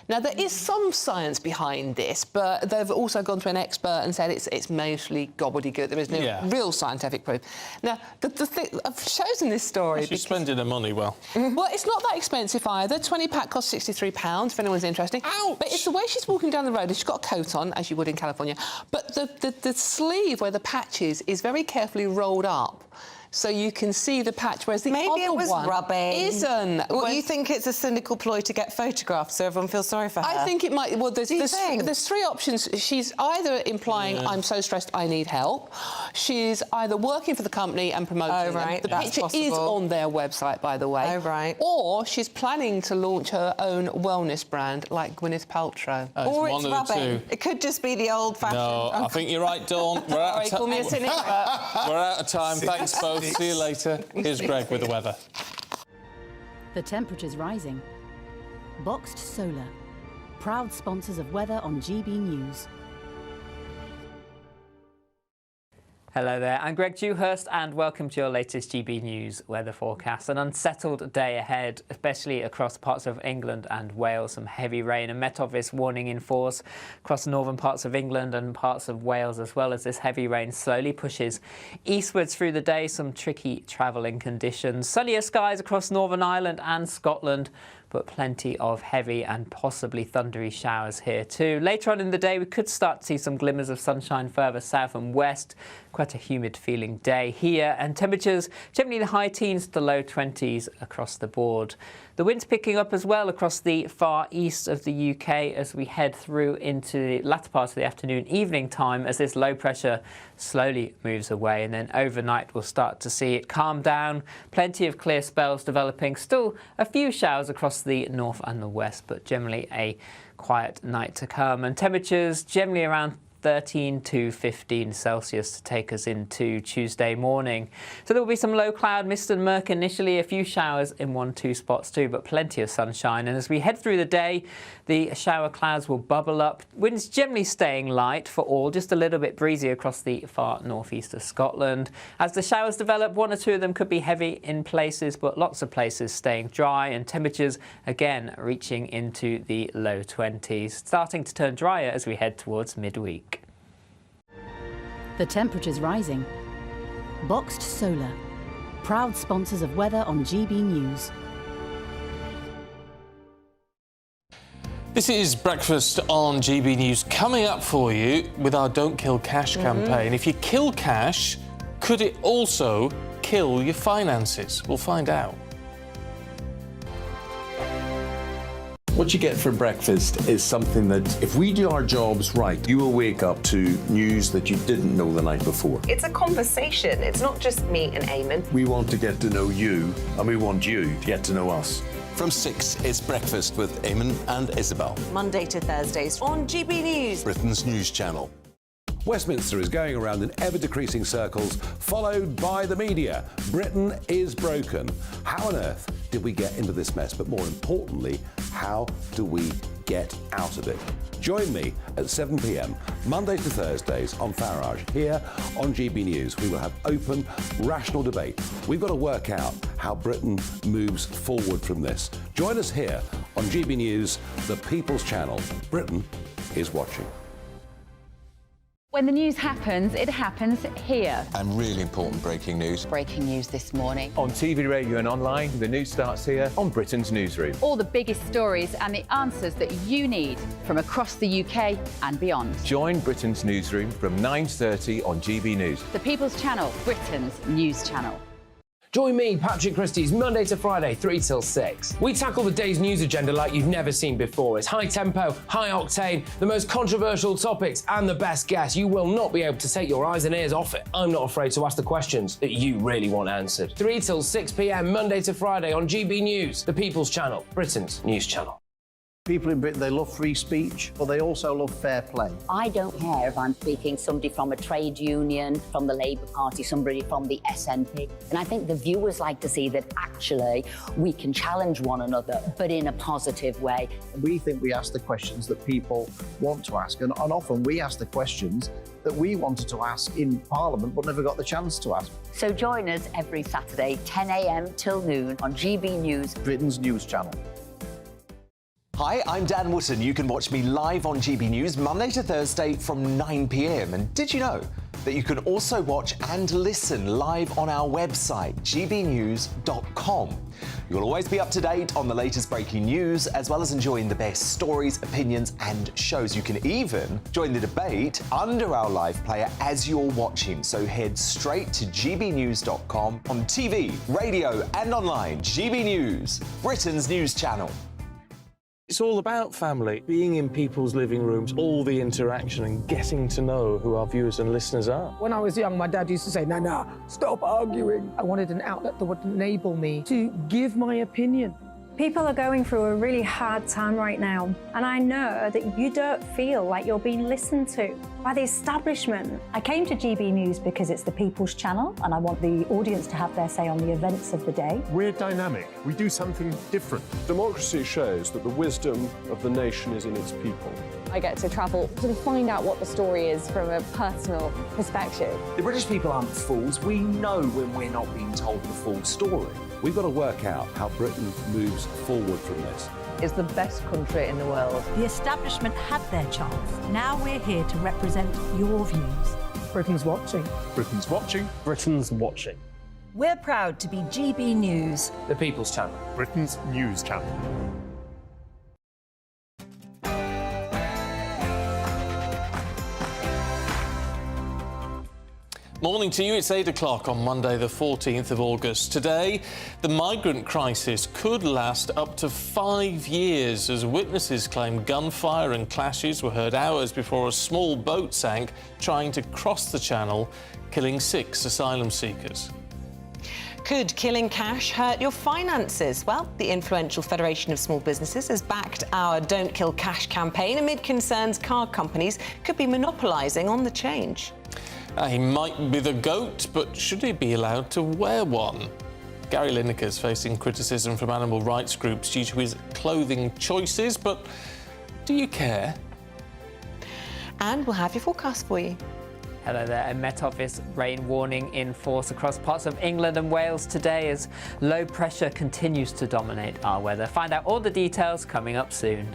Now, there is some science behind this, but they've also gone to an expert and said it's mostly gobbledygook. There is no real scientific proof. Now, the thing I've chosen this story. She's spending her money well. Well, it's not that expensive either. 20-pack costs £63, if anyone's interested. Ouch! But it's the way she's walking down the road. She's got a coat on, as you would in California. But the sleeve where the patch is very carefully rolled up, so you can see the patch, whereas the Maybe other it was one rubbing. isn't. Well, you think it's a cynical ploy to get photographed so everyone feels sorry for her? I think it might. Well, there's three options. She's either implying I'm so stressed I need help. She's either working for the company and promoting them. The picture is on their website, by the way. Oh, right. Or she's planning to launch her own wellness brand like Gwyneth Paltrow. Or it's rubbing. It could just be the old-fashioned... No, I think you're right, Dawn. We're out of Call me a cynic. We're out of time. Thanks both. See you later. Here's Greg with the weather. The temperature's rising. Boxed Solar, proud sponsors of weather on GBNews. Hello there, I'm Greg Dewhurst and welcome to your latest GB News weather forecast. An unsettled day ahead, especially across parts of England and Wales. Some heavy rain, a Met Office warning in force across the northern parts of England and parts of Wales, as well as this heavy rain slowly pushes eastwards through the day. Some tricky travelling conditions. Sunnier skies across Northern Ireland and Scotland, but plenty of heavy and possibly thundery showers here too. Later on in the day, we could start to see some glimmers of sunshine further south and west. Quite a humid feeling day here, and temperatures generally the high teens to low 20s across the board. The wind's picking up as well across the far east of the UK as we head through into the latter part of the afternoon, evening time, as this low pressure slowly moves away, and then overnight we'll start to see it calm down. Plenty of clear spells developing. Still a few showers across the north and the west, but generally a quiet night to come. And temperatures generally around 13 to 15 Celsius to take us into Tuesday morning. So there will be some low cloud, mist and murk initially, a few showers in 1-2 spots too, but plenty of sunshine. And as we head through the day, the shower clouds will bubble up. Winds generally staying light for all, just a little bit breezy across the far northeast of Scotland. As the showers develop, 1 or 2 of them could be heavy in places, but lots of places staying dry, and temperatures again reaching into the low 20s, starting to turn drier as we head towards midweek. The temperature's rising. Boxed Solar, proud sponsors of weather on GBNews. This is Breakfast on GB News. Coming up for you with our Don't Kill Cash campaign. If you kill cash, could it also kill your finances? We'll find out. What you get for breakfast is something that, if we do our jobs right, you will wake up to news that you didn't know the night before. It's a conversation. It's not just me and Eamonn. We want to get to know you, and we want you to get to know us. From 6, it's Breakfast with Eamonn and Isabel. Monday to Thursdays on GB News, Britain's news channel. Westminster is going around in ever-decreasing circles, followed by the media. Britain is broken. How on earth did we get into this mess? But more importantly, how do we get out of it? Join me at 7 p.m, Monday to Thursdays on Farage, here on GB News. We will have open, rational debate. We've got to work out how Britain moves forward from this. Join us here on GB News, the People's Channel. Britain is watching. When the news happens, it happens here. And really important breaking news. Breaking news this morning. On TV, radio and online, the news starts here on Britain's Newsroom. All the biggest stories and the answers that you need from across the UK and beyond. Join Britain's Newsroom from 9:30 on GB News. The People's Channel, Britain's news channel. Join me, Patrick Christie's, Monday to Friday, 3 till 6. We tackle the day's news agenda like you've never seen before. It's high tempo, high octane, the most controversial topics and the best guests. You will not be able to take your eyes and ears off it. I'm not afraid to ask the questions that you really want answered. 3 till 6 p.m, Monday to Friday on GB News, the People's Channel, Britain's news channel. People in Britain, they love free speech, but they also love fair play. I don't care if I'm speaking somebody from a trade union, from the Labour Party, somebody from the SNP. And I think the viewers like to see that actually we can challenge one another, but in a positive way. We think we ask the questions that people want to ask, and often we ask the questions that we wanted to ask in Parliament but never got the chance to ask. So join us every Saturday, 10 a.m. till noon on GB News, Britain's news channel. Hi, I'm Dan Wootton. You can watch me live on GB News Monday to Thursday from 9 p.m. And did you know that you can also watch and listen live on our website, gbnews.com? You'll always be up to date on the latest breaking news, as well as enjoying the best stories, opinions and shows. You can even join the debate under our live player as you're watching. So head straight to gbnews.com on TV, radio and online. GB News, Britain's news channel. It's all about family, being in people's living rooms, all the interaction and getting to know who our viewers and listeners are. When I was young, my dad used to say, "Nah, stop arguing." I wanted an outlet that would enable me to give my opinion. People are going through a really hard time right now, and I know that you don't feel like you're being listened to by the establishment. I came to GB News because it's the people's channel, and I want the audience to have their say on the events of the day. We're dynamic. We do something different. Democracy shows that the wisdom of the nation is in its people. I get to travel to find out what the story is from a personal perspective. The British people aren't fools. We know when we're not being told the full story. We've got to work out how Britain moves forward from this. It's the best country in the world. The establishment had their chance. Now we're here to represent your views. Britain's watching. Britain's watching. Britain's watching. We're proud to be GB News, The People's Channel. Britain's news channel. Morning to you, it's 8 o'clock on Monday the 14th of August. Today, the migrant crisis could last up to 5 years as witnesses claim gunfire and clashes were heard hours before a small boat sank trying to cross the channel, killing 6 asylum seekers. Could killing cash hurt your finances? Well, the influential Federation of Small Businesses has backed our Don't Kill Cash campaign amid concerns car companies could be monopolising on the change. He might be the GOAT, but should he be allowed to wear one? Gary Lineker's facing criticism from animal rights groups due to his clothing choices, but do you care? And we'll have your forecast for you. Hello there. A Met Office rain warning in force across parts of England and Wales today as low pressure continues to dominate our weather. Find out all the details coming up soon.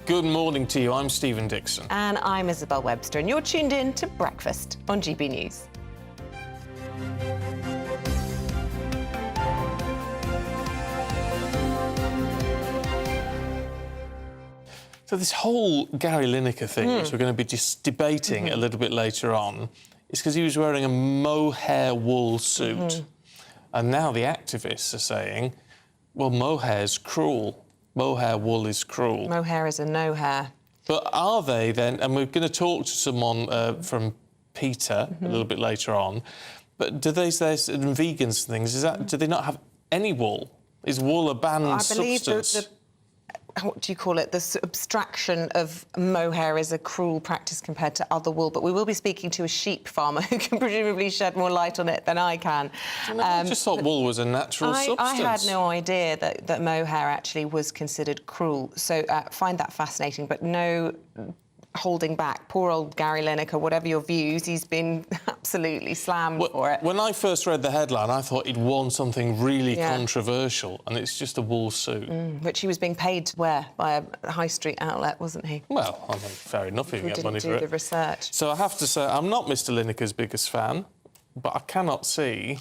Good morning to you. I'm Stephen Dixon. And I'm Isabel Webster, and you're tuned in to Breakfast on GB News. So this whole Gary Lineker thing, which we're going to be just debating a little bit later on, is because he was wearing a mohair wool suit. And now the activists are saying, well, mohair's cruel. Mohair wool is cruel. Mohair is a no hair. But are they then, and we're going to talk to someone from PETA a little bit later on, but do they say, and vegans and things, do they not have any wool? Is wool a banned substance? What do you call it? The abstraction of mohair is a cruel practice compared to other wool, but we will be speaking to a sheep farmer who can presumably shed more light on it than I can. I just thought wool was a natural substance. I had no idea that mohair actually was considered cruel, so find that fascinating, but no holding back. Poor old Gary Lineker, whatever your views, he's been absolutely slammed for it. When I first read the headline, I thought he'd worn something really controversial, and it's just a wool suit. Which he was being paid to wear by a high street outlet, wasn't he? Well, I mean, fair enough if you get money for it. Didn't do the research. So I have to say, I'm not Mr Lineker's biggest fan, but I cannot see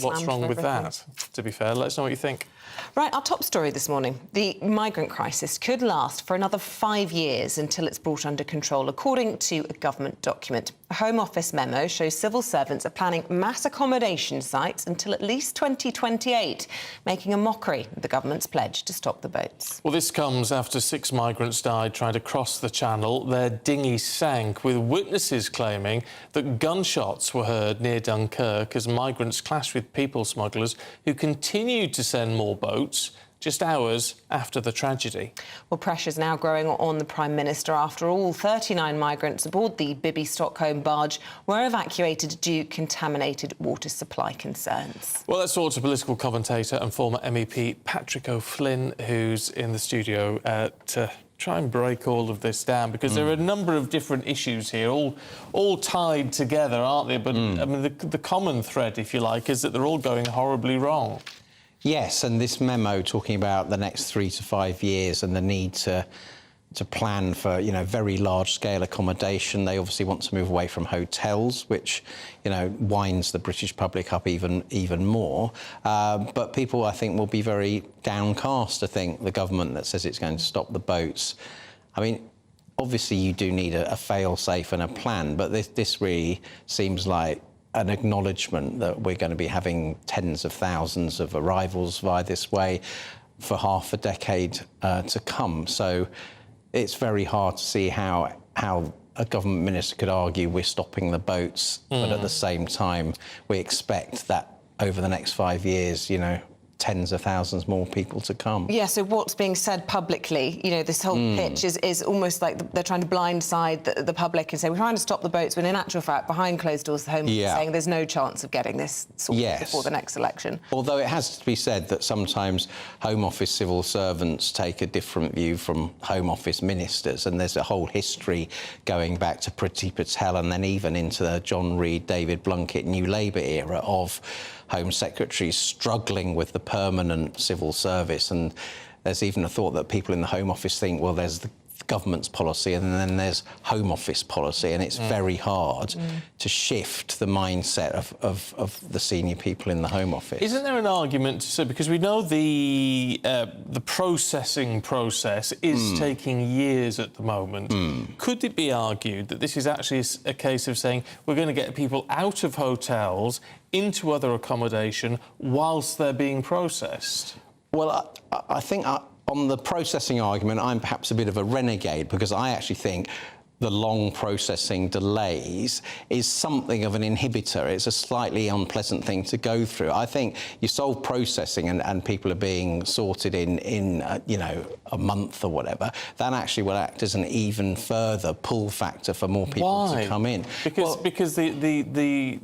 what's wrong with that, to be fair. Let us know what you think. Right, our top story this morning. The migrant crisis could last for another 5 years until it's brought under control, according to a government document. A Home Office memo shows civil servants are planning mass accommodation sites until at least 2028, making a mockery of the government's pledge to stop the boats. Well, this comes after 6 migrants died trying to cross the channel. Their dinghy sank, with witnesses claiming that gunshots were heard near Dunkirk as migrants clashed with people smugglers who continued to send more boats just hours after the tragedy. Well, pressure's now growing on the Prime Minister. After all, 39 migrants aboard the Bibby Stockholm barge were evacuated due to contaminated water supply concerns. Well, let's talk to political commentator and former MEP Patrick O'Flynn, who's in the studio to try and break all of this down, because there are a number of different issues here, all tied together, aren't they? But I mean, the common thread, if you like, is that they're all going horribly wrong. Yes, and this memo talking about the next 3 to 5 years and the need to plan for, you know, very large-scale accommodation. They obviously want to move away from hotels, which, you know, winds the British public up even more. But people, I think, will be very downcast to think the government that says it's going to stop the boats. I mean, obviously you do need a fail-safe and a plan, but this really seems like an acknowledgement that we're going to be having tens of thousands of arrivals via this way for half a decade to come. So it's very hard to see how a government minister could argue we're stopping the boats, but at the same time we expect that over the next 5 years, you know, tens of thousands more people to come. Yeah, so what's being said publicly, you know, this whole pitch is almost like they're trying to blindside the public and say we're trying to stop the boats, when in actual fact, behind closed doors, the Home Office is saying there's no chance of getting this sorted before the next election. Although it has to be said that sometimes Home Office civil servants take a different view from Home Office ministers, and there's a whole history going back to Priti Patel and then even into the John Reid, David Blunkett, New Labour era of Home Secretaries struggling with the permanent civil service. And there's even a thought that people in the Home Office think, well, there's the government's policy and then there's Home Office policy, and it's very hard to shift the mindset of the senior people in the Home Office. Isn't there an argument to say, because we know the processing process is taking years at the moment, could it be argued that this is actually a case of saying we're going to get people out of hotels into other accommodation whilst they're being processed? Well, I think on the processing argument, I'm perhaps a bit of a renegade, because I actually think the long processing delays is something of an inhibitor. It's a slightly unpleasant thing to go through. I think you solve processing and people are being sorted in you know, a month or whatever, that actually will act as an even further pull factor for more people to come in. Because the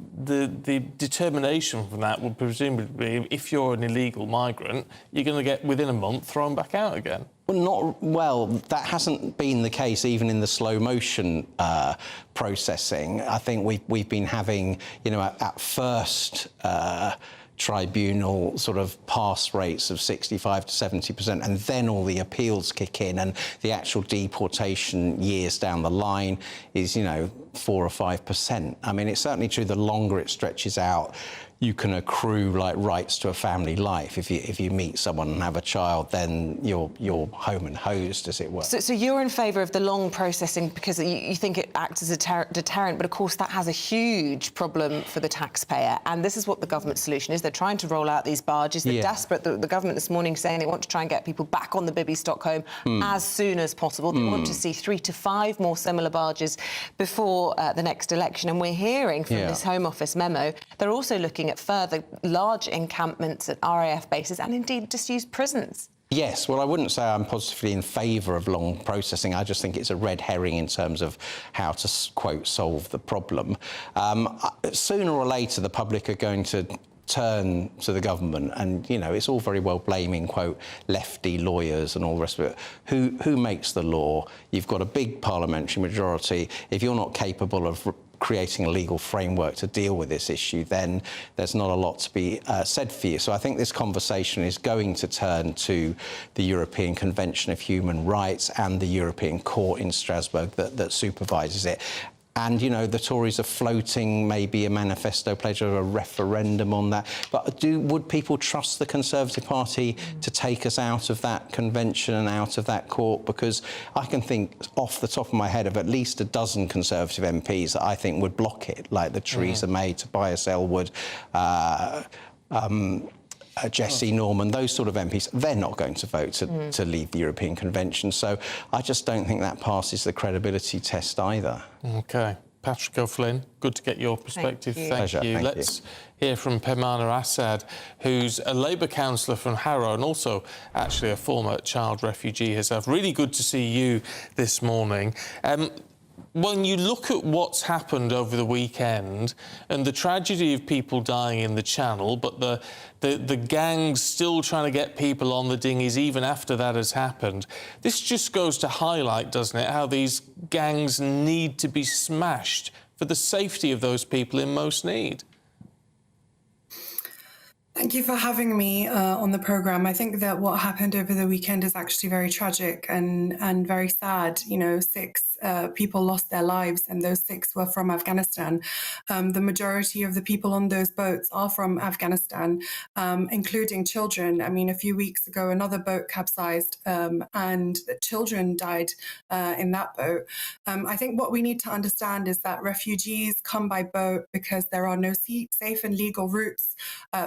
determination from that would presumably be if you're an illegal migrant, you're going to get within a month thrown back out again. Well, that hasn't been the case even in the slow motion processing. I think we've been having, you know, at first tribunal sort of pass rates of 65 to 70%, and then all the appeals kick in, and the actual deportation years down the line is, you know, 4 or 5%. I mean, it's certainly true the longer it stretches out, you can accrue like rights to a family life. If you meet someone and have a child, then you're home and hosed, as it were. So you're in favour of the long processing because you think it acts as a deterrent, but of course that has a huge problem for the taxpayer. And this is what the government solution is. They're trying to roll out these barges. They're desperate. The government this morning saying they want to try and get people back on the Bibby Stockholm as soon as possible. They want to see 3 to 5 more similar barges before the next election. And we're hearing from this Home Office memo, they're also looking at further large encampments at RAF bases and indeed disused prisons. Yes, well, I wouldn't say I'm positively in favour of long processing. I just think it's a red herring in terms of how to, quote, solve the problem. Sooner or later, the public are going to turn to the government, and, you know, it's all very well blaming, quote, lefty lawyers and all the rest of it. Who makes the law? You've got a big parliamentary majority. If you're not capable of creating a legal framework to deal with this issue, then there's not a lot to be said for you. So I think this conversation is going to turn to the European Convention of Human Rights and the European Court in Strasbourg that supervises it. And, you know, the Tories are floating maybe a manifesto pledge or a referendum on that. But would people trust the Conservative Party to take us out of that convention and out of that court? Because I can think off the top of my head of at least a dozen Conservative MPs that I think would block it, like the Theresa May, Tobias Ellwood, Jessie Norman, those sort of MPs. They're not going to vote to leave the European Convention. So I just don't think that passes the credibility test either. OK. Patrick O'Flynn, good to get your perspective. Thank you. Pleasure, thank you. Let's hear from Peymana Assad, who's a Labour councillor from Harrow and also actually a former child refugee herself. Really good to see you this morning. When you look at what's happened over the weekend and the tragedy of people dying in the Channel, but the gangs still trying to get people on the dinghies even after that has happened, this just goes to highlight, doesn't it, how these gangs need to be smashed for the safety of those people in most need. Thank you for having me on the programme. I think that what happened over the weekend is actually very tragic and very sad. You know, 6 people lost their lives, and those 6 were from Afghanistan. The majority of the people on those boats are from Afghanistan, including children. I mean, a few weeks ago, another boat capsized and children died in that boat. I think what we need to understand is that refugees come by boat because there are no safe and legal routes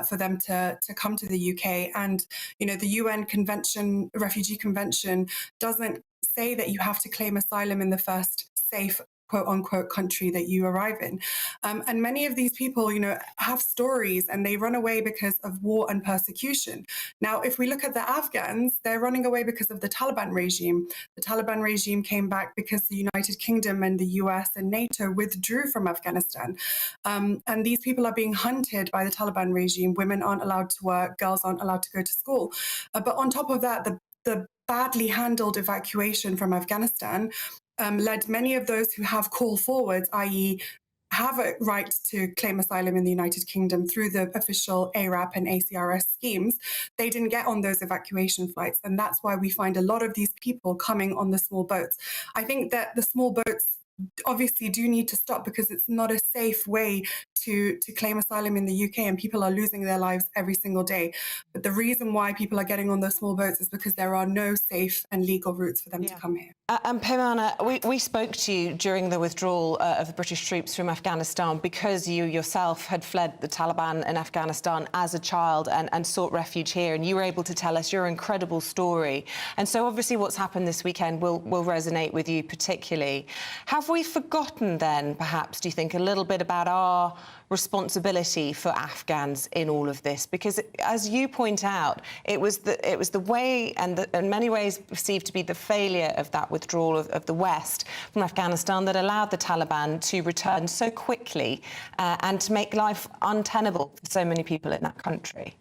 for them to come to the UK. And, you know, the UN Convention, Refugee Convention, doesn't say that you have to claim asylum in the first safe quote unquote country that you arrive in. And many of these people, you know, have stories and they run away because of war and persecution. Now, if we look at the Afghans, they're running away because of the Taliban regime. The Taliban regime came back because the United Kingdom and the US and NATO withdrew from Afghanistan. And these people are being hunted by the Taliban regime. Women aren't allowed to work, girls aren't allowed to go to school. But on top of that, the badly handled evacuation from Afghanistan led many of those who have call forwards, i.e. have a right to claim asylum in the United Kingdom through the official ARAP and ACRS schemes, they didn't get on those evacuation flights. And that's why we find a lot of these people coming on the small boats. I think that the small boats obviously do need to stop because it's not a safe way to claim asylum in the UK, and people are losing their lives every single day. But the reason why people are getting on those small boats is because there are no safe and legal routes for them to come here. And Peymana, we spoke to you during the withdrawal of the British troops from Afghanistan because you yourself had fled the Taliban in Afghanistan as a child and sought refuge here, and you were able to tell us your incredible story. And so obviously what's happened this weekend will resonate with you particularly. Have we forgotten then, perhaps, do you think, a little bit about our responsibility for Afghans in all of this? Because, as you point out, it was the way and in many ways perceived to be the failure of that withdrawal of the West from Afghanistan that allowed the Taliban to return so quickly and to make life untenable for so many people in that country.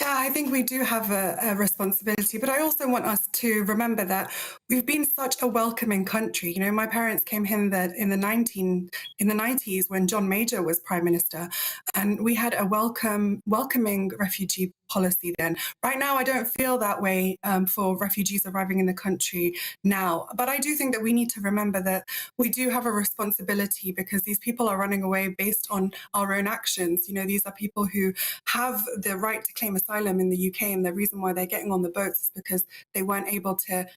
Yeah, I think we do have a responsibility, but I also want us to remember that we've been such a welcoming country. You know, my parents came here in the 90s when John Major was Prime Minister, and we had a welcoming refugee policy then. Right now, I don't feel that way for refugees arriving in the country now. But I do think that we need to remember that we do have a responsibility because these people are running away based on our own actions. You know, these are people who have the right to claim asylum in the UK, and the reason why they're getting on the boats is because they weren't able to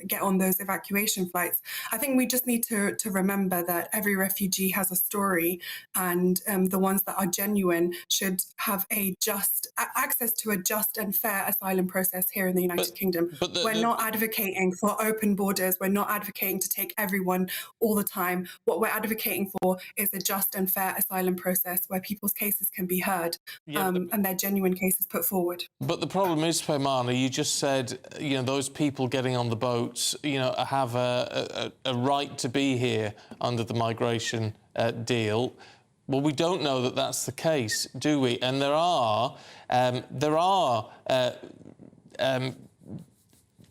get on those evacuation flights. I think we just need to remember that every refugee has a story, and the ones that are genuine should have access to a just and fair asylum process here in the United Kingdom. We're not advocating for open borders. We're not advocating to take everyone all the time. What we're advocating for is a just and fair asylum process where people's cases can be heard and their genuine cases put forward. But the problem is, Peymana, you just said, you know, those people getting on the boats, you know, have a right to be here under the migration deal. Well, we don't know that that's the case, do we? And there are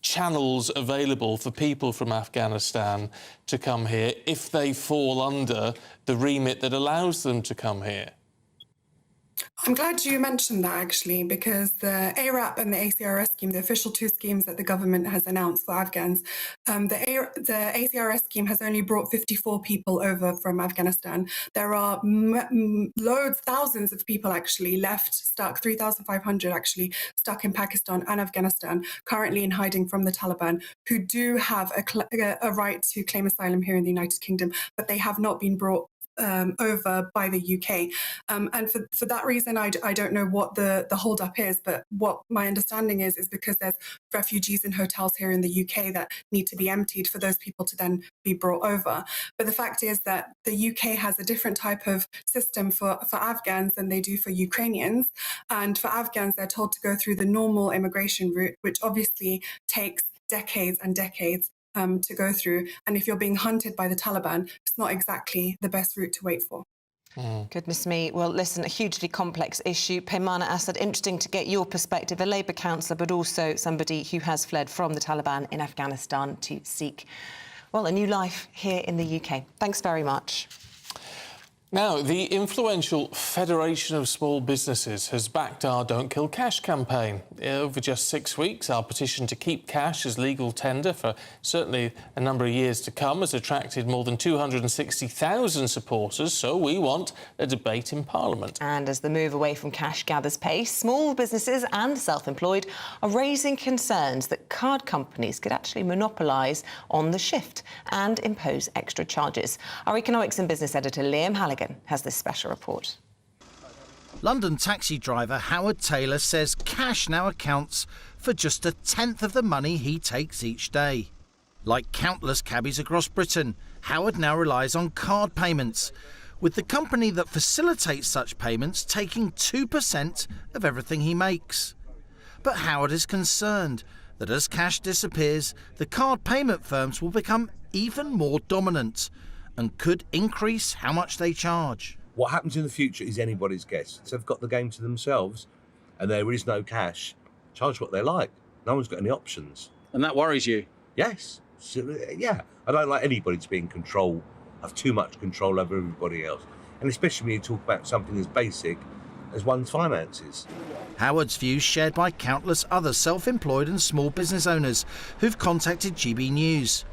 channels available for people from Afghanistan to come here if they fall under the remit that allows them to come here. I'm glad you mentioned that, actually, because the ARAP and the ACRS scheme, the official 2 schemes that the government has announced for Afghans, the ACRS scheme has only brought 54 people over from Afghanistan. There are thousands of people actually left stuck, 3,500 actually stuck in Pakistan and Afghanistan, currently in hiding from the Taliban, who do have a right to claim asylum here in the United Kingdom, but they have not been brought over by the UK. And for that reason, I don't know what the hold-up is, but what my understanding is because there's refugees in hotels here in the UK that need to be emptied for those people to then be brought over. But the fact is that the UK has a different type of system for Afghans than they do for Ukrainians. And for Afghans, they're told to go through the normal immigration route, which obviously takes decades and decades to go through. And if you're being hunted by the Taliban, it's not exactly the best route to wait for. Goodness me. Well, listen, a hugely complex issue. Peymana Assad, interesting to get your perspective, a Labour councillor, but also somebody who has fled from the Taliban in Afghanistan to seek, well, a new life here in the UK. Thanks very much. Now, the influential Federation of Small Businesses has backed our Don't Kill Cash campaign. Over just 6 weeks, our petition to keep cash as legal tender for certainly a number of years to come has attracted more than 260,000 supporters, so we want a debate in Parliament. And as the move away from cash gathers pace, small businesses and self-employed are raising concerns that card companies could actually monopolise on the shift and impose extra charges. Our economics and business editor, Liam Halligan, has this special report. London taxi driver Howard Taylor says cash now accounts for just 1/10 of the money he takes each day. Like countless cabbies across Britain, Howard now relies on card payments, with the company that facilitates such payments taking 2% of everything he makes. But Howard is concerned that as cash disappears, the card payment firms will become even more dominant and could increase how much they charge. What happens in the future is anybody's guess. So they've got the game to themselves and there is no cash. Charge what they like. No one's got any options. And that worries you? Yes. So, yeah. I don't like anybody to be in control, have too much control over everybody else. And especially when you talk about something as basic as one's finances. Howard's views shared by countless other self-employed and small business owners who've contacted GB News.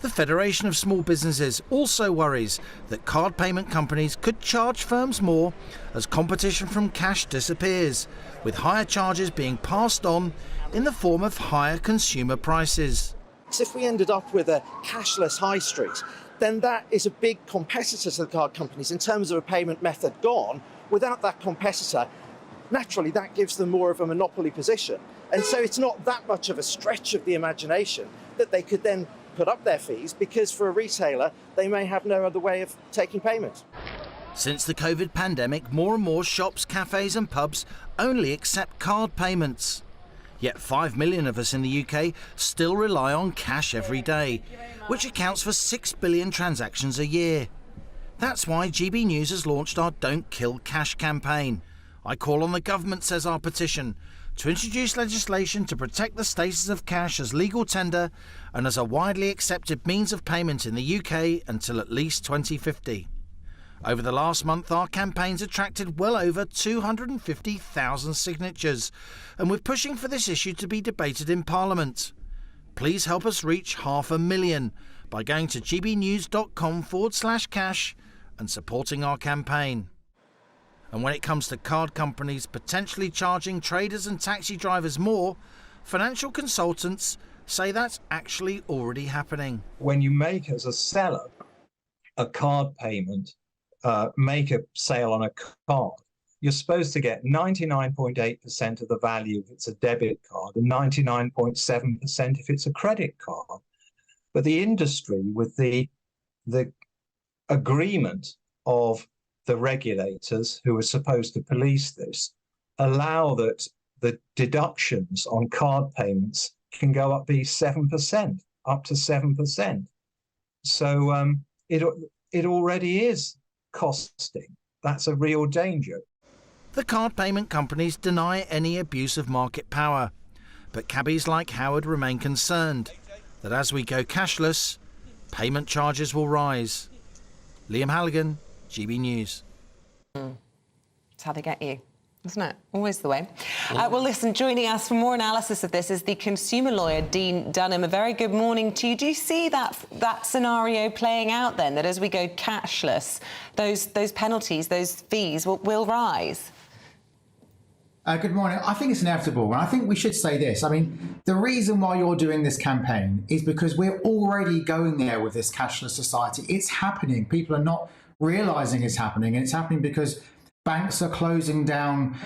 The Federation of Small Businesses also worries that card payment companies could charge firms more as competition from cash disappears, with higher charges being passed on in the form of higher consumer prices. So if we ended up with a cashless high street, then that is a big competitor to the card companies in terms of a payment method gone. Without that competitor, naturally that gives them more of a monopoly position. And so it's not that much of a stretch of the imagination that they could then put up their fees, because for a retailer they may have no other way of taking payment. Since the COVID pandemic, more and more shops, cafes and pubs only accept card payments. Yet 5 million of us in the UK still rely on cash every day, which accounts for 6 billion transactions a year. That's why GB News has launched our Don't Kill Cash campaign. I call on the government, says our petition, to introduce legislation to protect the status of cash as legal tender and as a widely accepted means of payment in the UK until at least 2050. Over the last month, our campaign's attracted well over 250,000 signatures, and we're pushing for this issue to be debated in Parliament. Please help us reach 500,000 by going to gbnews.com/cash and supporting our campaign. And when it comes to card companies potentially charging traders and taxi drivers more, financial consultants say that's actually already happening. When you make, as a seller, a card payment, make a sale on a card, you're supposed to get 99.8% of the value if it's a debit card and 99.7% if it's a credit card. But the industry, with the agreement of the regulators who are supposed to police this, allow that the deductions on card payments can go up to 7%. So it already is costing. That's a real danger. The card payment companies deny any abuse of market power, but cabbies like Howard remain concerned that as we go cashless, payment charges will rise. Liam Halligan, GB News. That's how they get you, isn't it? Always the way. Well, listen, joining us for more analysis of this is the consumer lawyer, Dean Dunham. A very good morning to you. Do you see that scenario playing out then, that as we go cashless, those penalties, those fees will rise? Good morning. I think it's inevitable, and I think we should say this. I mean, the reason why you're doing this campaign is because we're already going there with this cashless society. It's happening. People are not realizing is happening, and it's happening because banks are closing down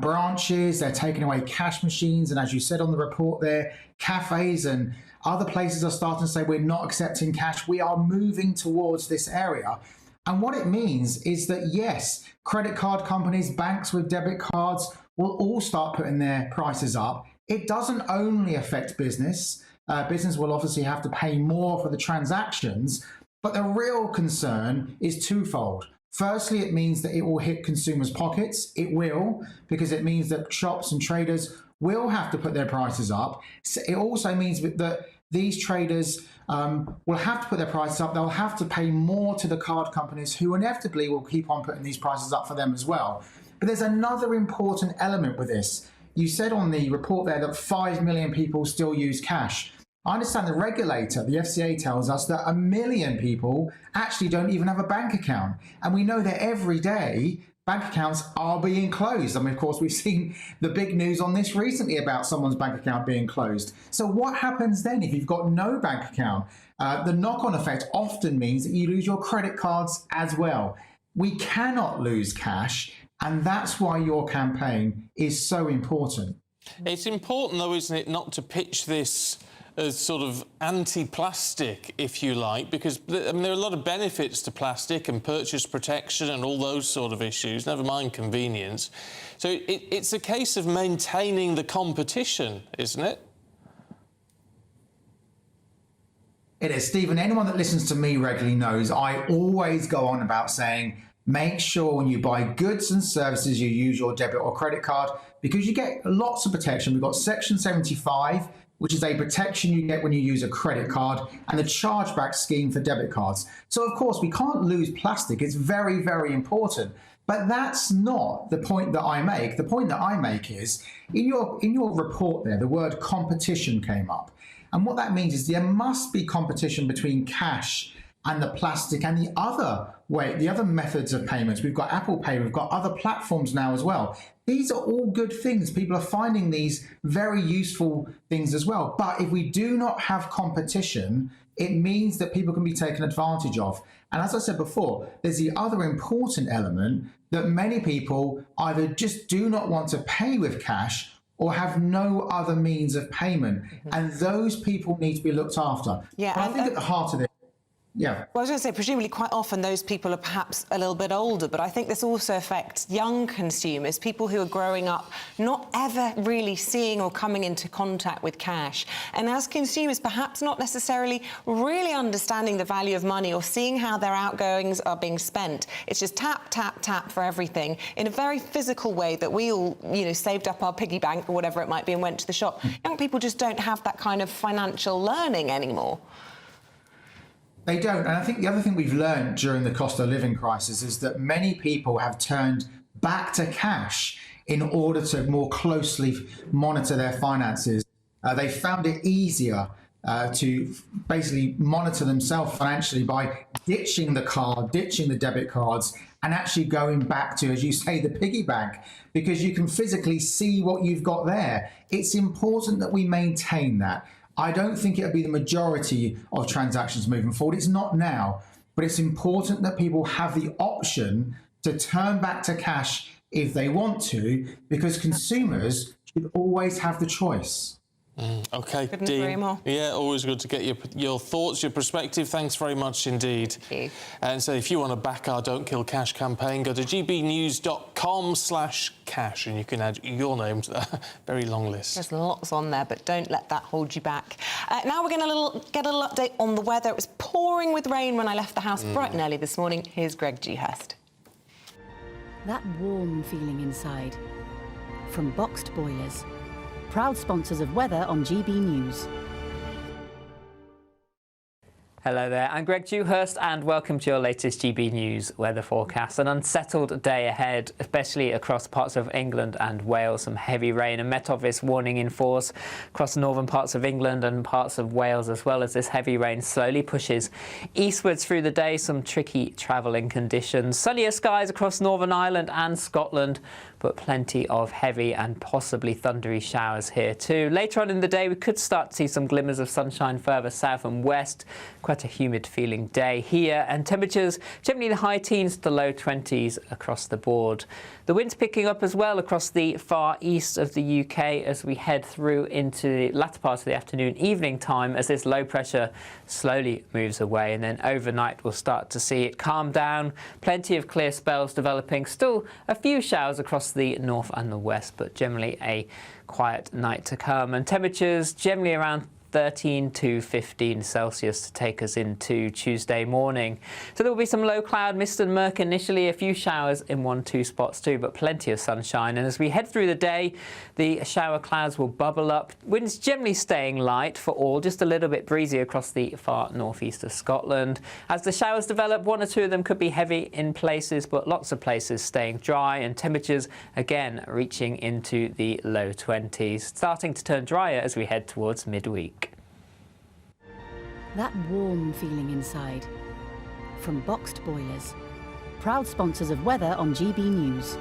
branches, they're taking away cash machines, and as you said on the report there, cafes and other places are starting to say we're not accepting cash. We are moving towards this area. And what it means is that, yes, credit card companies, banks with debit cards will all start putting their prices up. It doesn't only affect business. Business will obviously have to pay more for the transactions, but the real concern is twofold. Firstly, it means that it will hit consumers' pockets. It will, because it means that shops and traders will have to put their prices up. So it also means that these traders will have to put their prices up. They'll have to pay more to the card companies, who inevitably will keep on putting these prices up for them as well. But there's another important element with this. You said on the report there that 5 million people still use cash. I understand the regulator, the FCA, tells us that 1 million people actually don't even have a bank account. And we know that every day bank accounts are being closed. I mean, of course, we've seen the big news on this recently about someone's bank account being closed. So what happens then if you've got no bank account? The knock-on effect often means that you lose your credit cards as well. We cannot lose cash, and that's why your campaign is so important. It's important, though, isn't it, not to pitch this as sort of anti-plastic, if you like, because I mean, there are a lot of benefits to plastic and purchase protection and all those sort of issues, never mind convenience. So it's a case of maintaining the competition, isn't it? It is, Stephen. Anyone that listens to me regularly knows I always go on about saying, make sure when you buy goods and services you use your debit or credit card, because you get lots of protection. We've got Section 75, which is a protection you get when you use a credit card, and the chargeback scheme for debit cards. So of course we can't lose plastic. It's very, very important. But that's not the point that I make. The point that I make is, in your report there, the word competition came up. And what that means is there must be competition between cash and the plastic and the other methods of payments. We've got Apple Pay, we've got other platforms now as well. These are all good things. People are finding these very useful things as well. But if we do not have competition, it means that people can be taken advantage of. And as I said before, there's the other important element that many people either just do not want to pay with cash or have no other means of payment. And those people need to be looked after. Yeah, but I think at the heart of it, yeah. Well, I was going to say, presumably quite often those people are perhaps a little bit older, but I think this also affects young consumers, people who are growing up not ever really seeing or coming into contact with cash. And as consumers, perhaps not necessarily really understanding the value of money or seeing how their outgoings are being spent. It's just tap, tap, tap for everything in a very physical way that we all, saved up our piggy bank or whatever it might be and went to the shop. Young people just don't have that kind of financial learning anymore. They don't. And I think the other thing we've learned during the cost of living crisis is that many people have turned back to cash in order to more closely monitor their finances. They found it easier to basically monitor themselves financially by ditching the card, ditching the debit cards, and actually going back to, as you say, the piggy bank, because you can physically see what you've got there. It's important that we maintain that. I don't think it'll be the majority of transactions moving forward. It's not now, but it's important that people have the option to turn back to cash if they want to, because consumers should always have the choice. OK, Couldn't Dean. agree more. Yeah, always good to get your thoughts, your perspective. Thanks very much indeed. Thank you. And so if you want to back our Don't Kill Cash campaign, go to gbnews.com/cash and you can add your name to that very long list. There's lots on there, but don't let that hold you back. Now we're going to get a little update on the weather. It was pouring with rain when I left the house bright and early this morning. Here's Greg Dewhurst. That warm feeling inside. From boxed boilers. Proud sponsors of weather on GB News. Hello there, I'm Greg Dewhurst and welcome to your latest GB News weather forecast. An unsettled day ahead, especially across parts of England and Wales. Some heavy rain, a Met Office warning in force across northern parts of England and parts of Wales, as well as this heavy rain slowly pushes eastwards through the day. Some tricky travelling conditions. Sunnier skies across Northern Ireland and Scotland, but plenty of heavy and possibly thundery showers here too. Later on in the day we could start to see some glimmers of sunshine further south and west. quite a humid feeling day here, and temperatures generally the high teens to low 20s across the board. The wind's picking up as well across the far east of the UK as we head through into the latter part of the afternoon, evening time, as this low pressure slowly moves away, and then overnight we'll start to see it calm down. Plenty of clear spells developing, still a few showers across the north and the west, but generally a quiet night to come, and temperatures generally around 13 to 15 Celsius to take us into Tuesday morning. So there will be some low cloud, mist and murk initially, a few showers in 1-2 spots too, but plenty of sunshine. And as we head through the day, the shower clouds will bubble up. Winds generally staying light for all, just a little bit breezy across the far northeast of Scotland. As the showers develop, 1 or 2 of them could be heavy in places, but lots of places staying dry, and temperatures again reaching into the low 20s, starting to turn drier as we head towards midweek. That warm feeling inside. From Boxed Boilers, proud sponsors of weather on GB News.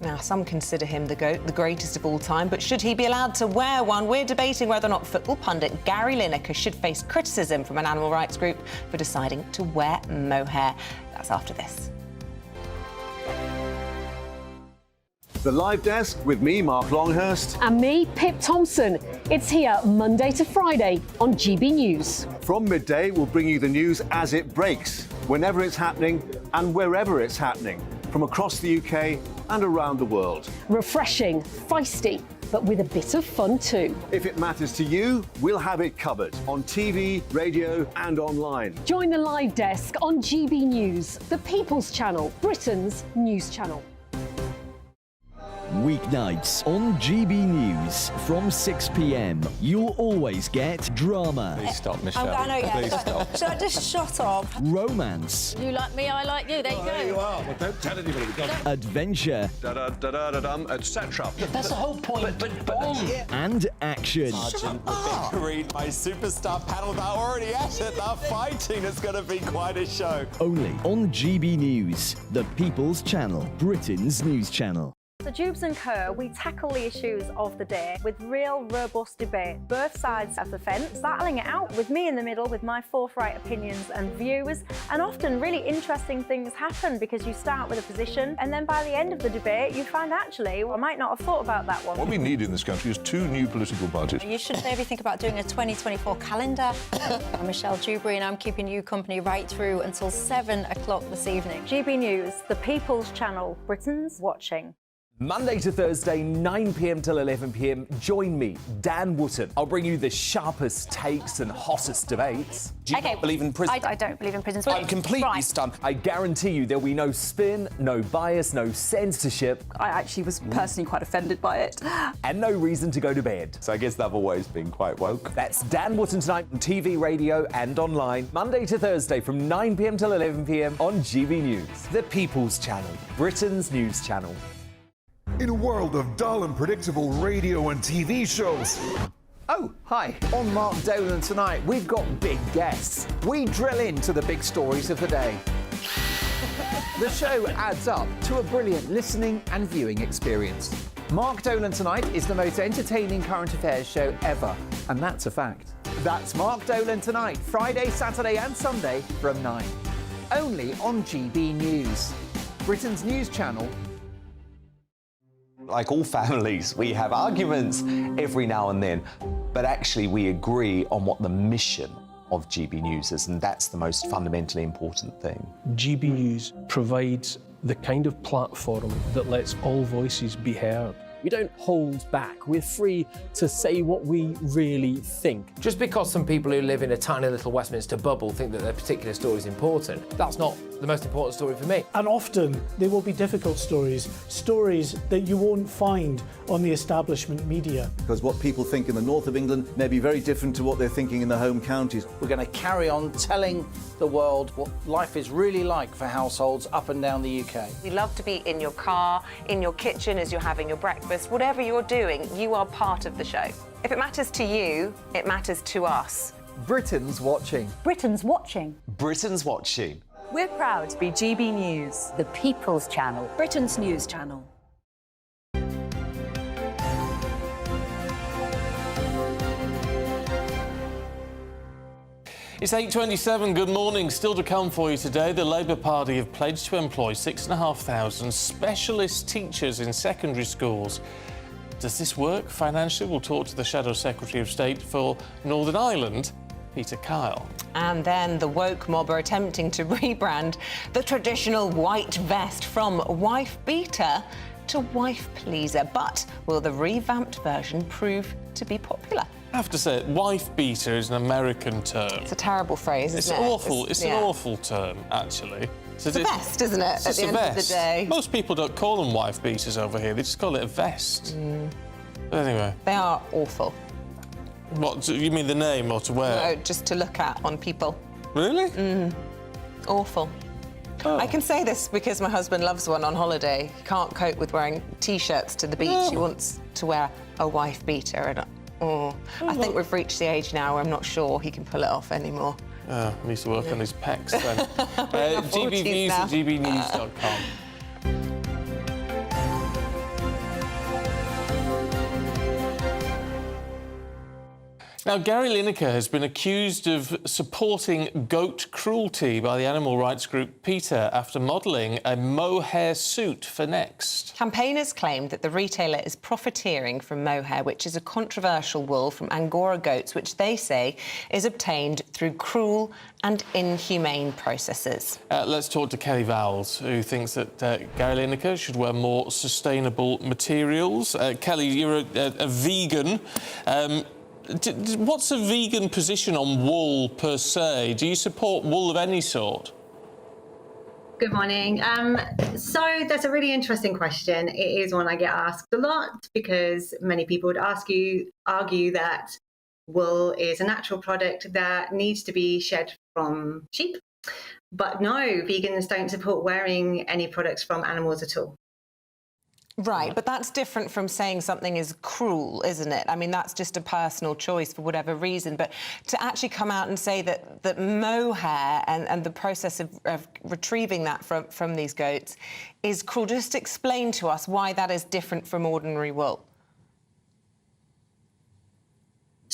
Now, some consider him the GOAT, the greatest of all time, but should he be allowed to wear one? We're debating whether or not football pundit Gary Lineker should face criticism from an animal rights group for deciding to wear mohair. That's after this. The Live Desk with me, Mark Longhurst. And me, Pip Thompson. It's here Monday to Friday on GB News. From midday, we'll bring you the news as it breaks, whenever it's happening and wherever it's happening, from across the UK and around the world. Refreshing, feisty, but with a bit of fun too. If it matters to you, we'll have it covered on TV, radio and online. Join the Live Desk on GB News, the People's Channel, Britain's news channel. Weeknights on GB News from 6 p.m. You'll always get drama. Please stop, Michelle. I know, yeah. Please stop. Should I just shut up? Romance. You like me, I like you. There you go. There you are. Well, don't tell anybody. Adventure. Etc. That's the whole point. But and action. Sergeant Reed, my superstar panel, they're already at it. They're fighting. It's going to be quite a show. Only on GB News, the People's Channel, Britain's news channel. So Jubes and Kerr, we tackle the issues of the day with real robust debate, both sides of the fence, battling it out with me in the middle with my forthright opinions and views. And often really interesting things happen because you start with a position and then by the end of the debate you find actually, well, I might not have thought about that one. What we need in this country is 2 new political parties. You should maybe think about doing a 2024 calendar. I'm Michelle Dewberry and I'm keeping you company right through until 7 o'clock this evening. GB News, the People's Channel, Britain's watching. Monday to Thursday, 9 p.m. till 11 p.m. Join me, Dan Wootton. I'll bring you the sharpest takes and hottest debates. Do you not believe in prison? I don't believe in prisons. I'm completely stunned. I guarantee you there'll be no spin, no bias, no censorship. I actually was personally quite offended by it. And no reason to go to bed. So I guess they've always been quite woke. That's Dan Wootton tonight on TV, radio and online. Monday to Thursday from 9 p.m. till 11 p.m. on GB News. The People's Channel, Britain's news channel. In a world of dull and predictable radio and TV shows. Oh, hi. On Mark Dolan tonight, we've got big guests. We drill into the big stories of the day. The show adds up to a brilliant listening and viewing experience. Mark Dolan Tonight is the most entertaining current affairs show ever, and that's a fact. That's Mark Dolan Tonight, Friday, Saturday and Sunday from 9. Only on GB News, Britain's news channel. Like all families, we have arguments every now and then, but actually we agree on what the mission of GB News is, and that's the most fundamentally important thing. GB News provides the kind of platform that lets all voices be heard. We don't hold back. We're free to say what we really think. Just because some people who live in a tiny little Westminster bubble think that their particular story is important, that's not the most important story for me. And often there will be difficult stories, stories that you won't find on the establishment media. Because what people think in the north of England may be very different to what they're thinking in the home counties. We're going to carry on telling the world what life is really like for households up and down the UK. We love to be in your car, in your kitchen as you're having your breakfast. Whatever you're doing, you are part of the show. If it matters to you, it matters to us. Britain's watching. Britain's watching. Britain's watching. We're proud to be GB News, the People's Channel, Britain's news channel. It's 8:27. Good morning. Still to come for you today, the Labour Party have pledged to employ 6,500 specialist teachers in secondary schools. Does this work financially? We'll talk to the Shadow Secretary of State for Northern Ireland, Peter Kyle. And then the woke mob are attempting to rebrand the traditional white vest from wife beater to wife pleaser. But will the revamped version prove to be popular? I have to say, wife beater is an American term. It's a terrible phrase, isn't it? Awful. It's an awful term, actually. It's a vest, isn't it, at the end of the day? Most people don't call them wife beaters over here. They just call it a vest. But anyway. They are awful. What, you mean the name or to wear? No, just to look at on people. Really? Awful. Oh. I can say this because my husband loves one on holiday. He can't cope with wearing T-shirts to the beach. He wants to wear a wife beater. And, I think we've reached the age now where I'm not sure he can pull it off anymore. Oh, he needs to work on his pecs then. GBNews at gbnews.com. Now, Gary Lineker has been accused of supporting goat cruelty by the animal rights group PETA after modelling a mohair suit for Next. Campaigners claimed that the retailer is profiteering from mohair, which is a controversial wool from Angora goats, which they say is obtained through cruel and inhumane processes. Let's talk to Kelly Vowles, who thinks that Gary Lineker should wear more sustainable materials. Kelly, you're a vegan. What's a vegan position on wool per se? Do you support wool of any sort? Good morning. So that's a really interesting question. It is one I get asked a lot because many people would argue that wool is a natural product that needs to be shed from sheep. But no, vegans don't support wearing any products from animals at all. Right, but that's different from saying something is cruel, isn't it? I mean, that's just a personal choice for whatever reason. But to actually come out and say that mohair and the process of retrieving that from these goats is cruel, just explain to us why that is different from ordinary wool.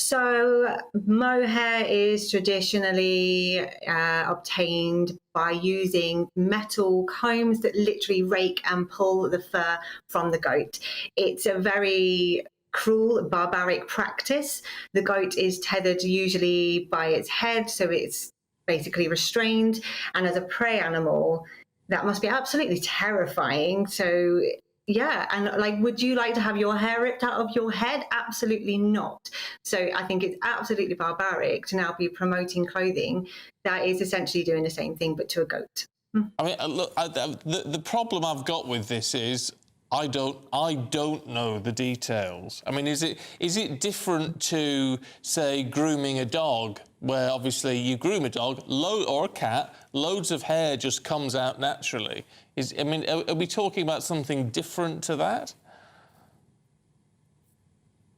So mohair is traditionally obtained by using metal combs that literally rake and pull the fur from the goat. It's a very cruel, barbaric practice. The goat is tethered usually by its head, so it's basically restrained. And as a prey animal, that must be absolutely terrifying. So yeah, and would you like to have your hair ripped out of your head? Absolutely not. So I think it's absolutely barbaric to now be promoting clothing that is essentially doing the same thing, but to a goat. I mean, look, the problem I've got with this is I don't know the details. I mean, is it different to, say, grooming a dog, where obviously you groom a dog or a cat, loads of hair just comes out naturally? I mean, are we talking about something different to that?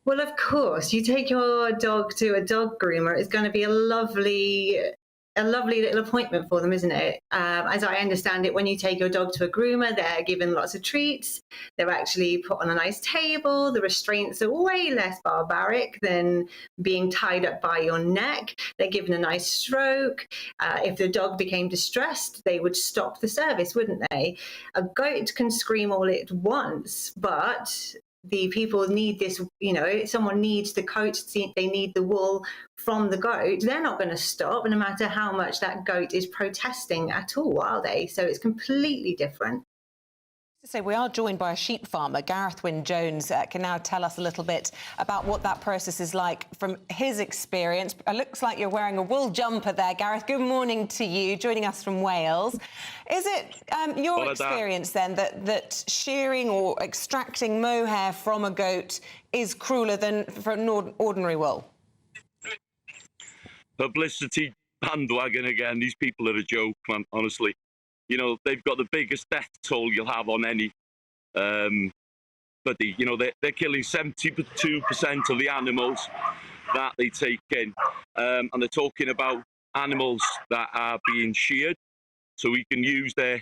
Well, of course, you take your dog to a dog groomer, it's going to be a lovely little appointment for them, isn't it? As I understand it, when you take your dog to a groomer, they're given lots of treats. They're actually put on a nice table. The restraints are way less barbaric than being tied up by your neck. They're given a nice stroke. If the dog became distressed, they would stop the service, wouldn't they? A goat can scream all it wants, but the people need this, someone needs the coat, they need the wool from the goat. They're not going to stop, no matter how much that goat is protesting at all, are they? So it's completely different. So we are joined by a sheep farmer, Gareth Wynne-Jones, can now tell us a little bit about what that process is like from his experience. It looks like you're wearing a wool jumper there, Gareth. Good morning to you, joining us from Wales. Is it your experience then that shearing or extracting mohair from a goat is crueler than from ordinary wool? Publicity bandwagon again. These people are a joke, man, honestly. You know, they've got the biggest death toll you'll have on any. But they're killing 72% of the animals that they take in. And they're talking about animals that are being sheared, so we can use their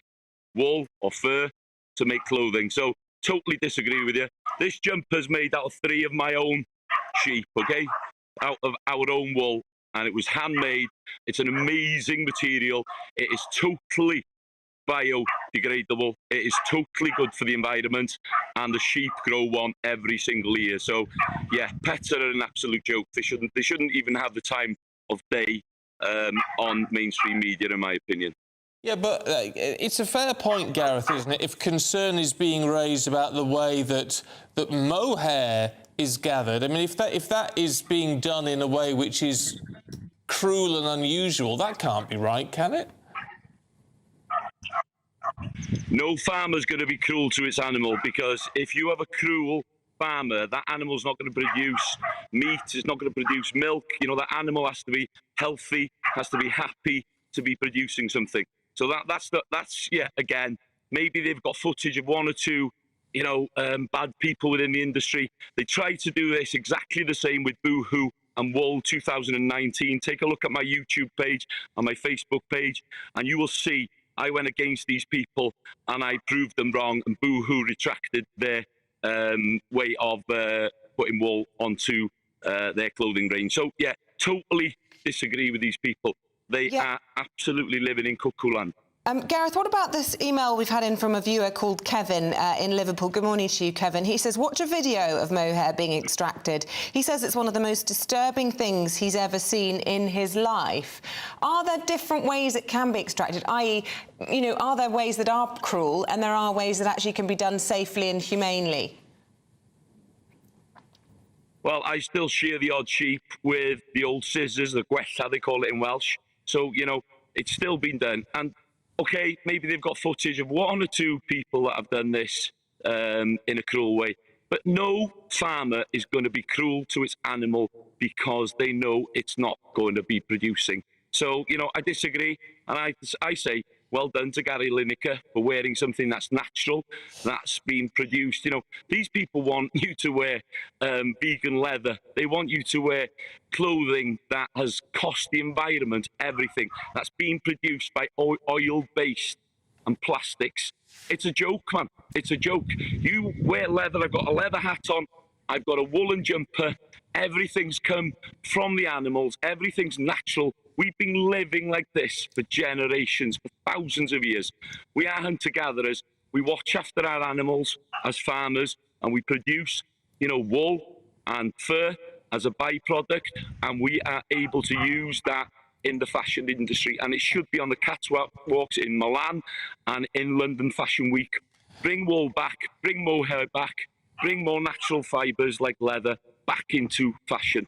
wool or fur to make clothing. So totally disagree with you. This jumper's made out of 3 of my own sheep, okay? Out of our own wool. and it was handmade. It's an amazing material. It is totally biodegradable. It is totally good for the environment, and the sheep grow one every single year. So, yeah, pets are an absolute joke. They shouldn't even have the time of day on mainstream media, in my opinion. Yeah, but it's a fair point, Gareth, isn't it? If concern is being raised about the way that mohair is gathered, I mean, if that is being done in a way which is cruel and unusual, that can't be right, can it? No farmer's going to be cruel to its animal, because if you have a cruel farmer, that animal's not going to produce meat, it's not going to produce milk. You know, that animal has to be healthy, has to be happy to be producing something. So that's yeah, again, maybe they've got footage of one or two, you know, bad people within the industry. They tried to do this exactly the same with Boohoo and Wool 2019. Take a look at my YouTube page and my Facebook page, and you will see I went against these people and I proved them wrong, and Boohoo retracted their way of putting wool onto their clothing range. So, yeah, totally disagree with these people. They are absolutely living in cuckoo land. Gareth, what about this email we've had in from a viewer called Kevin in Liverpool? Good morning to you, Kevin. He says, watch a video of mohair being extracted. He says it's one of the most disturbing things he's ever seen in his life. Are there different ways it can be extracted? I.e., you know, are there ways that are cruel and there are ways that actually can be done safely and humanely? Well, I still shear the odd sheep with the old scissors, the gwella, they call it in Welsh. So, you know, it's still been done. And OK, maybe they've got footage of one or two people that have done this in a cruel way. But no farmer is going to be cruel to its animal because they know it's not going to be producing. So, you know, I disagree. And I say, well done to Gary Lineker for wearing something that's natural, that's been produced. You know, these people want you to wear vegan leather. They want you to wear clothing that has cost the environment everything, that's been produced by oil-based and plastics. It's a joke, man. It's a joke. You wear leather. I've got a leather hat on. I've got a woolen jumper. Everything's come from the animals. Everything's natural. We've been living like this for generations, for thousands of years. We are hunter-gatherers. We watch after our animals as farmers, and we produce, you know, wool and fur as a byproduct, and we are able to use that in the fashion industry. And it should be on the catwalks in Milan and in London Fashion Week. Bring wool back, bring mohair back, bring more natural fibres like leather back into fashion.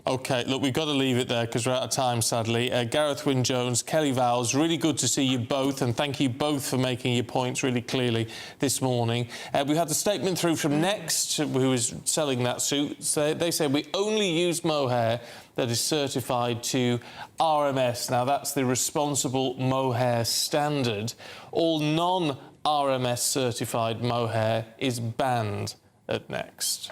OK, look, we've got to leave it there because we're out of time, sadly. Gareth Wyn-Jones, Kelly Vowles, really good to see you both, and thank you both for making your points really clearly this morning. We had the statement through from Next, who is selling that suit. So they say we only use mohair that is certified to RMS. Now, that's the Responsible Mohair Standard. All non-RMS certified mohair is banned at Next.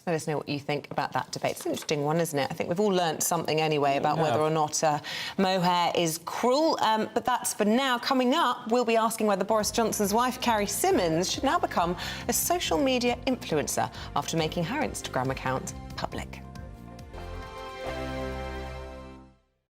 Let us know what you think about that debate. It's an interesting one, isn't it? I think we've all learnt something anyway about whether or not mohair is cruel. But that's for now. Coming up, we'll be asking whether Boris Johnson's wife, Carrie Symonds, should now become a social media influencer after making her Instagram account public.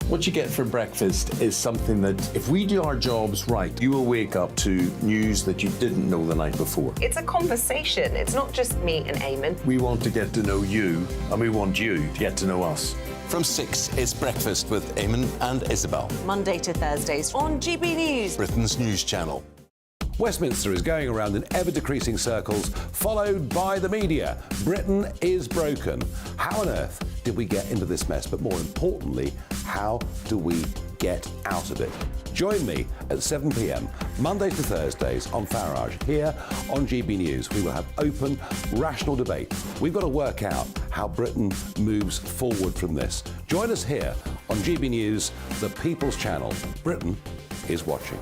What you get for breakfast is something that, if we do our jobs right, you will wake up to news that you didn't know the night before. It's a conversation. It's not just me and Eamonn. We want to get to know you, and we want you to get to know us. From 6, it's Breakfast with Eamonn and Isabel. Monday to Thursdays on GB News, Britain's news channel. Westminster is going around in ever-decreasing circles, followed by the media. Britain is broken. How on earth did we get into this mess? But more importantly, how do we get out of it? Join me at 7 p.m, Monday to Thursdays on Farage, here on GB News. We will have open, rational debate. We've got to work out how Britain moves forward from this. Join us here on GB News, the People's Channel. Britain is watching.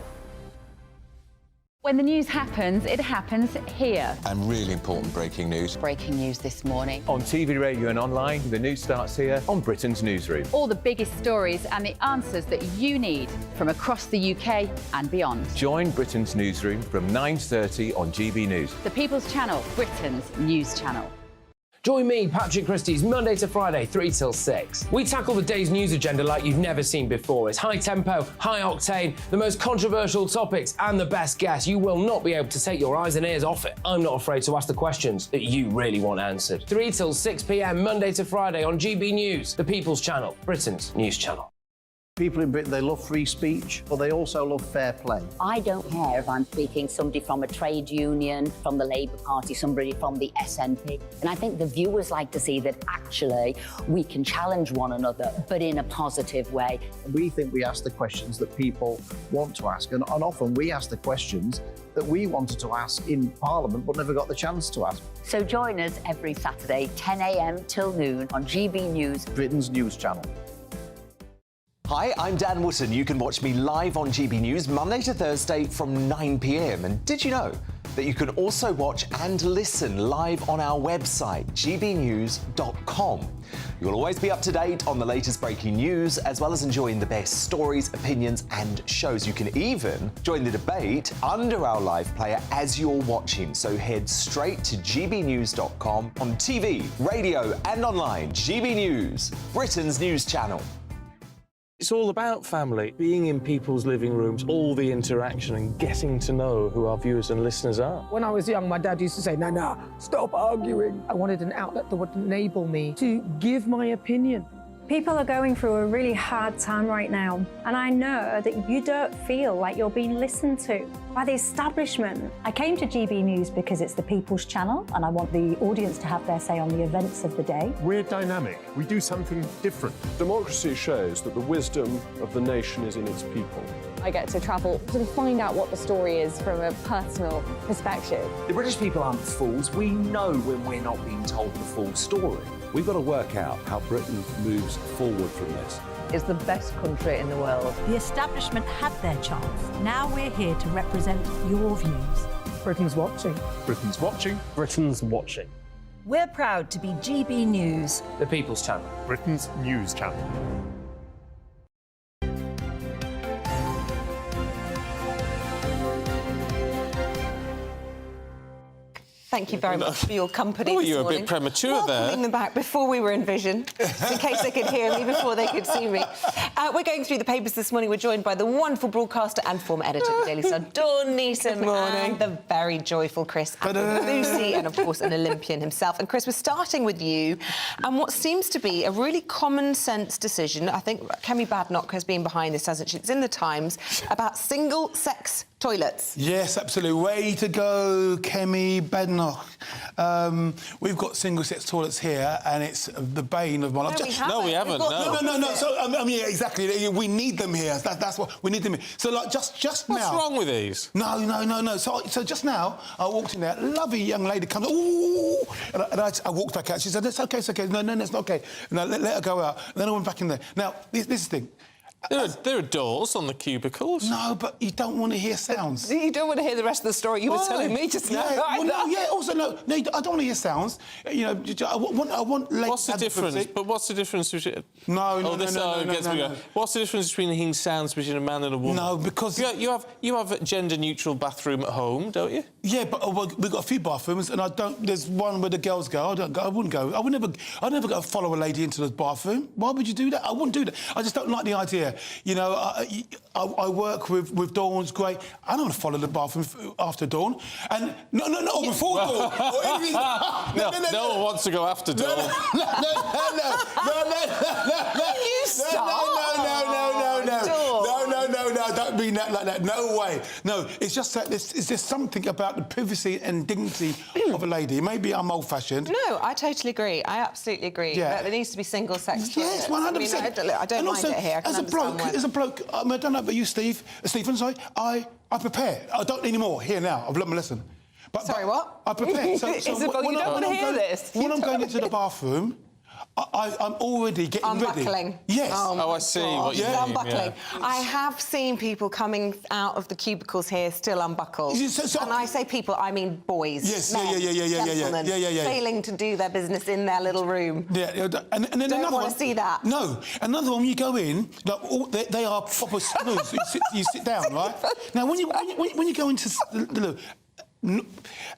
When the news happens, it happens here. And really important breaking news. Breaking news this morning. On TV, radio and online, the news starts here on Britain's Newsroom. All the biggest stories and the answers that you need from across the UK and beyond. Join Britain's Newsroom from 9:30 on GB News. The People's Channel, Britain's news channel. Join me, Patrick Christie's Monday to Friday, 3 till 6. We tackle the day's news agenda like you've never seen before. It's high tempo, high octane, the most controversial topics and the best guests. You will not be able to take your eyes and ears off it. I'm not afraid to ask the questions that you really want answered. 3 till 6 p.m, Monday to Friday on GB News, the People's Channel, Britain's news channel. People in Britain, they love free speech, but they also love fair play. I don't care if I'm speaking somebody from a trade union, from the Labour Party, somebody from the SNP. And I think the viewers like to see that actually we can challenge one another, but in a positive way. We think we ask the questions that people want to ask, and often we ask the questions that we wanted to ask in Parliament but never got the chance to ask. So join us every Saturday, 10 a.m. till noon on GB News, Britain's news channel. Hi, I'm Dan Wootton. You can watch me live on GB News Monday to Thursday from 9 p.m. And did you know that you can also watch and listen live on our website, gbnews.com. You'll always be up to date on the latest breaking news, as well as enjoying the best stories, opinions and shows. You can even join the debate under our live player as you're watching. So head straight to gbnews.com on TV, radio and online. GB News, Britain's news channel. It's all about family, being in people's living rooms, all the interaction and getting to know who our viewers and listeners are. When I was young, my dad used to say, no, stop arguing. I wanted an outlet that would enable me to give my opinion. People are going through a really hard time right now, and I know that you don't feel like you're being listened to by the establishment. I came to GB News because it's the People's Channel, and I want the audience to have their say on the events of the day. We're dynamic. We do something different. Democracy shows that the wisdom of the nation is in its people. I get to travel to find out what the story is from a personal perspective. The British people aren't fools. We know when we're not being told the full story. We've got to work out how Britain moves forward from this. It's the best country in the world. The establishment had their chance. Now we're here to represent your views. Britain's watching. Britain's watching. Britain's watching. We're proud to be GB News, The People's Channel, Britain's news channel. Thank you very much for your company this you were a morning. bit premature Welcoming them back before we were in vision, in case they could hear me before they could see me. We're going through the papers this morning. We're joined by the wonderful broadcaster and former editor of the Daily Sun, Dawn Neeson, and the very joyful Chris Lucy, and of course an Olympian himself. And Chris, we're starting with you, and what seems to be a really common sense decision. I think Kemi Badenoch has been behind this, hasn't she? It's in the Times about single-sex toilets. Yes, absolutely. Way to go, Kemi Badenoch. We've got single-sex toilets here, and it's the bane of my life. No, we haven't. No. So, yeah, exactly. We need them here. That's what we need them here. So, like, just now. What's wrong with these? No. So just now, I walked in there. Lovely young lady comes. Ooh, and I walked back out. She said, "It's okay, it's okay." No, it's not okay. And I let her go out. And then I went back in there. Now, this is the thing. There are doors on the cubicles. No, but you don't want to hear sounds. You don't want to hear the rest of the story you were telling me just now. Also, no, I don't want to hear sounds. You know, I want late. What's the difference? But what's the difference between... No. What's the difference between hearing sounds between a man and a woman? No, because... You have a gender-neutral bathroom at home, don't you? Yeah, but we've got a few bathrooms, and I don't... There's one where the girls go. I wouldn't go. I'd never go follow a lady into the bathroom. Why would you do that? I wouldn't do that. I just don't like the idea. You know, I work with Dawn, it's great. I don't want to follow the bathroom after Dawn. And no, before Dawn. No one wants to go after Dawn. You stop. No, don't mean that like that. No way. No, it's just that there's just something about the privacy and dignity of a lady. Maybe I'm old-fashioned. No, I totally agree. I absolutely agree. Yeah. There needs to be single-sex toilets. Yes, 100%. I don't mind it here. As a bloke, I don't know about you, Stephen, sorry, I prepare. I don't anymore, here now. I've learned my lesson. Sorry, what? I prepare. So Isabel, you don't want to hear this. When I'm going into the bathroom, I'm already getting unbuckling. Ready. Yes. I see what you mean. Unbuckling. Yeah. I have seen people coming out of the cubicles here still unbuckled. And I say people, I mean boys. Yes, men, gentlemen, yeah. failing to do their business in their little room. Yeah, and then don't another want one. To see that. No, another one. When you go in, like, they are proper smooth. you sit down, right? Now, when you go into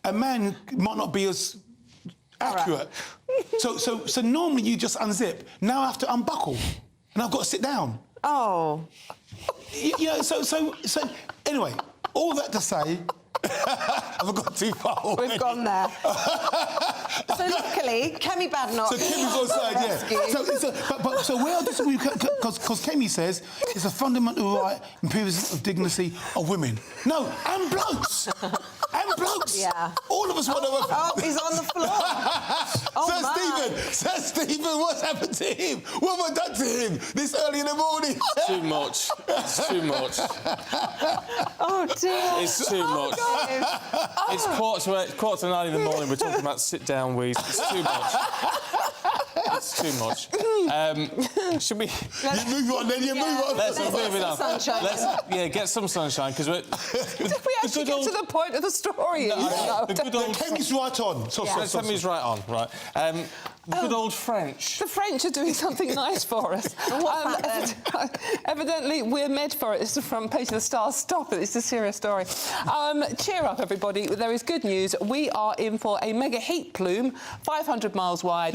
a man might not be as accurate. So normally you just unzip. Now I have to unbuckle, and I've got to sit down. Oh. You know, so anyway, all that to say, have I got too far away? We've gone there. So luckily, Kemi Badnock. So Kemi's on side, yeah. So where I disagree, because Kemi says it's a fundamental right and privilege of dignity of women. No, and blokes. And blokes. Yeah. All of us want to... Oh, he's on the floor. Sir Stephen, what's happened to him? What have I done to him this early in the morning? Too much. It's too much. Oh, dear. It's too much. It's quarter to 9 in the morning. We're talking about sit-down wheeze. It's too much. It's too much. Should we... You move on, then you move on. Let's move it on. Sunshine. Get some sunshine, because we're... Did we actually get to the point of the story? No. The good old... Kemi's right on. Kemi's right on, right. The good old French. The French are doing something nice for us. Evidently, we're made for it. It's the front page of the Star. Stop it. It's a serious story. Cheer up, everybody. There is good news. We are in for a mega heat plume, 500 miles wide.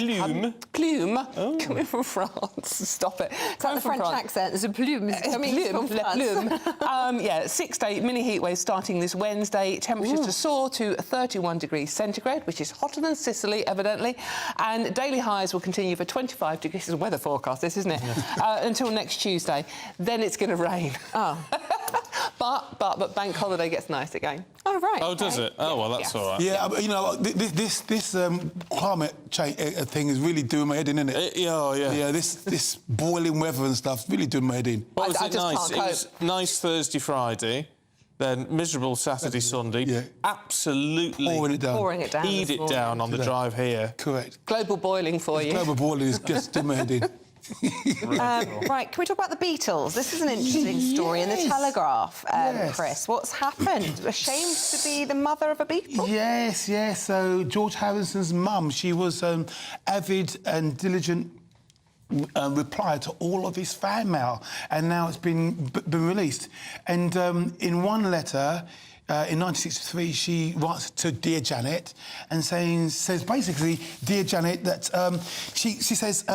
Plume. Oh. Coming from France. Stop it. Coming from French accent. There's a plume coming from France. Yeah, 6-day mini heat wave starting this Wednesday. Temperatures to soar to 31 degrees centigrade, which is hotter than Sicily, evidently. And daily highs will continue for 25 degrees. This is a weather forecast, this, isn't it? Yeah. Until next Tuesday. Then it's going to rain. Oh. But bank holiday gets nice again. Oh, right. Oh, does it? Oh, well, that's all right. Yeah, you know, this climate change thing is really doing my head in, isn't it? Yeah. Yeah, this boiling weather and stuff really doing my head in. Well, was it nice? It was nice Thursday, Friday. Then miserable Saturday, Sunday. Yeah. Absolutely pouring it down. Peed it down on the drive here. Correct. Global boiling for you. Global boiling is just doing my head in. Right, can we talk about the Beatles? This is an interesting story in the Telegraph, Chris. What's happened? Ashamed to be the mother of a Beatle? Yes. So George Harrison's mum, she was avid and diligent reply to all of his fan mail, and now it's been released. And in one letter, in 1963, she writes to Dear Janet and says basically, Dear Janet, that she says,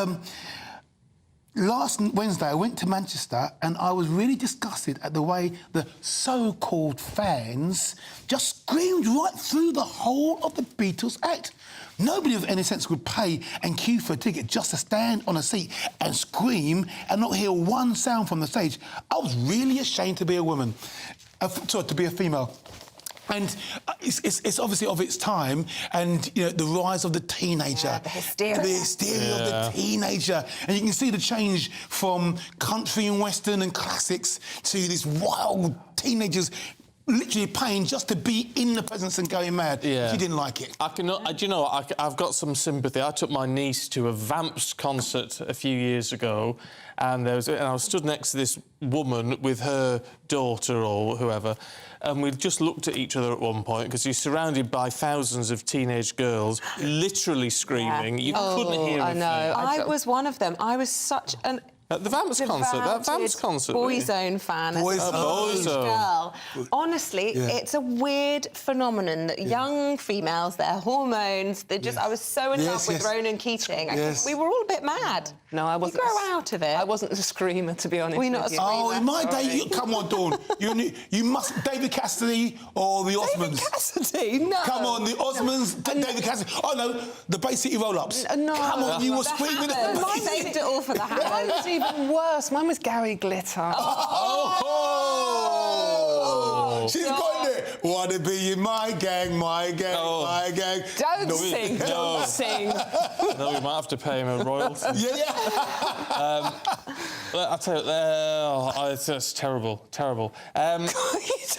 last Wednesday I went to Manchester and I was really disgusted at the way the so-called fans just screamed right through the whole of the Beatles act. Nobody of any sense would pay and queue for a ticket just to stand on a seat and scream and not hear one sound from the stage. I was really ashamed to be a woman, to be a female. And it's obviously of its time, and you know the rise of the teenager, the hysteria of the teenager, and you can see the change from country and western and classics to these wild teenagers literally paying just to be in the presence and going mad. Yeah. She didn't like it. Do you know what? I've got some sympathy. I took my niece to a Vamps concert a few years ago, and I was stood next to this woman with her daughter or whoever, and we just looked at each other at one point because you're surrounded by thousands of teenage girls literally screaming. You couldn't hear anything. I know. I was one of them. I was such an... At the Vamps concert, that Vamps concert. Boyzone fan. Boyzone. Girl. Honestly, it's a weird phenomenon that young females, their hormones, I was so in love with Ronan Keating. I think we were all a bit mad. No, I wasn't. You grow out of it. I wasn't a screamer, to be honest. We're not a screamer. Oh, in my day, come on, Dawn. You must... David Cassidy or the Osmonds? David Cassidy? No. Come on, the Osmonds, David Cassidy. Oh, no, the Bay City Roll-Ups. No. Come on, you were screaming at the Mine saved it all for the Hammers. Mine was even worse. Mine was Gary Glitter. She's got it. Wanna be in my gang, my gang. Don't sing. No, we might have to pay him a royalty. I'll tell you, it's just terrible. You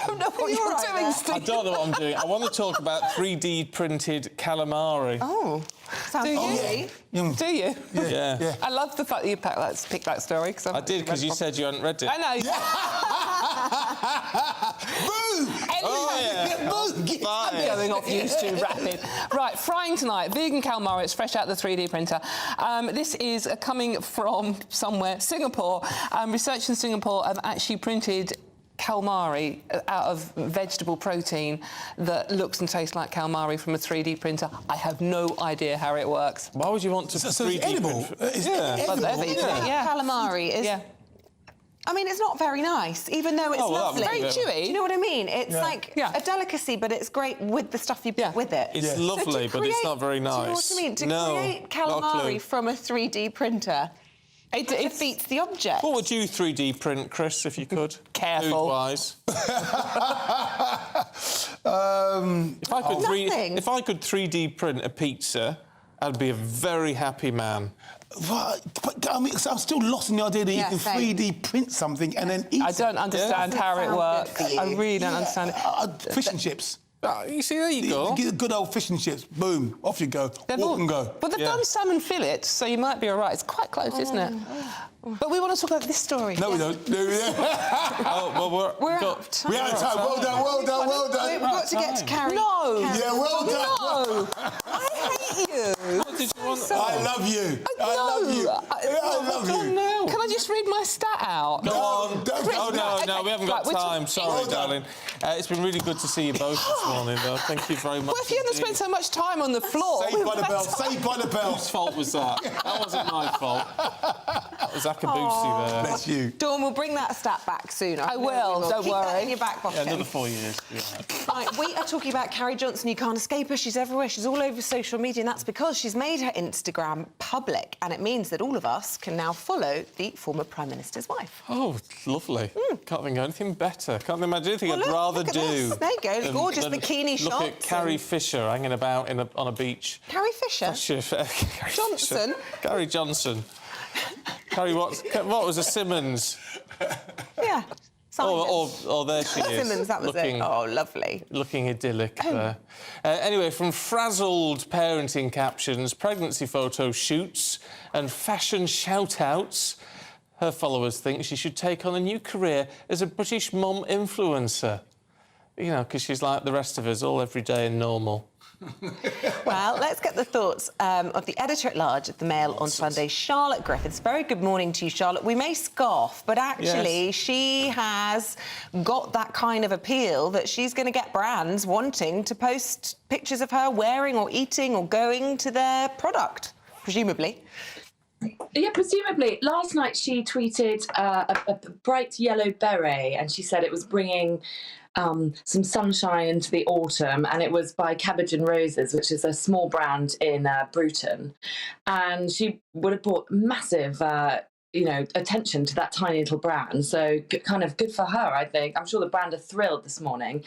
don't know what you're doing, Steve. I don't know what I'm doing. I want to talk about 3D printed calamari. Oh, sounds easy. Do you? Yeah. I love the fact that you picked that story. I did, because you said you hadn't read it. I know. Boo! I'm going off used too rapid. Right, frying tonight. Vegan calamari. It's fresh out the 3D printer. This is coming from somewhere, Singapore. Researchers in Singapore have actually printed calamari out of vegetable protein that looks and tastes like calamari from a 3D printer. I have no idea how it works. Why would you want to 3D it's edible. print? It's Yeah. edible. Yeah. Calamari is... Yeah. I mean, it's not very nice, even though it's lovely. Very chewy. Do you know what I mean? It's like a delicacy, but it's great with the stuff you put with it. It's lovely, but it's not very nice. Do you know what I mean? To create not a clue. calamari from a 3D printer, it defeats the object. What would you 3D print, Chris, if you could? Careful. Food-wise. If I could 3D print a pizza, I'd be a very happy man. But I mean, I'm still lost in the idea that you can 3D print something and then eat I don't understand how it works. I really don't understand it. Fish and chips. You see, there you go. Get good old fish and chips. Boom, off you go. Walk and go. Well, they've done salmon fillets, so you might be all right. It's quite close, isn't it? But we want to talk about this story. No, we don't. No, well, we're out of time. We're out of time. Well done, well done, well done. We've got to get to Carrie. No. Yeah, well done. No. I hate you. What did you want? I love you. I love you. I love you. No. Can I just read my stat out? Go on. Oh, no, we haven't got time. Sorry, darling. It's been really good to see you both this morning, though. Thank you very much. Well, if you hadn't spent so much time on the floor... Saved by the bell. Saved by the bell. Whose fault was that? That wasn't my fault. That was Akabusi there. Bless you. Dawn, we'll bring that stat back soon. I will, don't Keep worry. that in your back pocket. Yeah, another 4 years. Yeah. Right, we are talking about Carrie Johnson. You can't escape her. She's everywhere. She's all over social media, and that's because she's made her Instagram public, and it means that all of us can now follow the former Prime Minister's wife. Oh, lovely. Can't think of anything better. Can't imagine anything I'd rather look at do. this. There you go, gorgeous bikini look shots. Look at Carrie Fisher hanging about on a beach. Carrie Fisher? Carrie Johnson? Fisher. Carrie Johnson. Carrie, what was a Simmons? Yeah. Or there she is. Simmons, that was looking, it. Oh, lovely. Looking idyllic there. Anyway, from frazzled parenting captions, pregnancy photo shoots and fashion shout-outs, her followers think she should take on a new career as a British mum influencer. You know, because she's like the rest of us, all everyday and normal. Well, let's get the thoughts of the editor-at-large at The Mail on Sunday, Charlotte Griffiths. Very good morning to you, Charlotte. We may scoff, but actually she has got that kind of appeal that she's going to get brands wanting to post pictures of her wearing or eating or going to their product, presumably. Yeah, presumably. Last night she tweeted a bright yellow beret, and she said it was bringing some sunshine into the autumn, and it was by Cabbage and Roses, which is a small brand in Bruton. And she would have brought massive attention to that tiny little brand. So kind of good for her, I think. I'm sure the brand are thrilled this morning.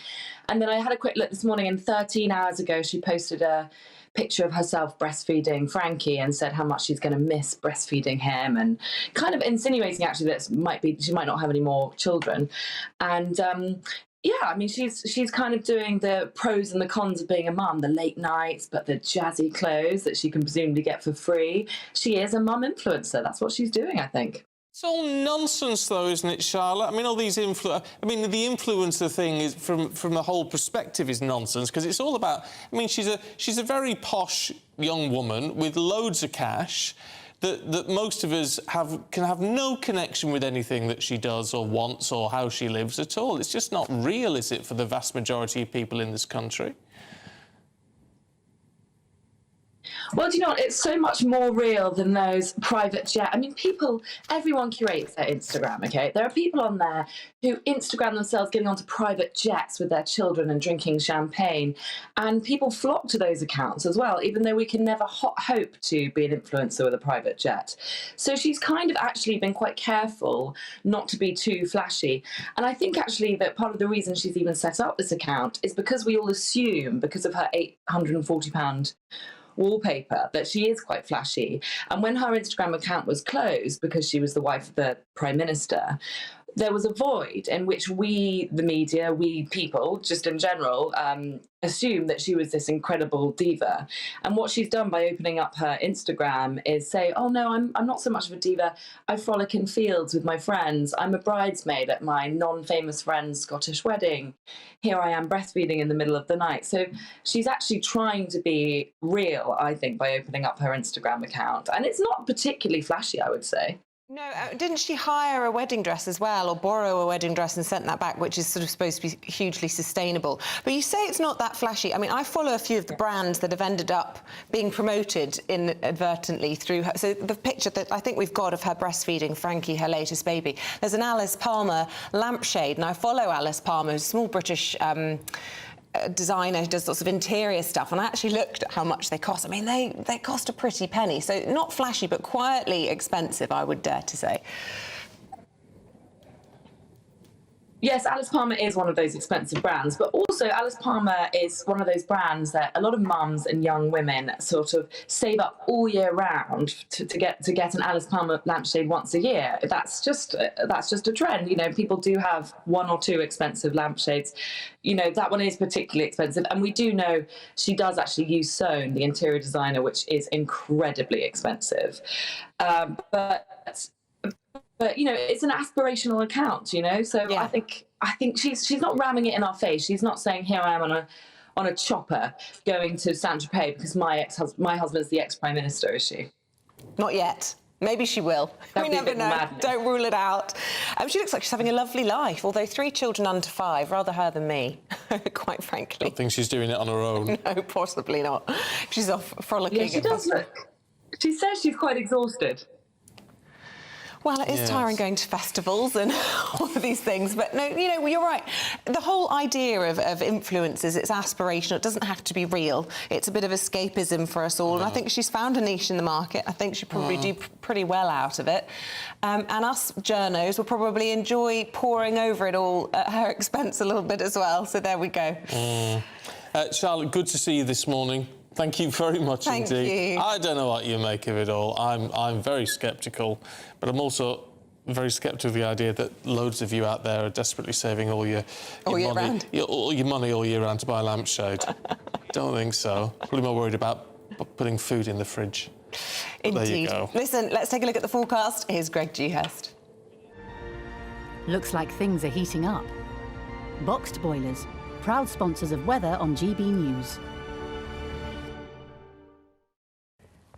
And then I had a quick look this morning, and 13 hours ago she posted a picture of herself breastfeeding Frankie and said how much she's going to miss breastfeeding him, and kind of insinuating actually that she might not have any more children. And yeah, I mean, she's kind of doing the pros and the cons of being a mum, the late nights, but the jazzy clothes that she can presumably get for free. She is a mum influencer. That's what she's doing, I think. It's all nonsense, though, isn't it, Charlotte? I mean, all these the influencer thing is from the whole perspective is nonsense, because it's all about. I mean, she's a very posh young woman with loads of cash. That most of us can have no connection with anything that she does or wants or how she lives at all. It's just not real, is it, for the vast majority of people in this country? Well, do you know what? It's so much more real than those private jet. I mean, everyone curates their Instagram, OK? There are people on there who Instagram themselves getting onto private jets with their children and drinking champagne. And people flock to those accounts as well, even though we can never hope to be an influencer with a private jet. So she's kind of actually been quite careful not to be too flashy. And I think actually that part of the reason she's even set up this account is because we all assume, because of her £840 wallpaper, that she is quite flashy. And when her Instagram account was closed because she was the wife of the Prime Minister, there was a void in which we, the media, we people, just in general, assumed that she was this incredible diva. And what she's done by opening up her Instagram is say, oh no, I'm not so much of a diva. I frolic in fields with my friends. I'm a bridesmaid at my non-famous friend's Scottish wedding. Here I am breastfeeding in the middle of the night. So she's actually trying to be real, I think, by opening up her Instagram account. And it's not particularly flashy, I would say. No, didn't she hire a wedding dress as well, or borrow a wedding dress and sent that back, which is sort of supposed to be hugely sustainable? But you say it's not that flashy. I mean, I follow a few of the brands that have ended up being promoted inadvertently through her. So the picture that I think we've got of her breastfeeding Frankie, her latest baby, there's an Alice Palmer lampshade, and I follow Alice Palmer, who's a small British designer who does lots of interior stuff, and I actually looked at how much they cost. I mean, they cost a pretty penny, so not flashy but quietly expensive, I would dare to say. Yes, Alice Palmer is one of those expensive brands, but also Alice Palmer is one of those brands that a lot of mums and young women sort of save up all year round to get an Alice Palmer lampshade once a year. That's just a trend. You know, people do have one or two expensive lampshades. You know, that one is particularly expensive, and we do know she does actually use Sohn, the interior designer, which is incredibly expensive. But you know, it's an aspirational account, you know. So yeah. I think she's not ramming it in our face. She's not saying, "Here I am on a chopper going to Saint-Tropez because my husband's the ex-prime minister," is she? Not yet. Maybe she will. We never know. Madness. Don't rule it out. She looks like she's having a lovely life, although 3 children under 5, rather her than me, quite frankly. I think she's doing it on her own. No, possibly not. She's off frolicking. Yeah, she does look. She says she's quite exhausted. Well, it is tiring going to festivals and all of these things, but no, you know, you're right. The whole idea of influencers, it's aspirational. It doesn't have to be real. It's a bit of escapism for us all, and I think she's found a niche in the market. I think she'll probably do pretty well out of it. And us journos will probably enjoy poring over it all at her expense a little bit as well, so there we go. Charlotte, good to see you this morning. Thank you very much indeed. Thank you. I don't know what you make of it all. I'm very sceptical, but I'm also very sceptical of the idea that loads of you out there are desperately saving all your money all year round to buy a lampshade. Don't think so. Probably more worried about putting food in the fridge. Indeed. There you go. Listen, let's take a look at the forecast. Here's Greg Dewhurst. Looks like things are heating up. Boxed boilers, proud sponsors of weather on GB News.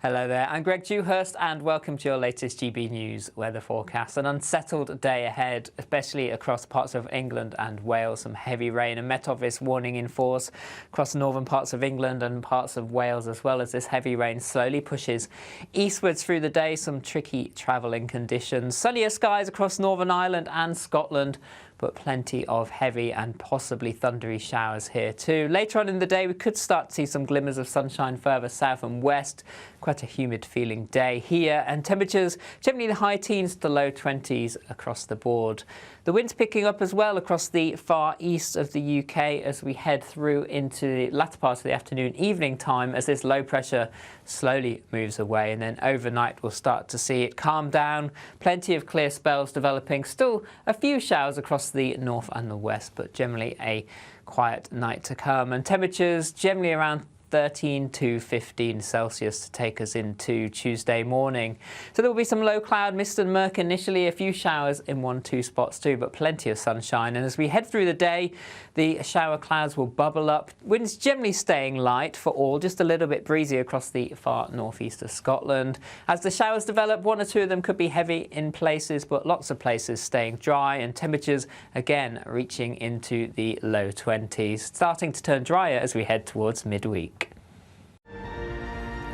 Hello there, I'm Greg Dewhurst and welcome to your latest GB News weather forecast. An unsettled day ahead, especially across parts of England and Wales. Some heavy rain, a Met Office warning in force across the northern parts of England and parts of Wales, as well as this heavy rain slowly pushes eastwards through the day. Some tricky travelling conditions. Sunnier skies across Northern Ireland and Scotland, but plenty of heavy and possibly thundery showers here too. Later on in the day, we could start to see some glimmers of sunshine further south and west. Quite a humid feeling day here, and temperatures generally the high teens to low 20s across the board. The wind's picking up as well across the far east of the UK as we head through into the latter part of the afternoon, evening time, as this low pressure slowly moves away, and then overnight we'll start to see it calm down. Plenty of clear spells developing. Still a few showers across the north and the west, but generally a quiet night to come. And temperatures generally around 13 to 15 Celsius to take us into Tuesday morning. So there will be some low cloud, mist and murk initially, a few showers in 1-2 spots too, but plenty of sunshine. And as we head through the day, the shower clouds will bubble up. Winds generally staying light for all, just a little bit breezy across the far northeast of Scotland. As the showers develop, 1 or 2 of them could be heavy in places, but lots of places staying dry, and temperatures again reaching into the low 20s, starting to turn drier as we head towards midweek.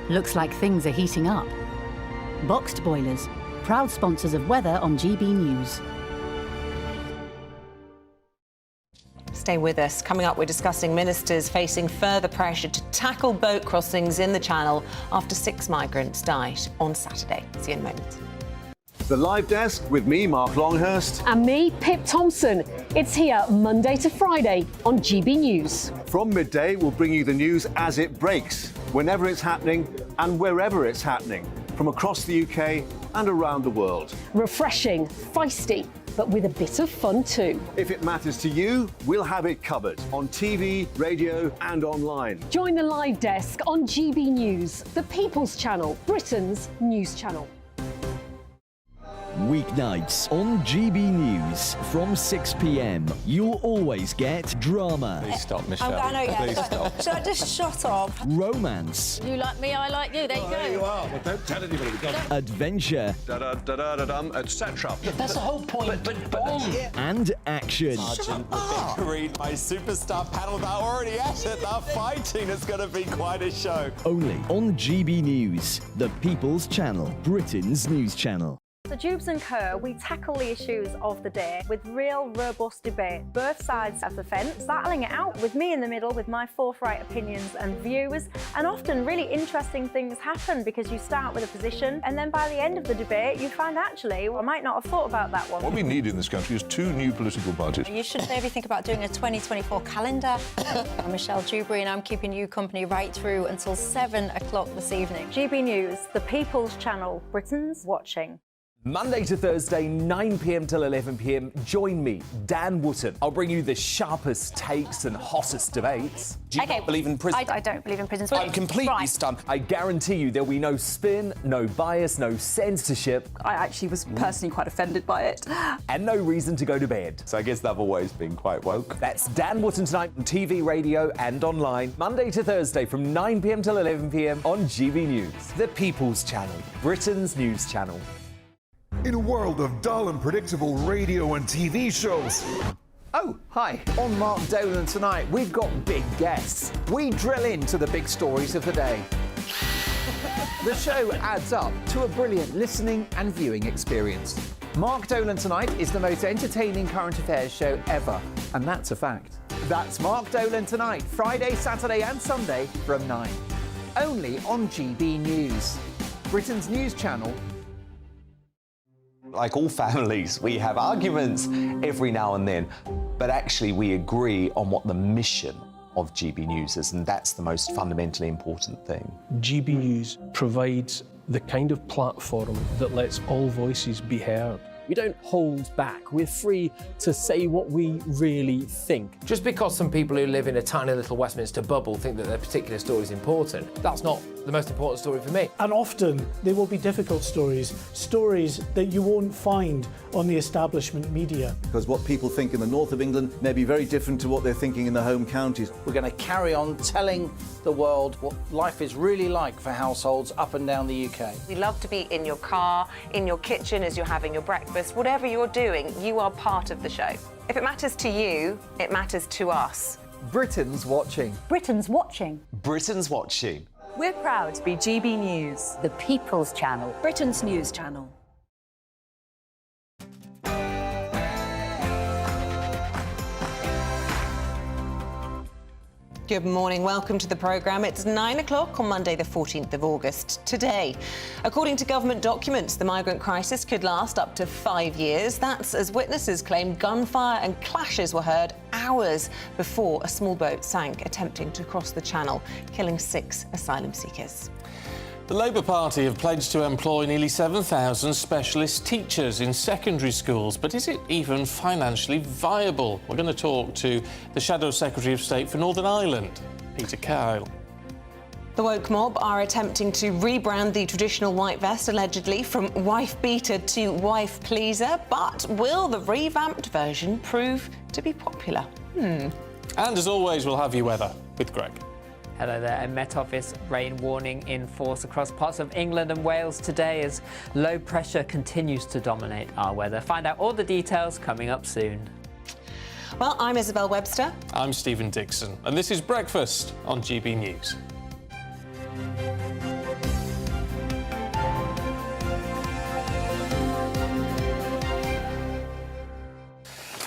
Looks like things are heating up. Boxed boilers, proud sponsors of weather on GB News. Stay with us. Coming up, we're discussing ministers facing further pressure to tackle boat crossings in the Channel after 6 migrants died on Saturday. See you in a moment. The Live Desk with me, Mark Longhurst. And me, Pip Thompson. It's here Monday to Friday on GB News. From midday, we'll bring you the news as it breaks, whenever it's happening and wherever it's happening, from across the UK and around the world. Refreshing, feisty, but with a bit of fun too. If it matters to you, we'll have it covered on TV, radio and online. Join the Live Desk on GB News, the People's Channel, Britain's news channel. Weeknights on GB News from 6 p.m. You'll always get drama. Please stop, Michelle. I know, yeah. Please stop. Should I just shut up? Romance. You like me, I like you. There you go. There you are. Well, don't tell anybody. Adventure. Etc. That's the whole point. But boom. And action. Sergeant read my superstar panel. They're already at it. They're fighting. It's going to be quite a show. Only on GB News, the People's Channel, Britain's news channel. So Jubes and Kerr, we tackle the issues of the day with real robust debate, both sides of the fence, battling it out with me in the middle with my forthright opinions and views. And often really interesting things happen because you start with a position and then by the end of the debate you find actually, well, I might not have thought about that one. What we need in this country is 2 new political parties. You should maybe think about doing a 2024 calendar. I'm Michelle Dewberry and I'm keeping you company right through until 7 o'clock this evening. GB News, the People's Channel, Britain's watching. Monday to Thursday, 9 p.m. till 11 p.m. Join me, Dan Wootton. I'll bring you the sharpest takes and hottest debates. Do you not believe in prison? I don't believe in prisons. I'm completely stunned. I guarantee you there'll be no spin, no bias, no censorship. I actually was personally quite offended by it. And no reason to go to bed. So I guess they've always been quite woke. That's Dan Wootton tonight on TV, radio and online. Monday to Thursday from 9 p.m. till 11 p.m. on GB News. The People's Channel, Britain's news channel. In a world of dull and predictable radio and TV shows. Oh, hi. On Mark Dolan tonight, we've got big guests. We drill into the big stories of the day. The show adds up to a brilliant listening and viewing experience. Mark Dolan tonight is the most entertaining current affairs show ever, and that's a fact. That's Mark Dolan tonight, Friday, Saturday and Sunday from 9. Only on GB News, Britain's news channel. Like all families, we have arguments every now and then, but actually we agree on what the mission of GB News is, and that's the most fundamentally important thing. GB News provides the kind of platform that lets all voices be heard. We don't hold back. We're free to say what we really think. Just because some people who live in a tiny little Westminster bubble think that their particular story is important, that's not the most important story for me. And often there will be difficult stories, stories that you won't find on the establishment media. Because what people think in the north of England may be very different to what they're thinking in the home counties. We're going to carry on telling the world what life is really like for households up and down the UK. We love to be in your car, in your kitchen as you're having your breakfast. Whatever you're doing, you are part of the show. If it matters to you, it matters to us. Britain's watching. Britain's watching. Britain's watching. We're proud to be GB News, the People's Channel, Britain's news channel. Good morning, welcome to the programme. It's 9 o'clock on Monday the 14th of August. Today, according to government documents, the migrant crisis could last up to 5 years. That's as witnesses claim gunfire and clashes were heard hours before a small boat sank attempting to cross the channel, killing 6 asylum seekers. The Labour Party have pledged to employ nearly 7,000 specialist teachers in secondary schools, but is it even financially viable? We're going to talk to the Shadow Secretary of State for Northern Ireland, Peter Kyle. The woke mob are attempting to rebrand the traditional white vest, allegedly, from wife beater to wife pleaser, but will the revamped version prove to be popular? And as always, we'll have your weather with Greg. Hello there. A Met Office rain warning in force across parts of England and Wales today as low pressure continues to dominate our weather. Find out all the details coming up soon. Well, I'm Isabel Webster. I'm Stephen Dixon, and this is Breakfast on GB News.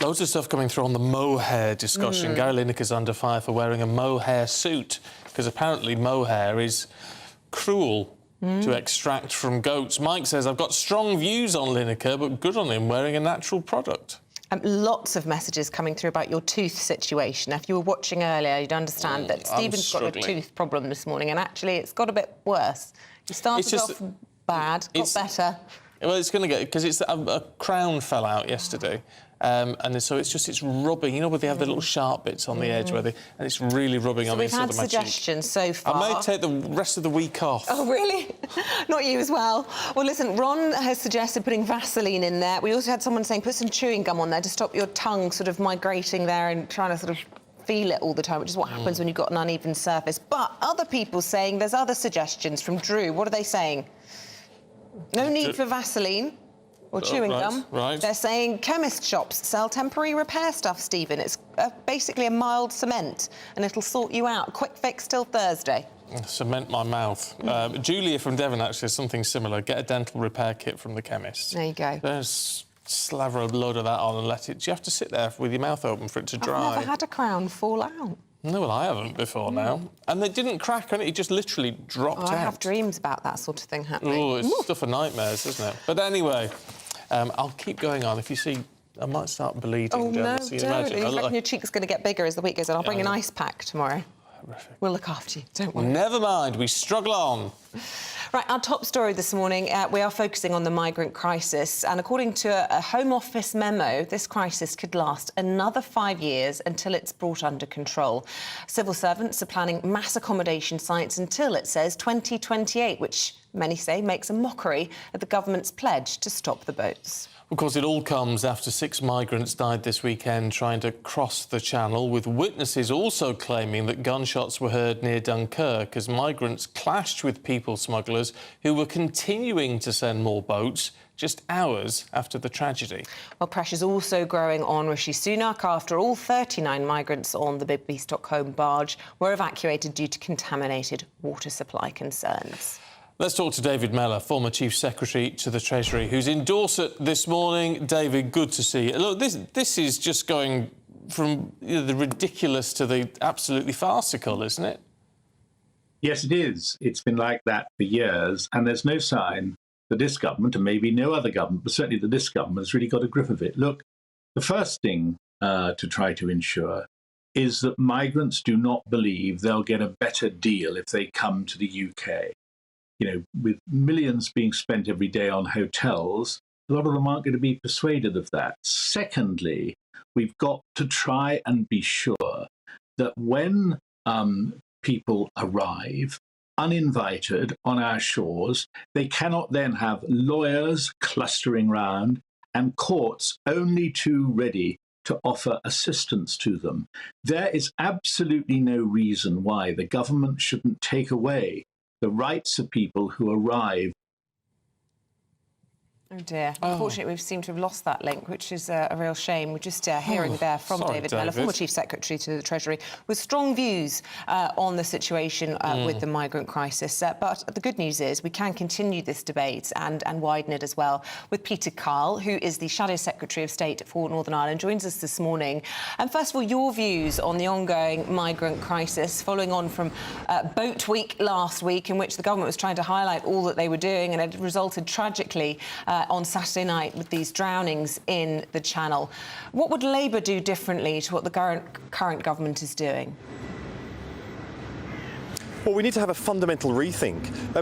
Loads of stuff coming through on the mohair discussion. Gary Lineker's under fire for wearing a mohair suit because apparently mohair is cruel to extract from goats. Mike says, I've got strong views on Lineker, but good on him wearing a natural product. Lots of messages coming through about your tooth situation. If you were watching earlier, you'd understand that Stephen's got a tooth problem this morning, and actually it's got a bit worse. He started off bad, got better. Well, it's going to get... because it's a crown fell out yesterday, And so it's rubbing, you know, where they have the little sharp bits on the edge, and it's really rubbing on the inside of my cheek. We've had suggestions so far. I may take the rest of the week off. Oh, really? Not you as well. Well, listen, Ron has suggested putting Vaseline in there. We also had someone saying put some chewing gum on there to stop your tongue sort of migrating there and trying to sort of feel it all the time, which is what happens when you've got an uneven surface. But other people saying there's other suggestions from Drew. What are they saying? No need for Vaseline. Or chewing gum. Right. They're saying chemist shops sell temporary repair stuff, Stephen. It's basically a mild cement, and it'll sort you out. Quick fix till Thursday. Cement my mouth. Julia from Devon actually has something similar. Get a dental repair kit from the chemist. There you go. Just slaver a load of that on and let it... You have to sit there with your mouth open for it to dry. I've never had a crown fall out. No, well, I haven't before now. And they didn't crack on it, it just literally dropped out. I have dreams about that sort of thing happening. Oh, it's stuff of nightmares, isn't it? But anyway, I'll keep going on. If you see... I might start bleeding. Oh, no, so you don't. imagine. I reckon your cheek's going to get bigger as the week goes on. I'll bring an ice pack tomorrow. Horrific. We'll look after you, don't worry. Never mind, we struggle on. Right, our top story this morning, we are focusing on the migrant crisis. And according to a Home Office memo, this crisis could last another 5 years until it's brought under control. Civil servants are planning mass accommodation sites until, it says, 2028, which many say makes a mockery of the government's pledge to stop the boats. Of course, it all comes after 6 migrants died this weekend trying to cross the Channel, with witnesses also claiming that gunshots were heard near Dunkirk as migrants clashed with people smugglers who were continuing to send more boats just hours after the tragedy. Well, pressure's also growing on Rishi Sunak after all 39 migrants on the Big Stockholm barge were evacuated due to contaminated water supply concerns. Let's talk to David Mellor, former Chief Secretary to the Treasury, who's in Dorset this morning. David, good to see you. Look, this is just going from the ridiculous to the absolutely farcical, isn't it? Yes, it is. It's been like that for years, and there's no sign that this government, and maybe no other government, but certainly that this government has really got a grip of it. Look, the first thing to try to ensure is that migrants do not believe they'll get a better deal if they come to the UK. You know, with millions being spent every day on hotels, a lot of them aren't going to be persuaded of that. Secondly, we've got to try and be sure that when people arrive uninvited on our shores, they cannot then have lawyers clustering round and courts only too ready to offer assistance to them. There is absolutely no reason why the government shouldn't take away the rights of people who arrive. Oh dear. Unfortunately, we seem to have lost that link, which is a real shame. We're just hearing there from David Mellor, former Chief Secretary to the Treasury, with strong views on the situation with the migrant crisis. But the good news is we can continue this debate and widen it as well with Peter Kyle, who is the Shadow Secretary of State for Northern Ireland, joins us this morning. And first of all, your views on the ongoing migrant crisis, following on from Boat Week last week, in which the government was trying to highlight all that they were doing, and it resulted tragically on Saturday night with these drownings in the Channel. What would Labour do differently to what the current government is doing? Well, we need to have a fundamental rethink.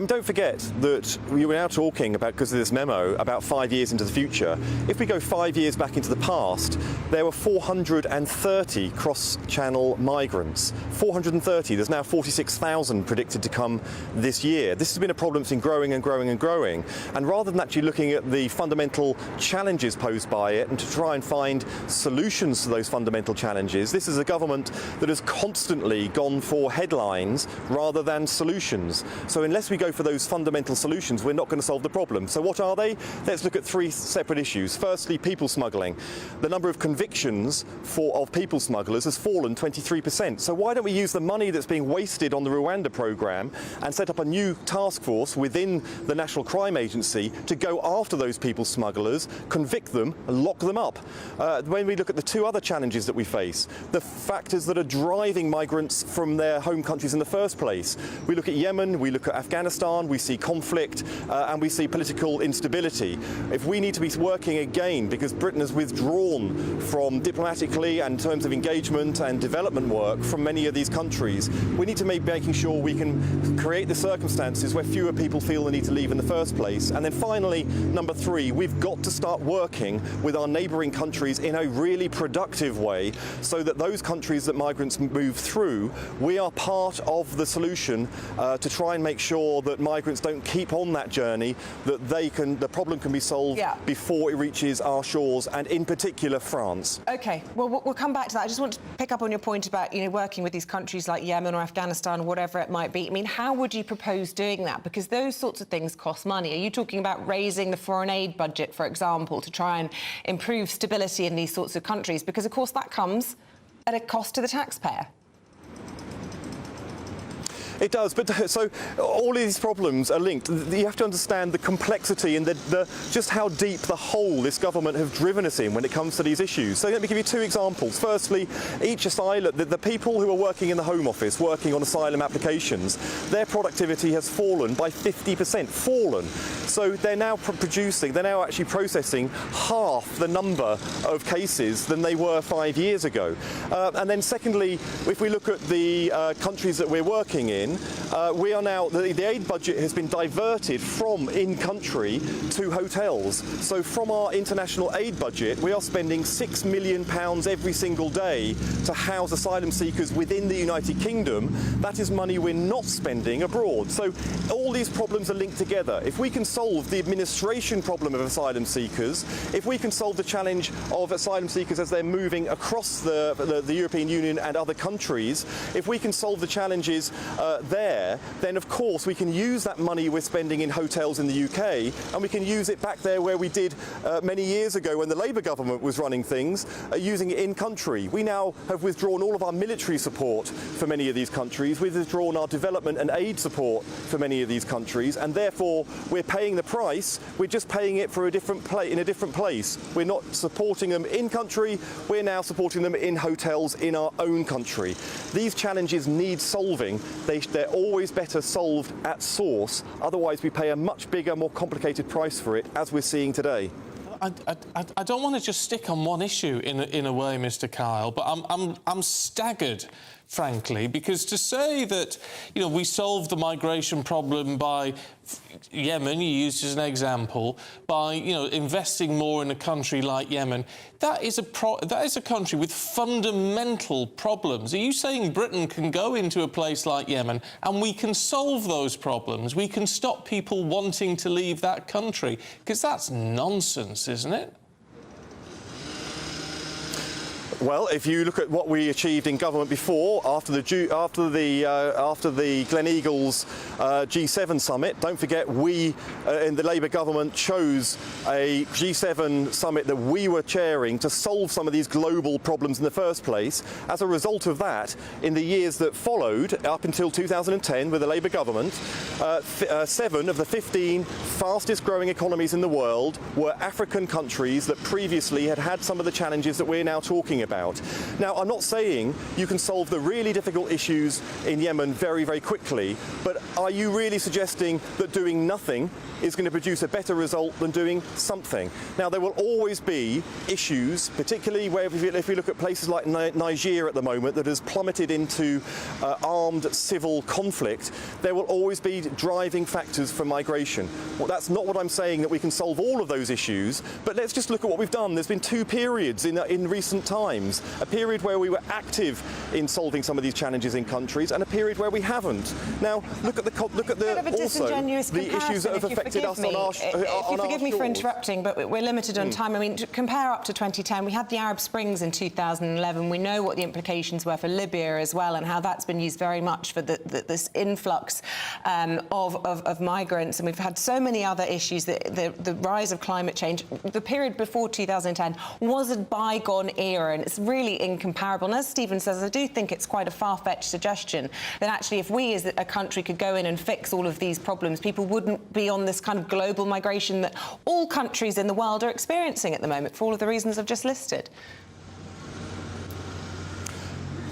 Don't forget that we were now talking about, because of this memo, about 5 years into the future. If we go 5 years back into the past, there were 430 cross-channel migrants. 430. There's now 46,000 predicted to come this year. This has been a problem that's been growing and growing and growing. And rather than actually looking at the fundamental challenges posed by it and to try and find solutions to those fundamental challenges, this is a government that has constantly gone for headlines rather than solutions. So unless we go for those fundamental solutions, we're not going to solve the problem. So what are they? Let's look at 3 separate issues. Firstly, people smuggling. The number of convictions of people smugglers has fallen 23%. So why don't we use the money that's being wasted on the Rwanda programme and set up a new task force within the National Crime Agency to go after those people smugglers, convict them and lock them up? When we look at the 2 other challenges that we face, the factors that are driving migrants from their home countries in the first place, place. We look at Yemen, we look at Afghanistan, we see conflict, and we see political instability. If we need to be working again, because Britain has withdrawn from diplomatically and in terms of engagement and development work from many of these countries, we need to be making sure we can create the circumstances where fewer people feel the need to leave in the first place. And then finally, number three, we've got to start working with our neighbouring countries in a really productive way so that those countries that migrants move through, we are part of the solution to try and make sure that migrants don't keep on that journey, that the problem can be solved before it reaches our shores, and in particular France. OK, well, we'll come back to that. I just want to pick up on your point about, you know, working with these countries like Yemen or Afghanistan or whatever it might be. I mean, how would you propose doing that? Because those sorts of things cost money. Are you talking about raising the foreign aid budget, for example, to try and improve stability in these sorts of countries? Because, of course, that comes at a cost to the taxpayer. It does, but so all of these problems are linked. You have to understand the complexity and just how deep the hole this government have driven us in when it comes to these issues. So let me give you two examples. Firstly, each asylum, the people who are working in the Home Office, working on asylum applications, their productivity has fallen by 50%, So they're now they're now actually processing half the number of cases than they were 5 years ago. And then secondly, if we look at the countries that we're working in, we are now, the aid budget has been diverted from in-country to hotels. So from our international aid budget, we are spending £6 million every single day to house asylum seekers within the United Kingdom. That is money we're not spending abroad. So all these problems are linked together. If we can solve the administration problem of asylum seekers, if we can solve the challenge of asylum seekers as they're moving across the European Union and other countries, if we can solve the challenges there, then of course we can use that money we're spending in hotels in the UK and we can use it back there where we did many years ago when the Labour government was running things, using it in country. We now have withdrawn all of our military support for many of these countries. We've withdrawn our development and aid support for many of these countries, and therefore we're paying the price. We're just paying it for in a different place. We're not supporting them in country, we're now supporting them in hotels in our own country. These challenges need solving. They're always better solved at source, otherwise we pay a much bigger, more complicated price for it, as we're seeing today. I don't want to just stick on one issue in a way, Mr. Kyle, but I'm staggered, frankly, because to say that, you know, we solved the migration problem by Yemen, you used as an example, by, you know, investing more in a country like Yemen, that is a country with fundamental problems. Are you saying Britain can go into a place like Yemen and we can solve those problems? We can stop people wanting to leave that country? Because that's nonsense, isn't it? Well, if you look at what we achieved in government before, after the Gleneagles G7 summit, don't forget we in the Labour government chose a G7 summit that we were chairing to solve some of these global problems in the first place. As a result of that, in the years that followed, up until 2010 with the Labour government, 7 of the 15 fastest growing economies in the world were African countries that previously had some of the challenges that we're now talking about. Now, I'm not saying you can solve the really difficult issues in Yemen very, very quickly, but are you really suggesting that doing nothing is going to produce a better result than doing something? Now, there will always be issues, particularly where if we look at places like Niger at the moment that has plummeted into armed civil conflict, there will always be driving factors for migration. Well, that's not what I'm saying, that we can solve all of those issues, but let's just look at what we've done. There's been 2 periods in recent times. A period where we were active in solving some of these challenges in countries, and a period where we haven't. Now, look at the issues that have affected us on our shores. If you forgive me for interrupting, but we're limited on time. I mean, to compare up to 2010, we had the Arab Springs in 2011. We know what the implications were for Libya as well, and how that's been used very much for this influx of migrants. And we've had so many other issues. The rise of climate change. The period before 2010 was a bygone era, and it's really incomparable. And as Stephen says, I do think it's quite a far-fetched suggestion that actually if we as a country could go in and fix all of these problems, people wouldn't be on this kind of global migration that all countries in the world are experiencing at the moment for all of the reasons I've just listed.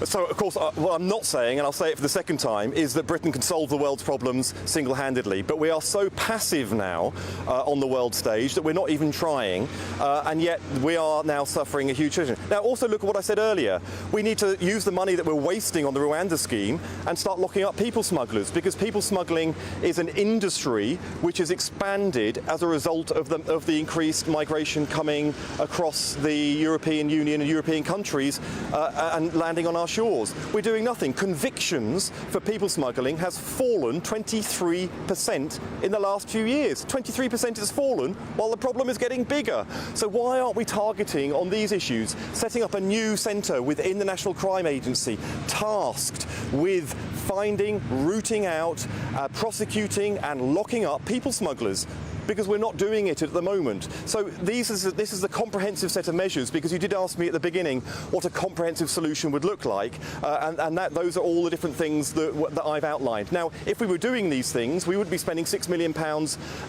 So, of course, what I'm not saying, and I'll say it for the second time, is that Britain can solve the world's problems single-handedly. But we are so passive now on the world stage that we're not even trying, and yet we are now suffering a huge situation. Now, also look at what I said earlier. We need to use the money that we're wasting on the Rwanda scheme and start locking up people smugglers, because people smuggling is an industry which has expanded as a result of the increased migration coming across the European Union and European countries and landing on our shores. We're doing nothing. Convictions for people smuggling has fallen 23% in the last few years. 23% has fallen while the problem is getting bigger. So why aren't we targeting on these issues, setting up a new centre within the National Crime Agency tasked with finding, rooting out, prosecuting and locking up people smugglers? Because we're not doing it at the moment. So this is a comprehensive set of measures, because you did ask me at the beginning what a comprehensive solution would look like, and those are all the different things that I've outlined. Now, if we were doing these things, we would be spending £6 million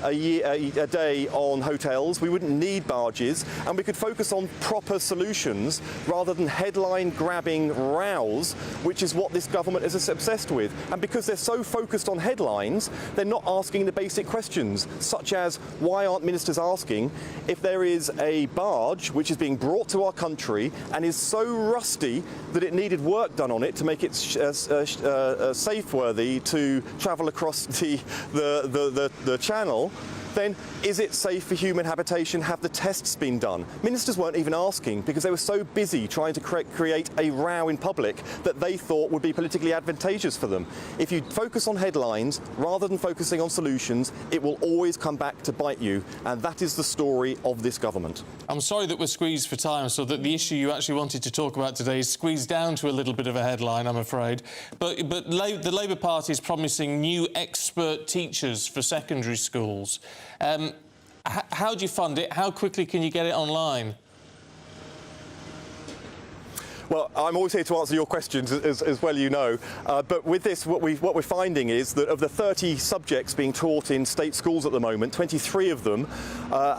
a day on hotels, we wouldn't need barges, and we could focus on proper solutions rather than headline-grabbing rows, which is what this government is obsessed with. And because they're so focused on headlines, they're not asking the basic questions, such as why aren't ministers asking if there is a barge which is being brought to our country and is so rusty that it needed work done on it to make it safe-worthy to travel across the channel, then is it safe for human habitation? Have the tests been done? Ministers weren't even asking because they were so busy trying to create a row in public that they thought would be politically advantageous for them. If you focus on headlines rather than focusing on solutions, it will always come back to bite you, and that is the story of this government. I'm sorry that we're squeezed for time, so that the issue you actually wanted to talk about today is squeezed down to a little bit of a headline, I'm afraid. But the Labour Party is promising new expert teachers for secondary schools. How do you fund it? How quickly can you get it online? Well, I'm always here to answer your questions, as well you know. But with this, what we're finding is that of the 30 subjects being taught in state schools at the moment, 23 of them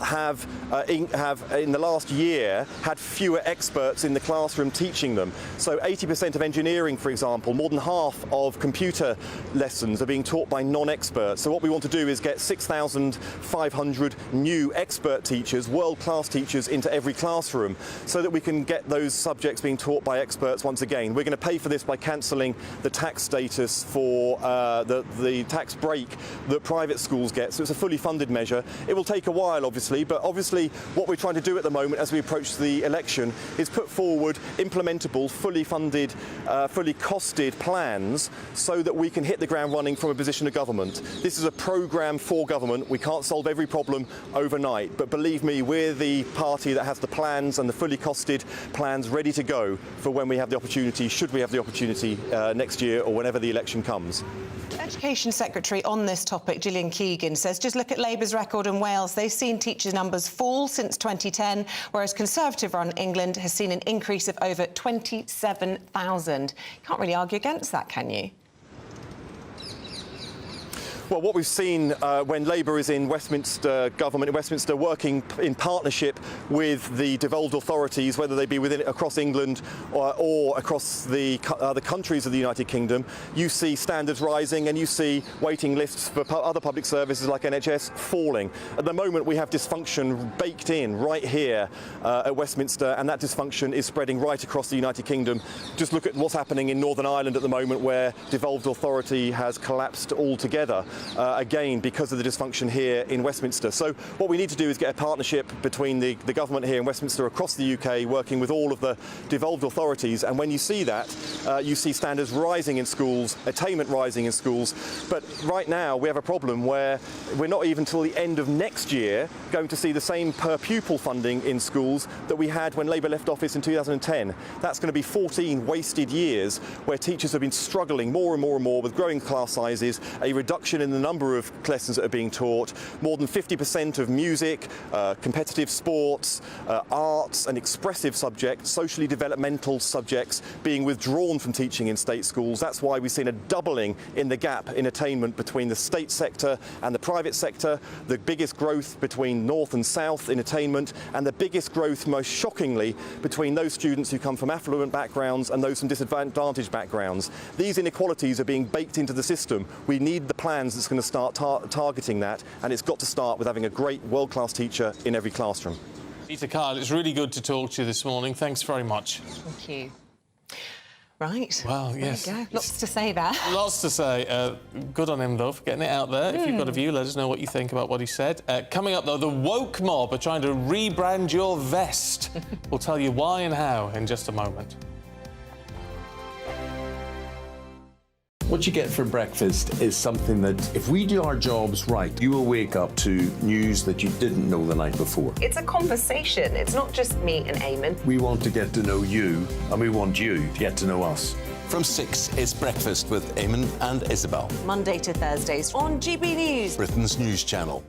have in the last year had fewer experts in the classroom teaching them. So 80% of engineering, for example, more than half of computer lessons are being taught by non-experts. So what we want to do is get 6,500 new expert teachers, world-class teachers, into every classroom so that we can get those subjects being taught by experts once again. We're going to pay for this by cancelling the tax status for the tax break that private schools get, so it's a fully funded measure. It will take a while, obviously, but obviously what we're trying to do at the moment as we approach the election is put forward implementable, fully funded, fully costed plans so that we can hit the ground running from a position of government. This is a programme for government. We can't solve every problem overnight, but believe me, we're the party that has the plans and the fully costed plans ready to go for when we have the opportunity, should we have the opportunity next year or whenever the election comes. Education Secretary on this topic, Gillian Keegan, says just look at Labour's record in Wales. They've seen teacher numbers fall since 2010, whereas Conservative-run England has seen an increase of over 27,000. You can't really argue against that, can you? Well, what we've seen when Labour is in Westminster government, in Westminster, working in partnership with the devolved authorities, whether they be across England or across the other countries of the United Kingdom, you see standards rising and you see waiting lists for other public services like NHS falling. At the moment, we have dysfunction baked in right here at Westminster, and that dysfunction is spreading right across the United Kingdom. Just look at what's happening in Northern Ireland at the moment, where devolved authority has collapsed altogether. Again, because of the dysfunction here in Westminster. So what we need to do is get a partnership between the government here in Westminster across the UK, working with all of the devolved authorities, and when you see that, you see standards rising in schools, attainment rising in schools. But right now we have a problem where we're not even till the end of next year going to see the same per pupil funding in schools that we had when Labour left office in 2010. That's going to be 14 wasted years where teachers have been struggling more and more and more with growing class sizes, a reduction in in the number of lessons that are being taught. More than 50% of music, competitive sports, arts and expressive subjects, socially developmental subjects being withdrawn from teaching in state schools. That's why we've seen a doubling in the gap in attainment between the state sector and the private sector, the biggest growth between north and south in attainment, and the biggest growth, most shockingly, between those students who come from affluent backgrounds and those from disadvantaged backgrounds. These inequalities are being baked into the system. We need the plans that's going to start targeting that, and it's got to start with having a great world-class teacher in every classroom. Peter Kyle, it's really good to talk to you this morning. Thanks very much. Thank you. Right. Well, yes. There you go. Lots to say there. Lots to say. Good on him, though, for getting it out there. If you've got a view, let us know what you think about what he said. Coming up, though, the woke mob are trying to rebrand your vest. We'll tell you why and how in just a moment. What you get for breakfast is something that, if we do our jobs right, you will wake up to news that you didn't know the night before. It's a conversation. It's not just me and Eamonn. We want to get to know you, and we want you to get to know us. From 6, it's Breakfast with Eamonn and Isabel. Monday to Thursdays on GB News, Britain's news channel.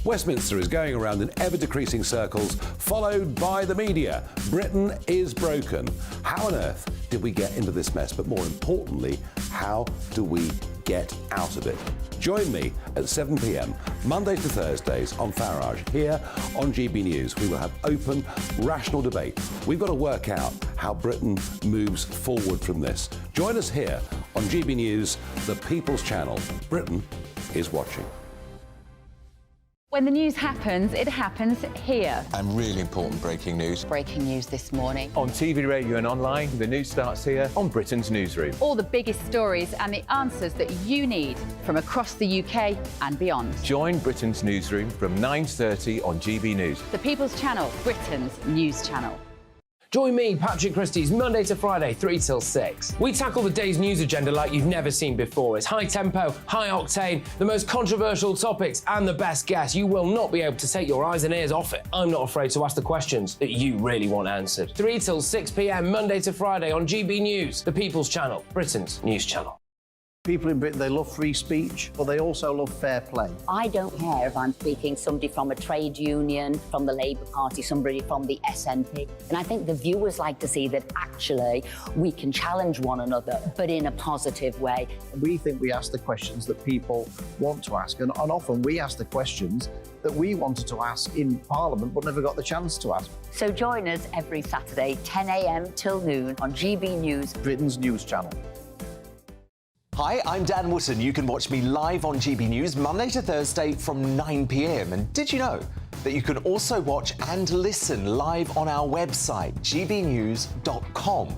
Westminster is going around in ever-decreasing circles, followed by the media. Britain is broken. How on earth did we get into this mess? But more importantly, how do we get out of it? Join me at 7 p.m, Mondays to Thursdays on Farage, here on GB News. We will have open, rational debate. We've got to work out how Britain moves forward from this. Join us here on GB News, the People's Channel. Britain is watching. When the news happens, it happens here. And really important breaking news. Breaking news this morning. On TV, radio and online, the news starts here on Britain's Newsroom. All the biggest stories and the answers that you need from across the UK and beyond. Join Britain's Newsroom from 9:30 on GB News. The People's Channel, Britain's news channel. Join me, Patrick Christie's, Monday to Friday, 3 till 6. We tackle the day's news agenda like you've never seen before. It's high tempo, high octane, the most controversial topics and the best guests. You will not be able to take your eyes and ears off it. I'm not afraid to ask the questions that you really want answered. 3 till 6 p.m, Monday to Friday on GB News, the People's Channel, Britain's news channel. People in Britain, they love free speech, but they also love fair play. I don't care if I'm speaking somebody from a trade union, from the Labour Party, somebody from the SNP. And I think the viewers like to see that actually we can challenge one another, but in a positive way. We think we ask the questions that people want to ask, and often we ask the questions that we wanted to ask in Parliament but never got the chance to ask. So join us every Saturday, 10 a.m. till noon on GB News, Britain's news channel. Hi, I'm Dan Wootton. You can watch me live on GB News Monday to Thursday from 9 p.m. And did you know that you can also watch and listen live on our website, gbnews.com?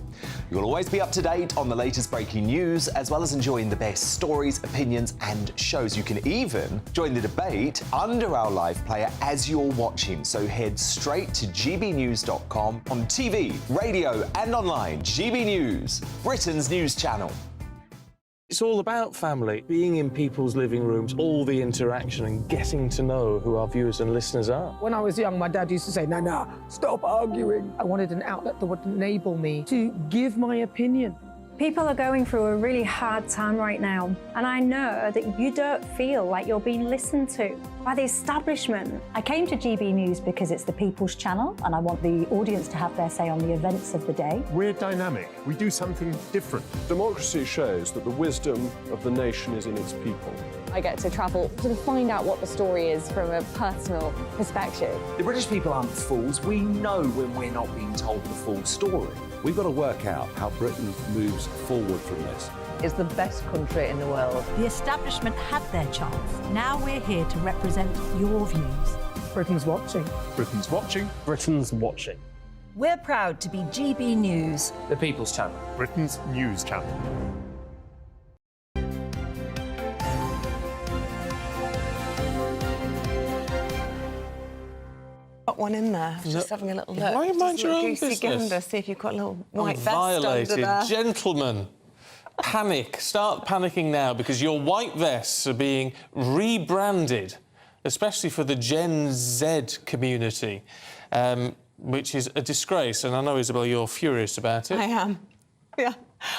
You'll always be up to date on the latest breaking news, as well as enjoying the best stories, opinions and shows. You can even join the debate under our live player as you're watching. So head straight to gbnews.com on TV, radio and online. GB News, Britain's news channel. It's all about family, being in people's living rooms, all the interaction and getting to know who our viewers and listeners are. When I was young, my dad used to say, Nana, stop arguing. I wanted an outlet that would enable me to give my opinion. People are going through a really hard time right now, and I know that you don't feel like you're being listened to by the establishment. I came to GB News because it's the People's Channel, and I want the audience to have their say on the events of the day. We're dynamic. We do something different. Democracy shows that the wisdom of the nation is in its people. I get to travel to find out what the story is from a personal perspective. The British people aren't fools. We know when we're not being told the full story. We've got to work out how Britain moves forward from this. It's the best country in the world. The establishment had their chance. Now we're here to represent your views. Britain's watching. Britain's watching. Britain's watching. We're proud to be GB News, the People's Channel, Britain's news channel. Got one in there. Just having a little look. Why mind your own goosey business? gander, see if you've got a little white vest Violated. under there. Gentlemen, panic. Start panicking now because your white vests are being rebranded, especially for the Gen Z community, which is a disgrace. And I know, Isabel, you're furious about it. I am. Yeah.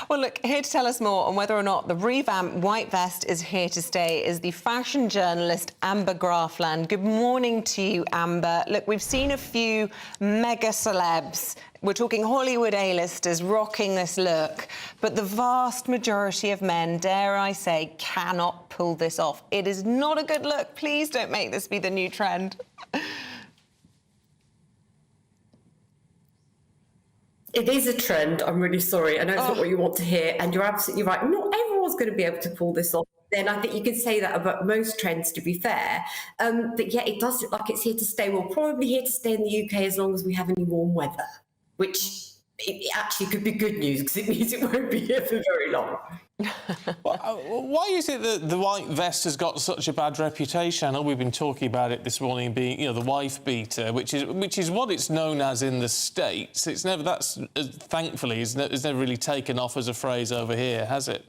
Well, look, here to tell us more on whether or not the revamped white vest is here to stay is the fashion journalist Amber Graafland. Good morning to you, Amber. Look, we've seen a few mega celebs. We're talking Hollywood A-listers rocking this look, but the vast majority of men, dare I say, cannot pull this off. It is not a good look. Please don't make this be the new trend. It is a trend. I'm really sorry. I know it's not what you want to hear, and you're absolutely right. Not everyone's going to be able to pull this off. Then I think you can say that about most trends, to be fair. But yeah, it does look like it's here to stay. We're probably here to stay in the UK as long as we have any warm weather, which it actually could be good news because it means it won't be here for very long. Why is it that the white vest has got such a bad reputation? I know we've been talking about it this morning, being, the wife beater, which is what it's known as in the States. It's never thankfully it's never really taken off as a phrase over here, has it?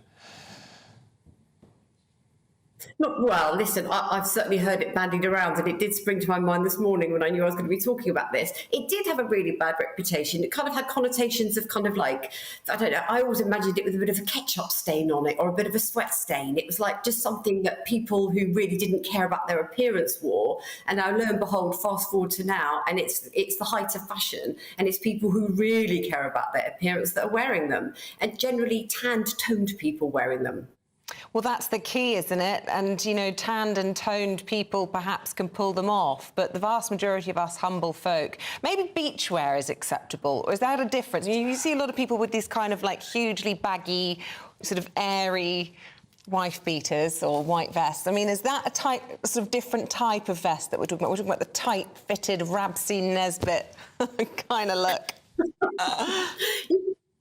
Well, listen, I've certainly heard it bandied around, and it did spring to my mind this morning when I knew I was going to be talking about this. It did have a really bad reputation. It kind of had connotations of kind of like, I don't know, I always imagined it with a bit of a ketchup stain on it or a bit of a sweat stain. It was like just something that people who really didn't care about their appearance wore. And now, lo and behold, fast forward to now, and it's the height of fashion, and it's people who really care about their appearance that are wearing them, and generally tanned, toned people wearing them. Well, that's the key, isn't it? And, tanned and toned people perhaps can pull them off, but the vast majority of us humble folk, maybe beachwear is acceptable, or is that a difference? You see a lot of people with these kind of, like, hugely baggy, sort of airy wife beaters or white vests. I mean, is that a sort of different type of vest that we're talking about? We're talking about the tight-fitted Rabsy Nesbitt kind of look.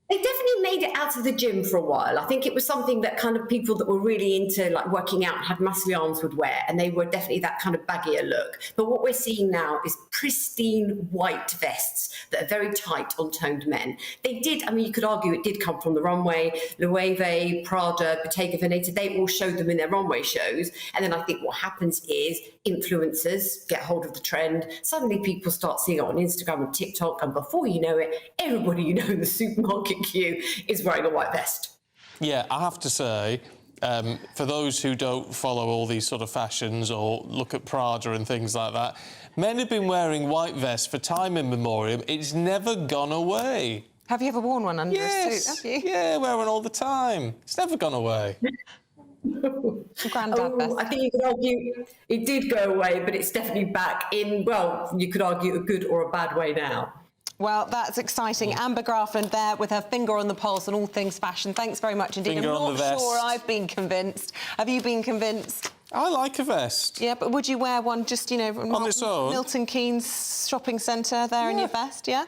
They definitely made it out of the gym for a while. I think it was something that kind of people that were really into like working out and had muscly arms would wear, and they were definitely that kind of baggier look. But what we're seeing now is pristine white vests that are very tight on toned men. They did, I mean, you could argue it did come from the runway. Loewe, Prada, Bottega Veneta, they all showed them in their runway shows. And then I think what happens is influencers get hold of the trend. Suddenly people start seeing it on Instagram and TikTok, and before you know it, everybody you know in the supermarket queue is wearing a white vest. Yeah, I have to say, for those who don't follow all these sort of fashions or look at Prada and things like that, men have been wearing white vests for time immemorial. It's never gone away. Have you ever worn one under a suit, have you? Yeah, wear one all the time. It's never gone away. Granddad vest. I think you could argue it did go away, but it's definitely back in, well, you could argue a good or a bad way now. Well, that's exciting. Amber Graafland there with her finger on the pulse on all things fashion. Thanks very much indeed. Finger I'm on the not vest. sure I've been convinced. Have you been convinced? I like a vest. Yeah, but would you wear one just, on its own? Milton Keynes shopping centre there in your vest, yeah?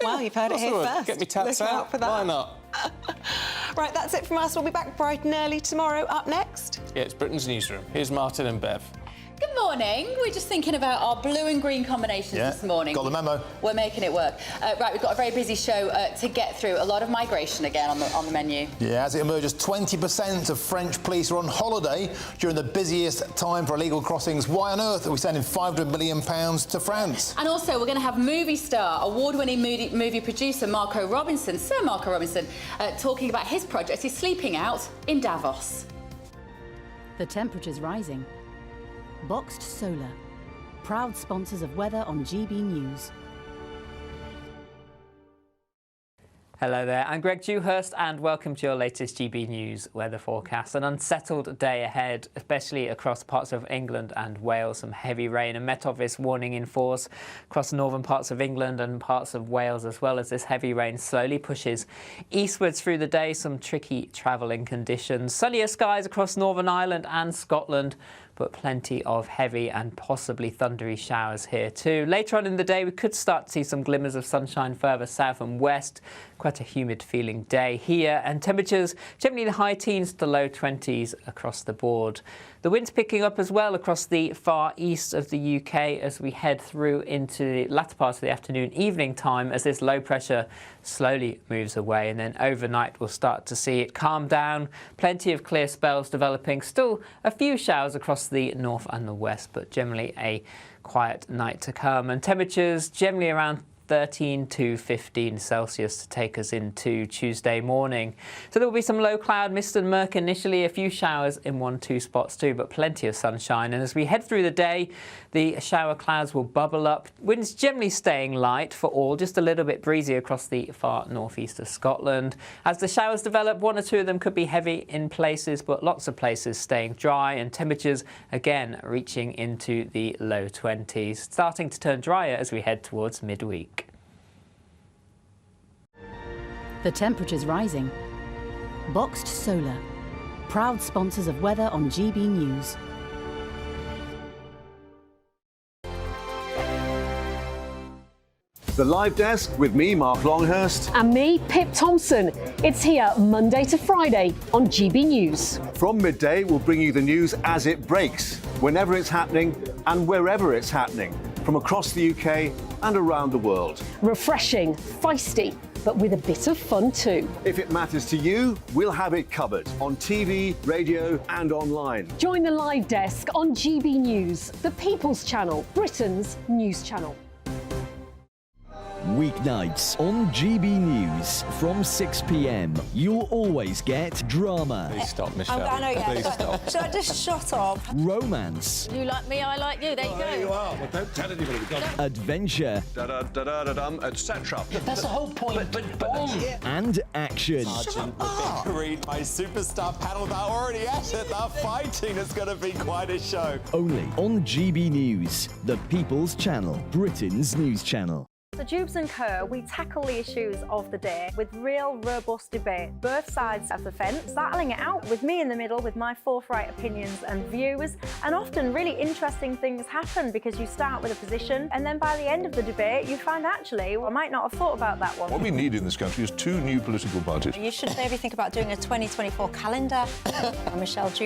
Well, you've heard it here first. Get me tats Look out. for that. Why not? Right, that's it from us. We'll be back bright and early tomorrow. Up next. Yeah, it's Britain's Newsroom. Here's Martin and Bev. Good morning. We're just thinking about our blue and green combinations this morning. Got the memo. We're making it work. Right, we've got a very busy show to get through. A lot of migration again on the menu. Yeah, as it emerges, 20% of French police are on holiday during the busiest time for illegal crossings. Why on earth are we sending £500 million to France? And also, we're going to have movie star, award-winning movie producer Sir Marco Robinson, talking about his project. He's sleeping out in Davos. The temperature's rising. Boxed Solar, proud sponsors of weather on GBNews. Hello there, I'm Greg Dewhurst and welcome to your latest GB News weather forecast. An unsettled day ahead, especially across parts of England and Wales. Some heavy rain, a Met Office warning in force across northern parts of England and parts of Wales, as well as this heavy rain slowly pushes eastwards through the day. Some tricky travelling conditions. Sunnier skies across Northern Ireland and Scotland, but plenty of heavy and possibly thundery showers here too. Later on in the day, we could start to see some glimmers of sunshine further south and west. Quite a humid feeling day here, and temperatures generally in the high teens to low 20s across the board. The wind's picking up as well across the far east of the UK as we head through into the latter part of the afternoon, evening time, as this low pressure slowly moves away, and then overnight we'll start to see it calm down. Plenty of clear spells developing. Still a few showers across the north and the west, but generally a quiet night to come. And temperatures generally around 13 to 15 Celsius to take us into Tuesday morning. So there will be some low cloud, mist and murk initially, a few showers in 1-2 spots too, but plenty of sunshine. And as we head through the day, the shower clouds will bubble up. Winds generally staying light for all, just a little bit breezy across the far northeast of Scotland. As the showers develop, 1 or 2 of them could be heavy in places, but lots of places staying dry, and temperatures again reaching into the low 20s, starting to turn drier as we head towards midweek. The temperature's rising. Boxed Solar, proud sponsors of weather on GB News. The Live Desk with me, Mark Longhurst. And me, Pip Thompson. It's here Monday to Friday on GB News. From midday, we'll bring you the news as it breaks, whenever it's happening and wherever it's happening, from across the UK and around the world. Refreshing, feisty, but with a bit of fun too. If it matters to you, we'll have it covered on TV, radio and online. Join the Live Desk on GB News, the People's Channel, Britain's news channel. Weeknights on GB News from 6 p.m. You'll always get drama. Please stop, Michelle. I know, yeah. Please stop. Should I just shut up? Romance. You like me, I like you. There you go. There you are. Well, don't tell anybody. Adventure. Etc. That's the whole point. But and action. Sergeant, read my superstar panel. They're already at it. They're fighting. It's going to be quite a show. Only on GB News, the People's Channel, Britain's news channel. So Jubes and Kerr, we tackle the issues of the day with real robust debate, both sides of the fence, battling it out with me in the middle with my forthright opinions and views. And often really interesting things happen because you start with a position and then by the end of the debate you find actually, well, I might not have thought about that one. What we need in this country is 2 new political parties. you should maybe think about doing a 2024 calendar. I'm Michelle Jubes.